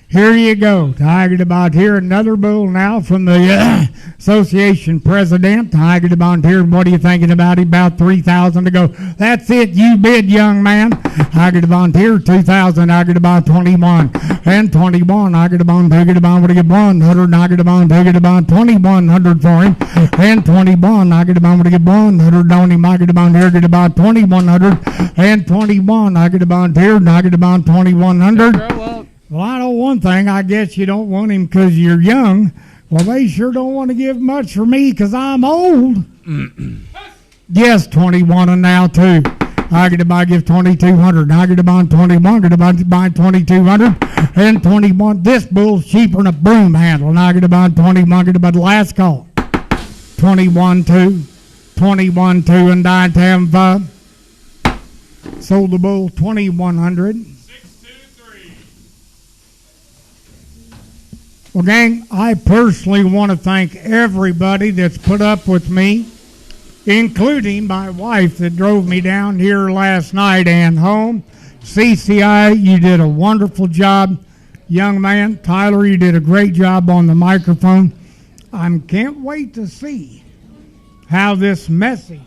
Here you go. Tiger about here. Another bull now from the association president. Tiger about here. What are you thinking about? About 3,000 to go. That's it. You bid, young man. Tiger about here. 2,000. Tiger about 21 and 21. Tiger about take it about what do you get 100. Tiger about take it about 2,100 for him and 21. Tiger about what do you get 100 on him. Tiger about here. Get about 2,100 and 21. Tiger about here. Tiger about 2,100. Well, I know one thing. I guess you don't want him because you're young. Well, they sure don't want to give much for me because I'm old. Yes, 21 and now 2. I get to buy give 2,200. I get to buy 21. Get to buy 2,200 and 21. This bull's cheaper than a broom handle. And I get to buy 21. Get to buy the last call. 21-2. 21-2 and 9-5. Sold the bull 2,100. Well, gang, I personally want to thank everybody that's put up with me, including my wife that drove me down here last night and home. CCI, you did a wonderful job. Young man, Tyler, you did a great job on the microphone. I can't wait to see how this message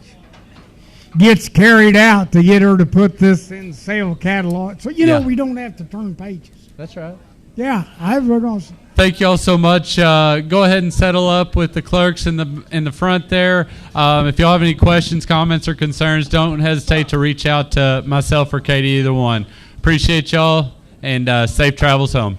gets carried out to get her to put this in sale catalog. So, you know, we don't have to turn pages. That's right. Yeah, we're going to... Thank you all so much. Go ahead and settle up with the clerks in the front there. If you all have any questions, comments, or concerns, don't hesitate to reach out to myself or Katie, either one. Appreciate y'all, and safe travels home.